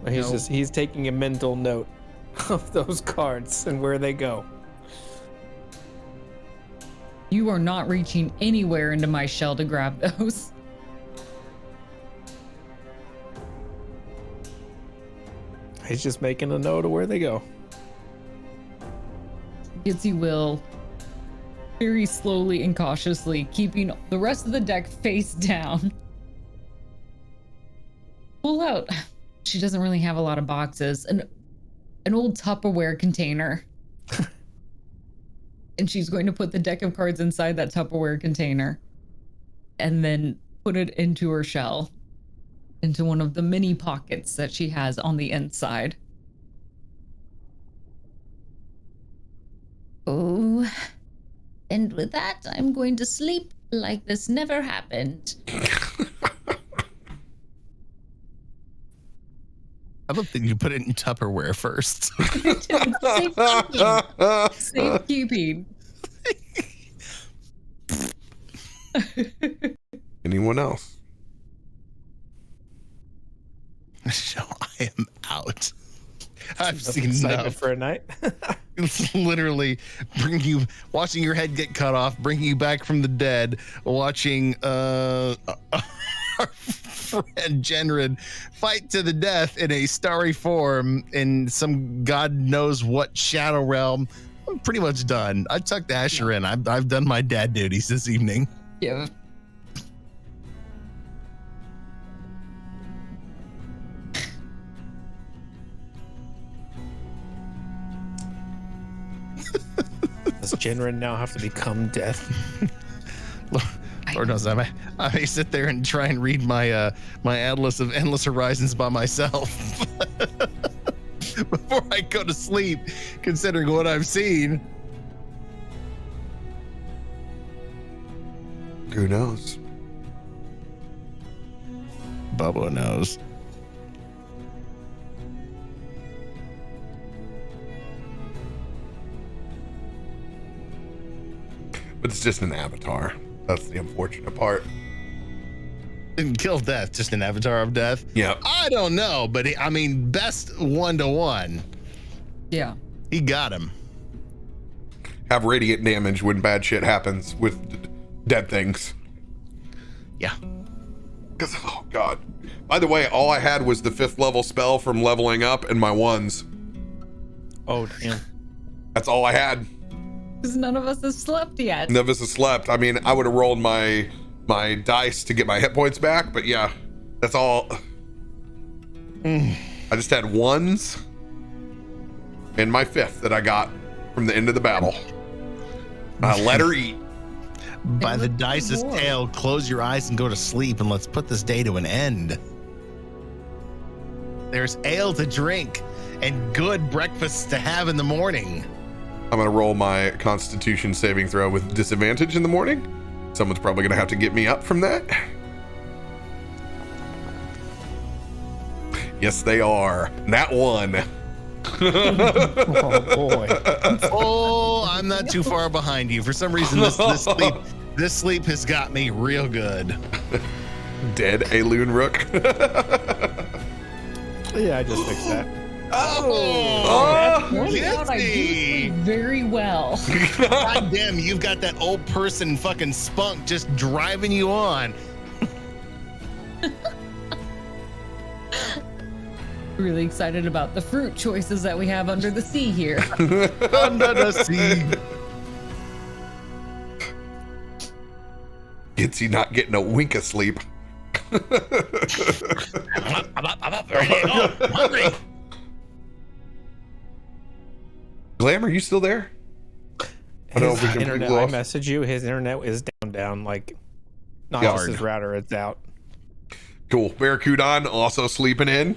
He's taking a mental note of those cards and where they go. You are not reaching anywhere into my shell to grab those. He's just making a note of where they go. Gitzi will very slowly and cautiously, keeping the rest of the deck face down, pull out. She doesn't really have a lot of boxes. An old Tupperware container. And she's going to put the deck of cards inside that Tupperware container and then put it into her shell, into one of the mini pockets that she has on the inside. Oh, and with that, I'm going to sleep like this never happened. I love that you put it in Tupperware first. Safekeeping. Anyone else? So I am out. I've seen Excitement enough. for a night. It's literally watching your head get cut off, bringing you back from the dead, watching our friend Jinrid fight to the death in a starry form in some god knows what shadow realm. I'm pretty much done. I tucked Asher in. I've done my dad duties this evening. Yeah. Does Jinrid now have to become death? Lord knows, I may sit there and try and read my my Atlas of Endless Horizons by myself before I go to sleep, considering what I've seen. Who knows? Bubba knows. But it's just an avatar. That's the unfortunate part. Didn't kill death, just an avatar of death. Yeah. I don't know, but I mean, best 1-to-1. Yeah. He got him. Have radiant damage when bad shit happens with dead things. Yeah. Because, oh God. By the way, all I had was the 5th level spell from leveling up and my ones. Oh, damn. That's all I had. Because none of us have slept yet. None of us have slept. I mean, I would have rolled my my dice to get my hit points back, but yeah, that's all. I just had ones and my 5th that I got from the end of the battle. Let her eat. By the dice's tail, close your eyes and go to sleep, and let's put this day to an end. There's ale to drink and good breakfasts to have in the morning. I'm gonna roll my Constitution saving throw with disadvantage in the morning. Someone's probably gonna have to get me up from that. Yes, they are. That one. Oh boy. Oh, I'm not too far behind you. For some reason, this sleep has got me real good. Dead Aelun Rook. Yeah, I just fixed that. Oh, Turns out I do sleep very well. God damn, you've got that old person fucking spunk just driving you on. Really excited about the fruit choices that we have under the sea here. Under the sea. Gitzi not getting a wink of sleep. I'm up, ready to go. I'm hungry. Glam, are you still there? His internet, I message you, his internet is down, like, not just his router, it's out. Cool. Barracudon also sleeping in.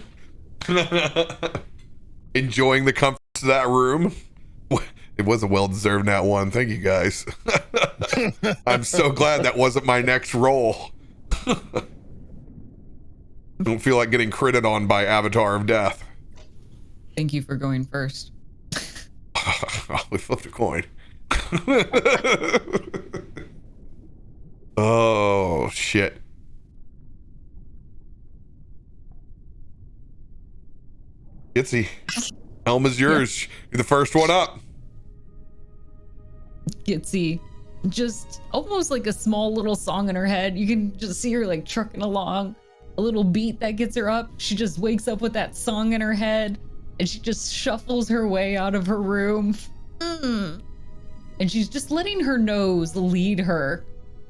Enjoying the comforts of that room. It was a well-deserved nat 1. Thank you, guys. I'm so glad that wasn't my next roll. Don't feel like getting critted on by Avatar of Death. Thank you for going first. We flipped a coin. Oh, shit. Gitzi, helm is yours. You're the first one up. Gitzi, just almost like a small little song in her head. You can just see her like trucking along, a little beat that gets her up. She just wakes up with that song in her head and she just shuffles her way out of her room. And she's just letting her nose lead her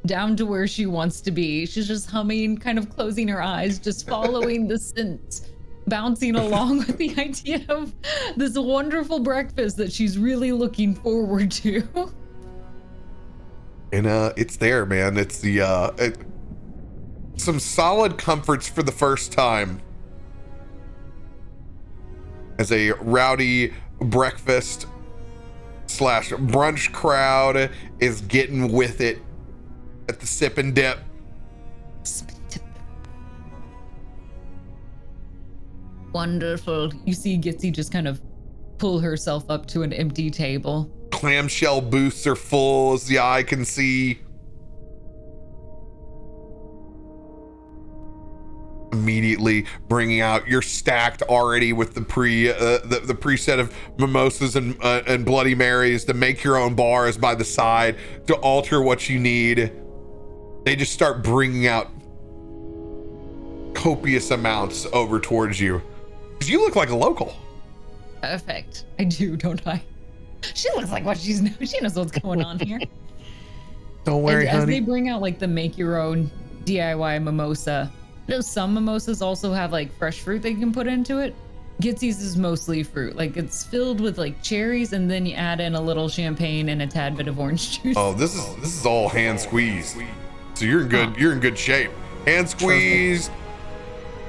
down to where she wants to be. She's just humming, kind of closing her eyes, just following the scent, bouncing along with the idea of this wonderful breakfast that she's really looking forward to. And it's there, man. It's the some solid comforts for the first time as a rowdy breakfast / brunch crowd is getting with it at the sip and dip. Wonderful. You see Gitzi just kind of pull herself up to an empty table. Clamshell booths are full as the eye can see. Immediately bringing out, you're stacked already with the preset of mimosas and Bloody Marys. To make your own bars by the side to alter what you need. They just start bringing out copious amounts over towards you. Because you look like a local. Perfect. I do, don't I? She looks like what she knows what's going on here. Don't worry, as honey. they bring out like the make your own DIY mimosa. I know some mimosas also have like fresh fruit they can put into it. Gitzi's is mostly fruit. Like it's filled with like cherries and then you add in a little champagne and a tad bit of orange juice. Oh, this is all hand squeezed. So you're in good shape. Hand squeezed.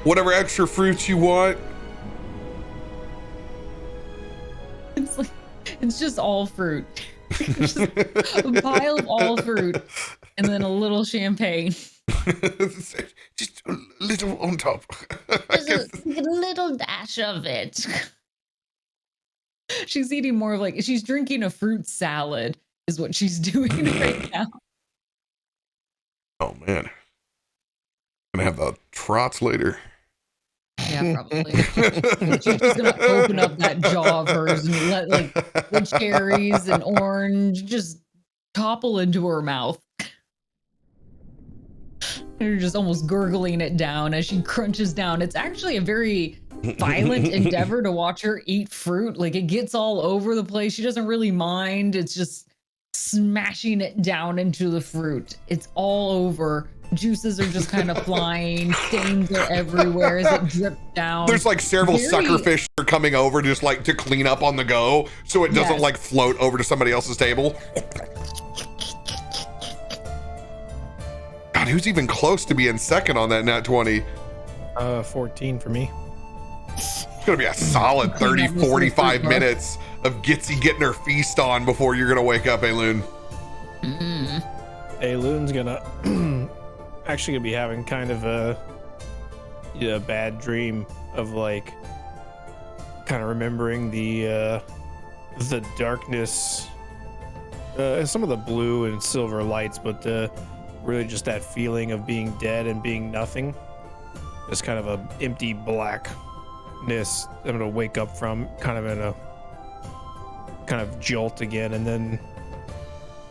Whatever extra fruits you want. It's just all fruit. Just a pile of all fruit and then a little champagne. Just a little on top. Just a little dash of it. She's eating more of like, she's drinking a fruit salad is what she's doing right now. Oh man. Gonna have the trots later. Yeah, probably. She's just gonna open up that jaw of hers and let like the cherries and orange just topple into her mouth. You're just almost gurgling it down as she crunches down. It's actually a very violent endeavor to watch her eat fruit. Like it gets all over the place. She doesn't really mind. It's just smashing it down into the fruit. It's all over Juices are just kind of flying. Stains are everywhere as it drips down. There's like several suckerfish that are coming over just like to clean up on the go, so it doesn't like float over to somebody else's table. God, who's even close to being second on that nat 20? 14 for me. It's gonna be a solid 30, 45 minutes of Gitzi getting her feast on before you're gonna wake up, Aelun. Aelun's gonna actually gonna be having kind of a bad dream of like kind of remembering the darkness, some of the blue and silver lights, but really just that feeling of being dead and being nothing. Just kind of a empty blackness I'm gonna wake up from, kind of in a kind of jolt again, and then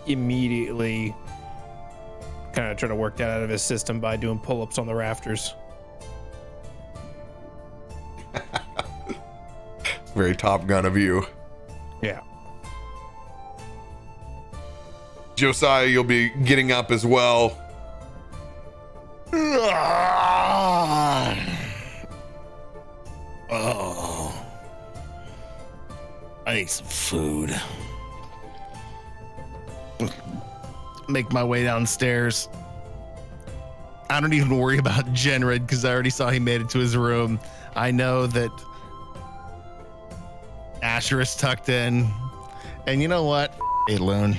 immediately kind of try to work that out of his system by doing pull-ups on the rafters. Very Top Gun of you. Yeah. Josiah, you'll be getting up as well. Oh, I need some food. Make my way downstairs. I don't even worry about Jinrid because I already saw he made it to his room. I know that Asher is tucked in, and you know what, Aelun,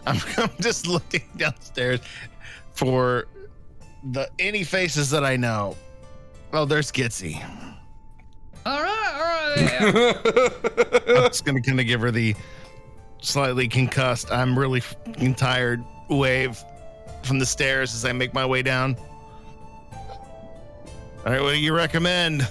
I'm just looking downstairs for any faces that I know. Oh, there's Gitzi. All right. I'm just gonna kind of give her the slightly concussed, I'm really fucking tired wave from the stairs as I make my way down. All right, what do you recommend?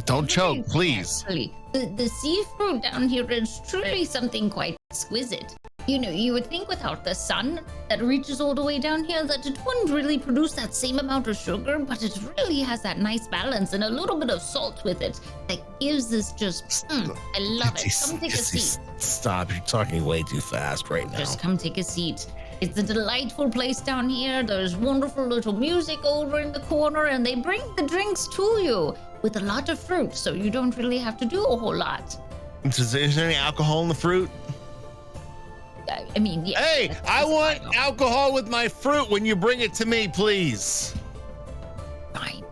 Don't choke, please. The seafood down here is truly something quite exquisite. You know, you would think without the sun that reaches all the way down here that it wouldn't really produce that same amount of sugar, but it really has that nice balance and a little bit of salt with it that gives this just, I love it. Come take a seat. Stop, you're talking way too fast right now. Just come take a seat. It's a delightful place down here. There's wonderful little music over in the corner, and they bring the drinks to you with a lot of fruit, so you don't really have to do a whole lot. Is there any alcohol in the fruit? I mean, yeah. Hey, I want alcohol with my fruit when you bring it to me, please. Fine.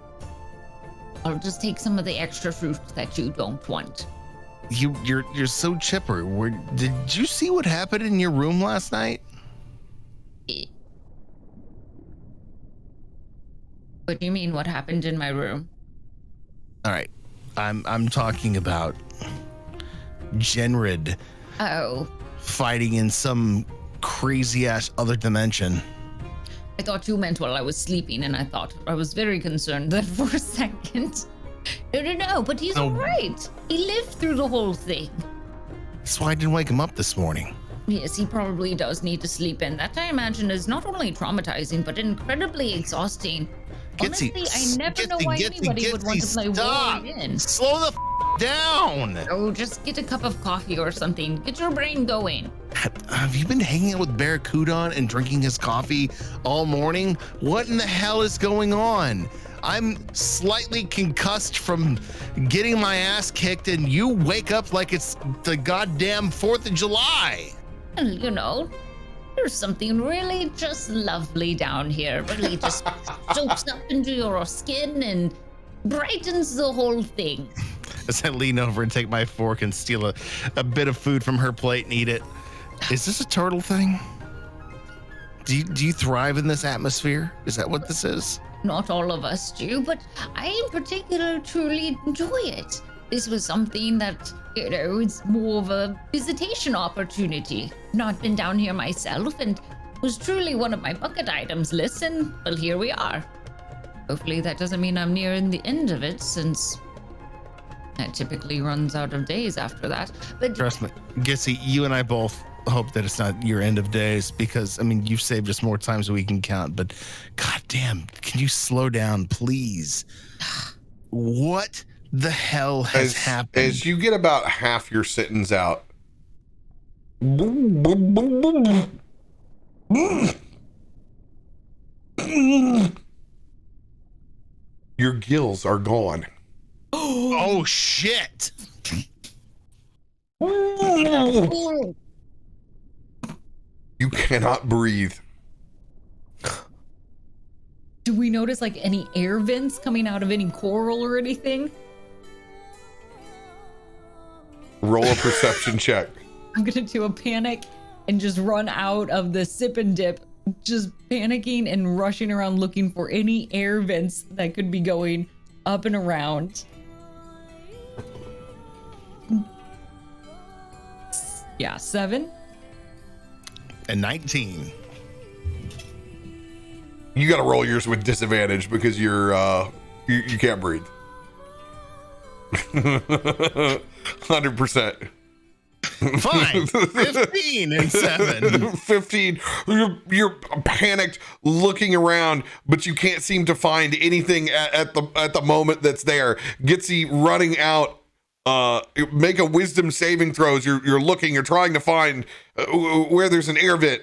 I'll just take some of the extra fruit that you don't want. You're so chipper. Did you see what happened in your room last night? What do you mean? What happened in my room? All right, I'm talking about Jinrid. Oh. Fighting in some crazy ass other dimension. I thought you meant while I was sleeping, and I was very concerned that for a second. No, but he's all right. He lived through the whole thing. That's why I didn't wake him up this morning. Yes, he probably does need to sleep in. That, I imagine, is not only traumatizing, but incredibly exhausting. Gitzi, Honestly, I never know why anybody would want to play war again. Slow the down. Oh, just get a cup of coffee or something. Get your brain going. Have you been hanging out with Barracudon and drinking his coffee all morning? What in the hell is going on? I'm slightly concussed from getting my ass kicked, and you wake up like it's the goddamn 4th of July. Well, you know, there's something really just lovely down here. Really just soaks up into your skin and brightens the whole thing. As I lean over and take my fork and steal a bit of food from her plate and eat it. Is this a turtle thing? Do you thrive in this atmosphere? Is that what this is? Not all of us do, but I in particular truly enjoy it. This was something that, you know, it's more of a visitation opportunity. Not been down here myself, and was truly one of my bucket items list, and well, here we are. Hopefully that doesn't mean I'm nearing the end of it, since it typically runs out of days after that. But trust me, Gitzi, you and I both hope that it's not your end of days, because I mean, you've saved us more times than we can count, but goddamn, can you slow down, please? What the hell has happened? As you get about half your sittings out, Your gills are gone. Oh shit. You cannot breathe. Do we notice like any air vents coming out of any coral or anything? Roll a perception check. I'm gonna do a panic and just run out of the sip and dip, just panicking and rushing around looking for any air vents that could be going up and around. Yeah, 7. And 19. You got to roll yours with disadvantage because you're you can't breathe. 100%. Fine. 15 and 7. 15. You're panicked, looking around, but you can't seem to find anything at the moment that's there. Gitzi running out. Make a wisdom saving throws. You're looking. You're trying to find where there's an air vent.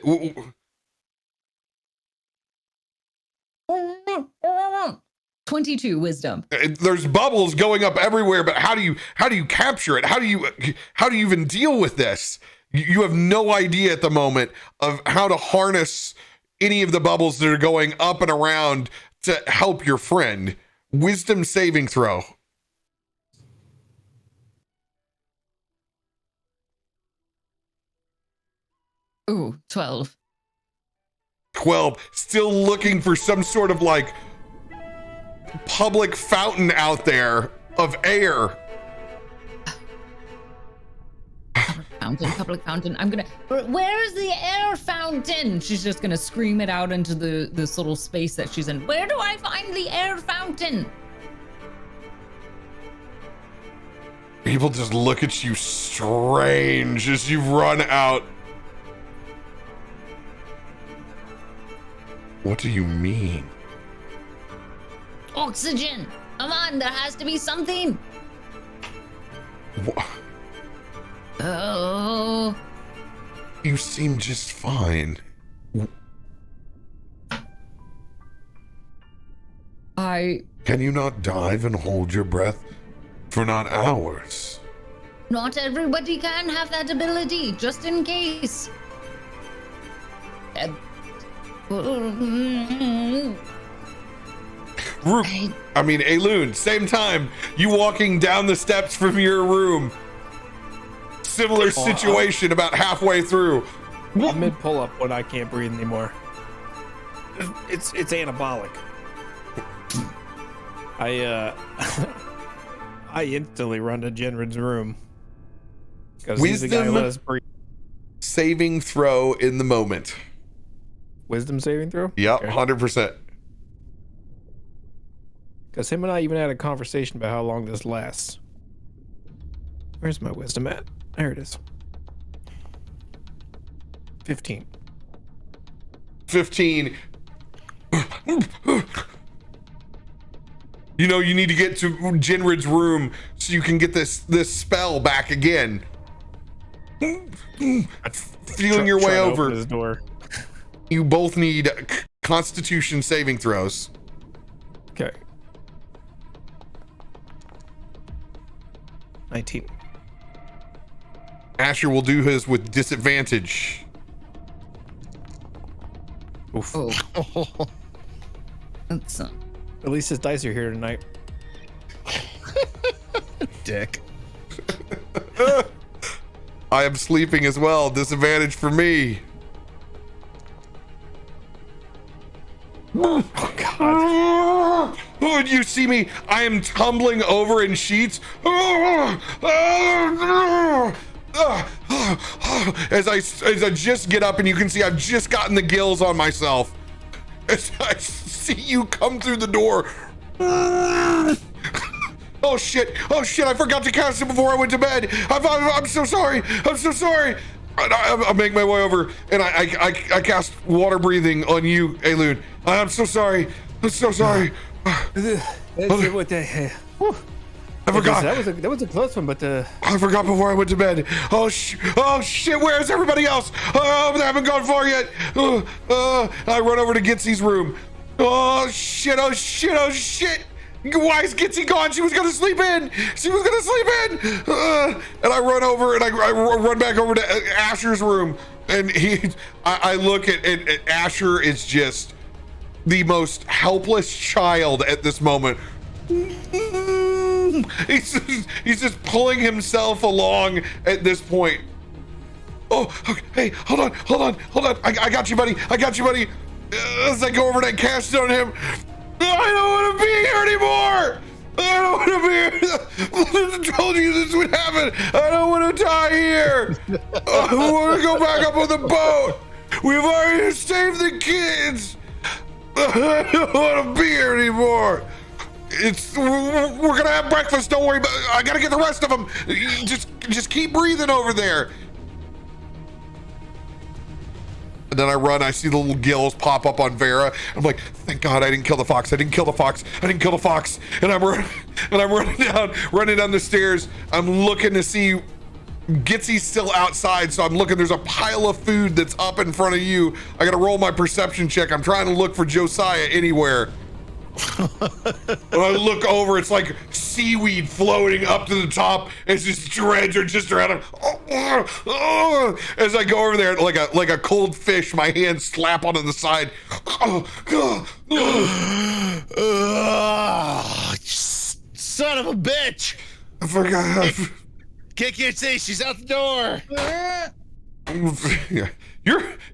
22 wisdom. There's bubbles going up everywhere, but how do you capture it? How do you even deal with this? You have no idea at the moment of how to harness any of the bubbles that are going up and around to help your friend. Wisdom saving throw. Ooh, 12. 12. Still looking for some sort of like public fountain out there of air. Public fountain. I'm gonna. Where's the air fountain? She's just gonna scream it out into this little space that she's in. Where do I find the air fountain? People just look at you strange as you run out. What do you mean? Oxygen. Come on, there has to be something. What? Oh. You seem just fine. Can you not dive and hold your breath for not hours? Not everybody can have that ability, just in case. Aelun, same time, you walking down the steps from your room. Similar situation about halfway through. I'm mid pull up when I can't breathe anymore. It's anabolic. I instantly run to Jinrid's room because he's the guy who let us breathe. Saving throw in the moment. Wisdom saving throw? Yep, okay. 100%. Because him and I even had a conversation about how long this lasts. Where's my wisdom at? There it is. 15. 15. You know, you need to get to Jinrid's room so you can get this spell back again. Feeling your way over. His door. You both need Constitution saving throws. Okay. 19. Asher will do his with disadvantage. Oof. Oh. That's At least his dice are here tonight. Dick. I am sleeping as well. Disadvantage for me. Oh God. Oh, you see me? I am tumbling over in sheets. As I just get up, and you can see I've just gotten the gills on myself. As I see you come through the door. Oh shit, I forgot to cast it before I went to bed. I'm so sorry. I make my way over, and I cast water breathing on you, Aelun. I'm so sorry. I forgot. That was a close one, but I forgot before I went to bed. Oh shit, where is everybody else? Oh, they haven't gone far yet. I run over to Gitzi's room. Oh shit. Why is Gitzi gone? She was gonna sleep in. And I run over and I run back over to Asher's room. And I look at Asher is just the most helpless child at this moment. He's just pulling himself along at this point. Oh, okay. Hey, hold on. I got you, buddy. As I go over and I cast it on him. I don't want to be here anymore. I don't want to be here. I told you this would happen. I don't want to die here. I want to go back up on the boat. We've already saved the kids. I don't want to be here anymore. We're gonna have breakfast. Don't worry. I gotta get the rest of them. Just keep breathing over there. And then I run. I see the little gills pop up on Vera. I'm like, thank God I didn't kill the fox. And I'm running down the stairs. I'm looking to see Gitzi's still outside, so I'm looking. There's a pile of food that's up in front of you. I gotta roll my perception check. I'm trying to look for Josiah anywhere. When I look over, it's like seaweed floating up to the top. It's just dreads are just around him. As I go over there, like a cold fish, my hands slap onto the side. Son of a bitch! I forgot. Can't say she's out the door.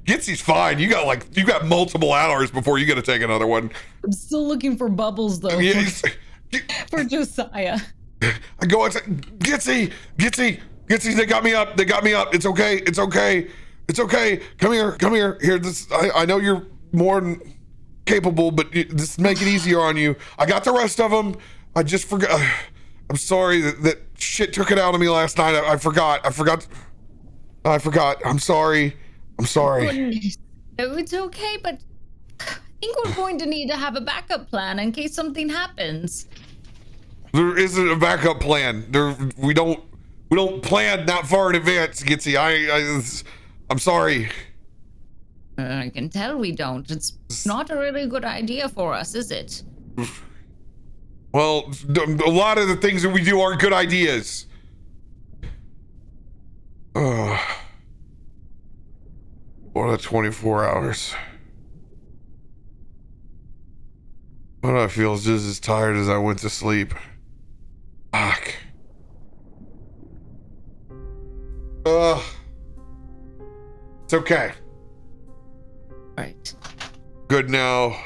Gitzi's fine. You got multiple hours before you gotta take another one. I'm still looking for bubbles though. For Josiah. I go outside. Gitzi, they got me up. It's okay. Come here. Here, I know you're more than capable, but this make it easier on you. I got the rest of them. I just forgot. I'm sorry that shit took it out of me last night. I forgot. I'm sorry. No, it's okay, but I think we're going to need to have a backup plan in case something happens. There isn't a backup plan. We don't plan that far in advance, Gitzi. I'm sorry. I can tell we don't. It's not a really good idea for us, is it? Well, a lot of the things that we do aren't good ideas. What a 24 hours. But I feel just as tired as I went to sleep. Fuck. It's okay. Right. Good now.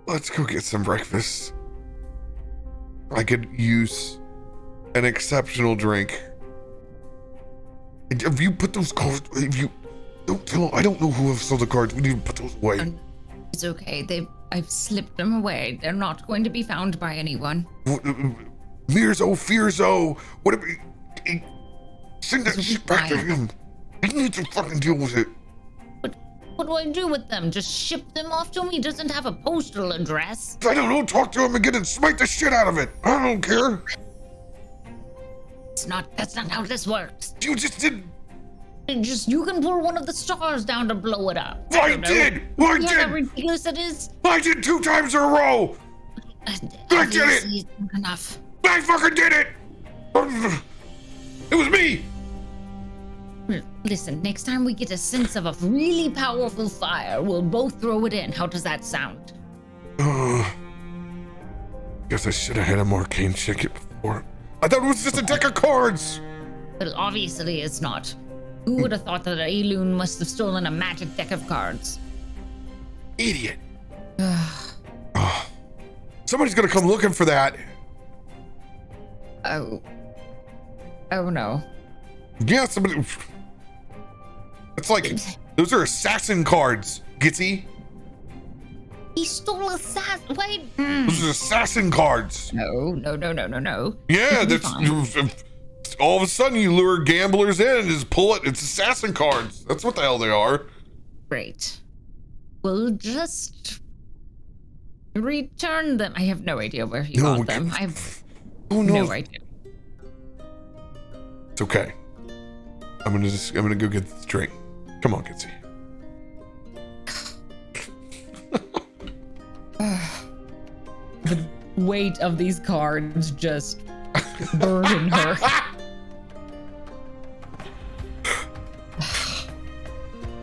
Let's go get some breakfast. I could use an exceptional drink. If you put those cards, don't tell, I don't know who have sold the cards. We need to put those away. It's okay. I've slipped them away. They're not going to be found by anyone. Fearzo, whatever. Send that shit back to him. He needs to fucking deal with it. But what do I do with them? Just ship them off to him? He doesn't have a postal address. I don't know. Talk to him again and smite the shit out of it. I don't care. That's not how this works. You just did. You can pull one of the stars down to blow it up. I did. How ridiculous it is. I did 2 times in a row. I did it. Enough. I fucking did it. It was me. Listen, next time we get a sense of a really powerful fire, we'll both throw it in. How does that sound? Guess I should have had a more arcane check it before. I thought it was just a deck of cards. Well, obviously it's not. Who would have thought that Aelun must have stolen a magic deck of cards? Idiot. Somebody's gonna come looking for that. Oh no. Yeah, somebody. It's like, those are assassin cards, Gitzi. He stole assassin. Wait. Those are assassin cards. No. Yeah, that's all of a sudden you lure gamblers in and just pull it. It's assassin cards. That's what the hell they are. Great. We'll just return them. I have no idea where he got them. Oh no. No, I do. It's okay. I'm gonna go get this drink. Come on, Gitzi. The weight of these cards just burden her.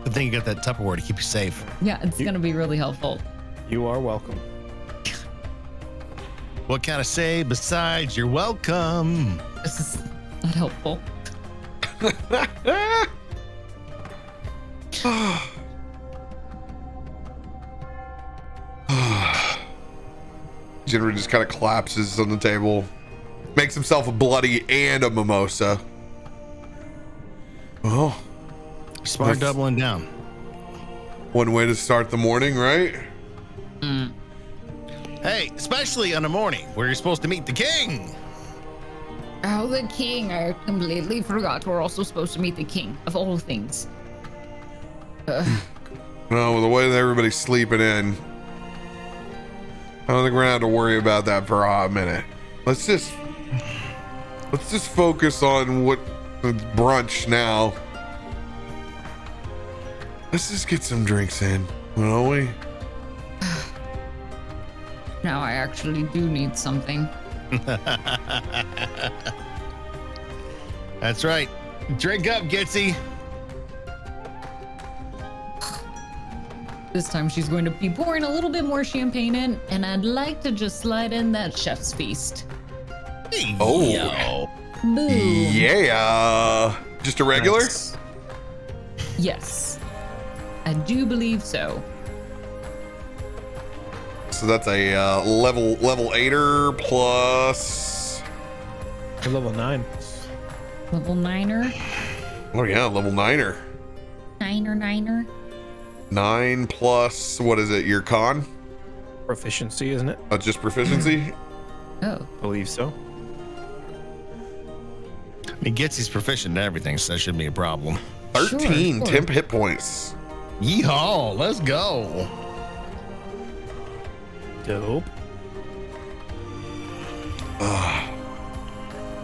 Good thing you got that Tupperware to keep you safe. Yeah, it's gonna be really helpful. You are welcome. What can I say besides you're welcome? This is not helpful. Jinrid just kind of collapses on the table, makes himself a bloody and a mimosa. Well, Smart doubling down. one way to start the morning, right? Hey, especially on a morning where you're supposed to meet the king. Oh, the king. I completely forgot. We're also supposed to meet the king of all things. Well, with the way that everybody's sleeping in, I don't think we're gonna have to worry about that for a hot minute. Let's just focus on what the brunch now. Let's just get some drinks in, won't we? Now I actually do need something. That's right. Drink up, Gitzi. This time she's going to be pouring a little bit more champagne in, and I'd like to just slide in that chef's feast. Oh. Yo. Boom. Yeah. Just a regular? Nice. Yes. I do believe so. So that's a level 8er plus. You're level 9. Level 9er. Oh yeah, level 9er. 9er. 9 plus, what is it, your con? Proficiency, isn't it? Just proficiency? Oh. Believe so. I mean, Gitzi's proficient in everything, so that shouldn't be a problem. 13 Sure. temp hit points. Yeehaw, let's go. Dope.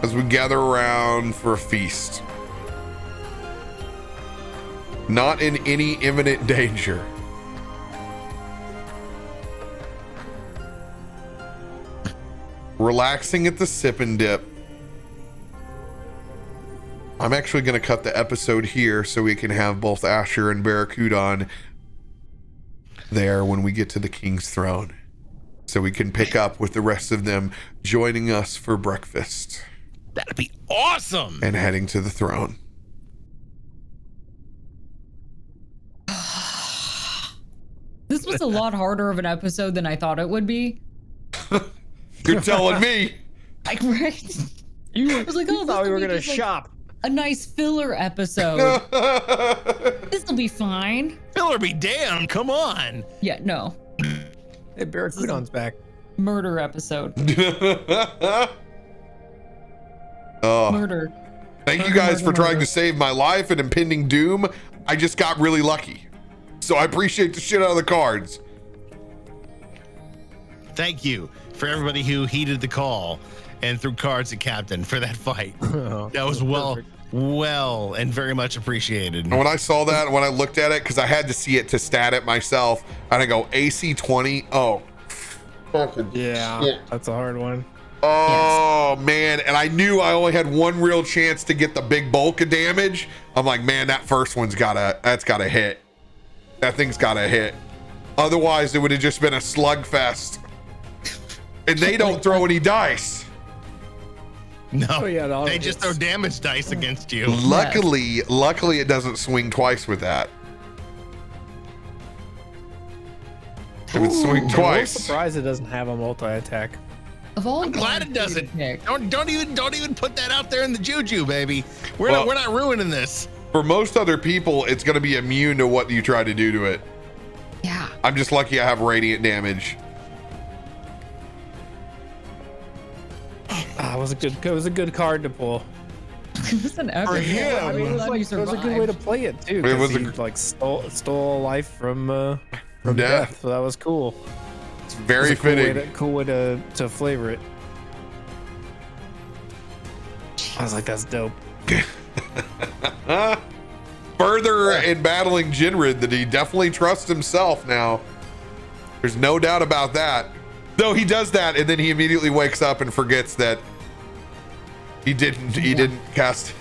As we gather around for a feast. Not in any imminent danger. Relaxing at the sip and dip. I'm actually going to cut the episode here so we can have both Asher and Barracudon there when we get to the King's Throne. So we can pick up with the rest of them joining us for breakfast That'd be awesome. and heading to the throne. This was a lot harder of an episode than I thought it would be. You're telling me. Like, right? I was like, oh, Thought we were gonna gonna shop. a nice filler episode. This will be fine. Filler be damned. Come on. Yeah, no. Hey, Barracudon's back. Murder episode. Oh, Murder. thank you guys for trying to save my life and impending doom. I just got really lucky. So I appreciate the shit out of the cards. Thank you for everybody who heeded the call and threw cards at Captain for that fight. That was well and very much appreciated. And when I saw that, when I looked at it, because I had to see it to stat it myself, and I go AC 20. Oh, fucking Yeah, shit. that's a hard one. Oh man, and I knew I only had one real chance to get the big bulk of damage. I'm like, man, that first one's gotta hit. That thing's gotta hit. Otherwise, it would have just been a slugfest. And they don't throw any dice. No, Oh, yeah, no, they just throw damage dice against you. Luckily, it doesn't swing twice with that. If it swing I'm a little twice, surprised it doesn't have a multi-attack. Of all I'm glad it cards doesn't. you pick, Don't even put that out there in the juju, baby. We're Well- not ruining this. for most other people, it's going to be immune to what you try to do to it. Yeah. I'm just lucky I have radiant damage. It was a good card to pull. It was an epic. him. I'm I mean, glad you it was a good way to survived. play it too. It 'Cause was he a- like stole a life from Death. death. So that was cool. It's very It was a fitting. cool way to flavor it. I was like, that's dope. Further in battling Jinrid that he definitely trusts himself now. There's no doubt about that. Though he does that and then he immediately wakes up and forgets that he didn't cast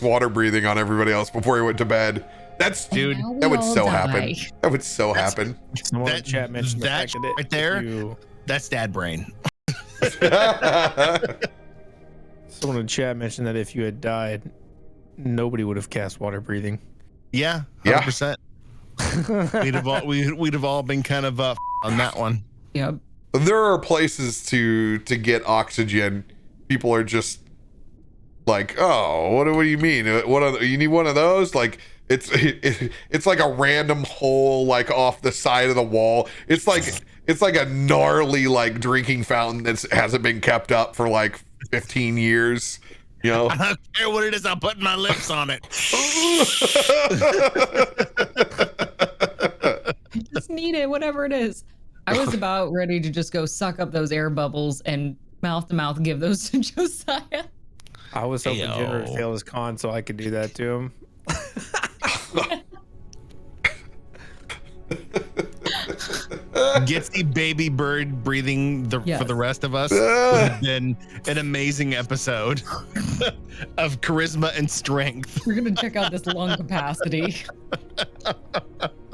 water breathing on everybody else before he went to bed. That's Dude, that would so happen. That would so happen. Someone in the chat mentioned the that fact that right there, that's dad brain. someone in the chat mentioned that if you had died, nobody would have cast water breathing. Yeah, 100%. We'd have all been kind of on that one. Yep. There are places to get oxygen. People are just like, oh, what do you mean? You need one of those? Like it's like a random hole like off the side of the wall. It's like a gnarly like drinking fountain that hasn't been kept up for like 15 years. You know? I don't care what it is. I'm putting my lips on it. I just need it, whatever it is. I was about ready to just go suck up those air bubbles and mouth to mouth give those to Josiah. I was hoping Jinrid would fail his con so I could do that to him. Gitzi baby bird breathing for the rest of us would have been an amazing episode of charisma and strength. We're gonna check out this lung capacity.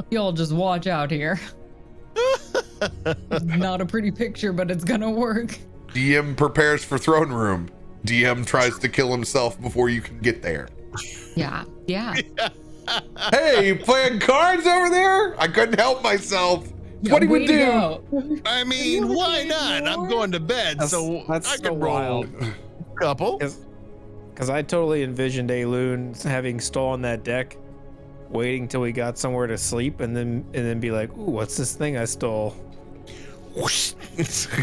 Y'all just watch out here. Not a pretty picture, but it's gonna work. DM prepares for throne room. DM tries to kill himself before you can get there. Yeah. Hey, you playing cards over there? I couldn't help myself. Yeah, what do we do? Go. I mean, why not? I'm going to bed, so That's I so can roll wild. a couple. Because I totally envisioned Aelun having stolen that deck, waiting till he got somewhere to sleep, and then be like, "Ooh, what's this thing I stole?"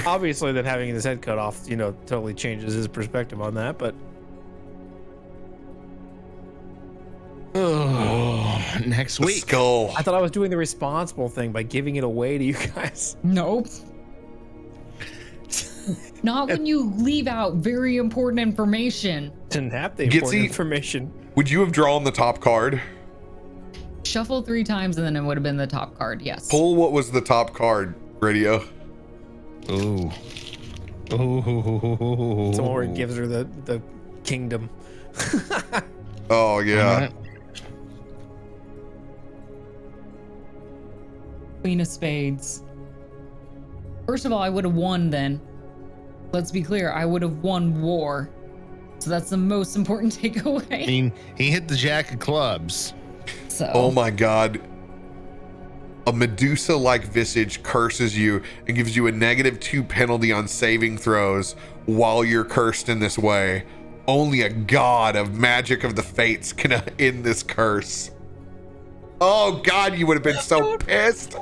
Obviously, then having his head cut off, totally changes his perspective on that. But Next The week. skull. I thought I was doing the responsible thing by giving it away to you guys. Nope. Not when you leave out very important information. Didn't have the important Gitzi, information. Would you have drawn the top card? Shuffle 3 times and then it would have been the top card. Yes. Pull what was the top card, Radio. Ooh. Someone where it gives her the kingdom. Oh, yeah. Queen of Spades. First of all, I would have won then. Let's be clear, I would have won war. So that's the most important takeaway. I mean, he hit the Jack of Clubs. So. Oh my god. A Medusa-like visage curses you and gives you a -2 penalty on saving throws while you're cursed in this way. Only a god of magic of the fates can end this curse. Oh god, you would have been so pissed.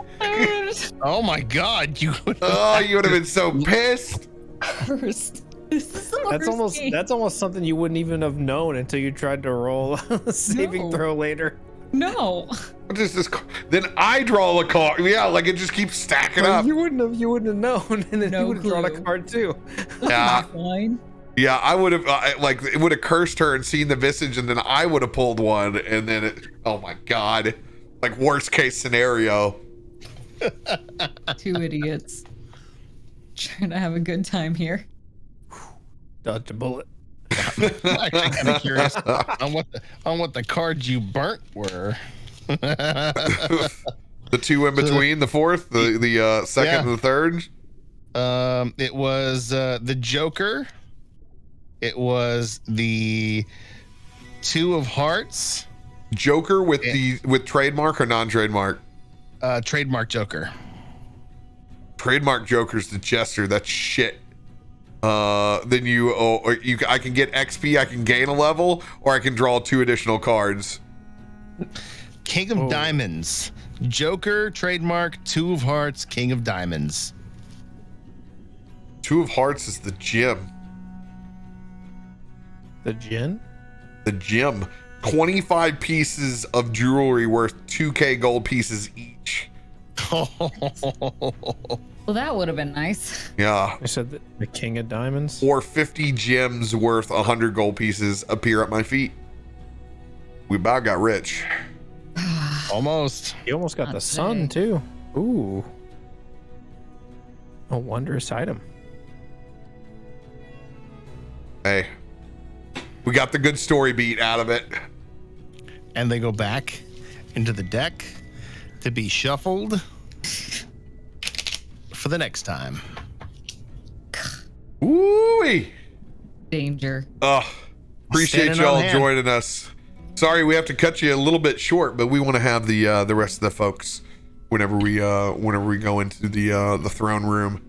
Oh my god, you would have been so pissed. Cursed. This is the That's worst game. almost something you wouldn't even have known until you tried to roll a saving No. throw later. No. What is this? Then I draw a card. Yeah, like it just keeps stacking up. You wouldn't have known, and then No you would have drawn a clue. card too. Yeah. Fine. Yeah, I would have like it would have cursed her and seen the visage, and then I would have pulled one, and then oh my god, like worst case scenario. 2 idiots. Trying to have a good time here. Dodged a bullet. I'm actually kind of curious on what the cards you burnt were. The 2 in between, the fourth, the second and the third. It was the Joker. It was the 2 of Hearts. Joker with with trademark or non-trademark? Trademark Joker. Trademark Joker's the Jester. That's shit. Then I can get XP, I can gain a level, or I can draw 2 additional cards. King of Diamonds. Joker, trademark, 2 of Hearts, King of Diamonds. 2 of Hearts is the gem. The gin? The gem. 25 pieces of jewelry worth 2k gold pieces each. Well, Well, that would have been nice. Yeah. I said the king of diamonds. Or 50 gems worth 100 gold pieces appear at my feet. We about got rich. Almost. You almost got Not the sun today. too. Ooh. A wondrous item. Hey, we got the good story beat out of it. And they go back into the deck to be shuffled for the next time. Ooh-wee. Danger. Appreciate Standing y'all on hand. joining us. Sorry we have to cut you a little bit short, but we want to have the rest of the folks whenever we go into the throne room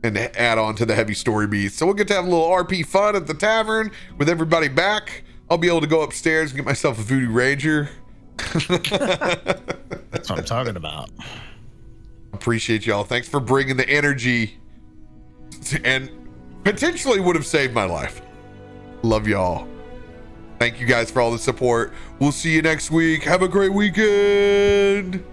and add on to the heavy story beats. So we'll get to have a little RP fun at the tavern with everybody back. I'll be able to go upstairs and get myself a Voodoo Ranger. That's what I'm talking about. Appreciate y'all. Thanks for bringing the energy and potentially would have saved my life. Love y'all. Thank you guys for all the support. We'll see you next week. Have a great weekend.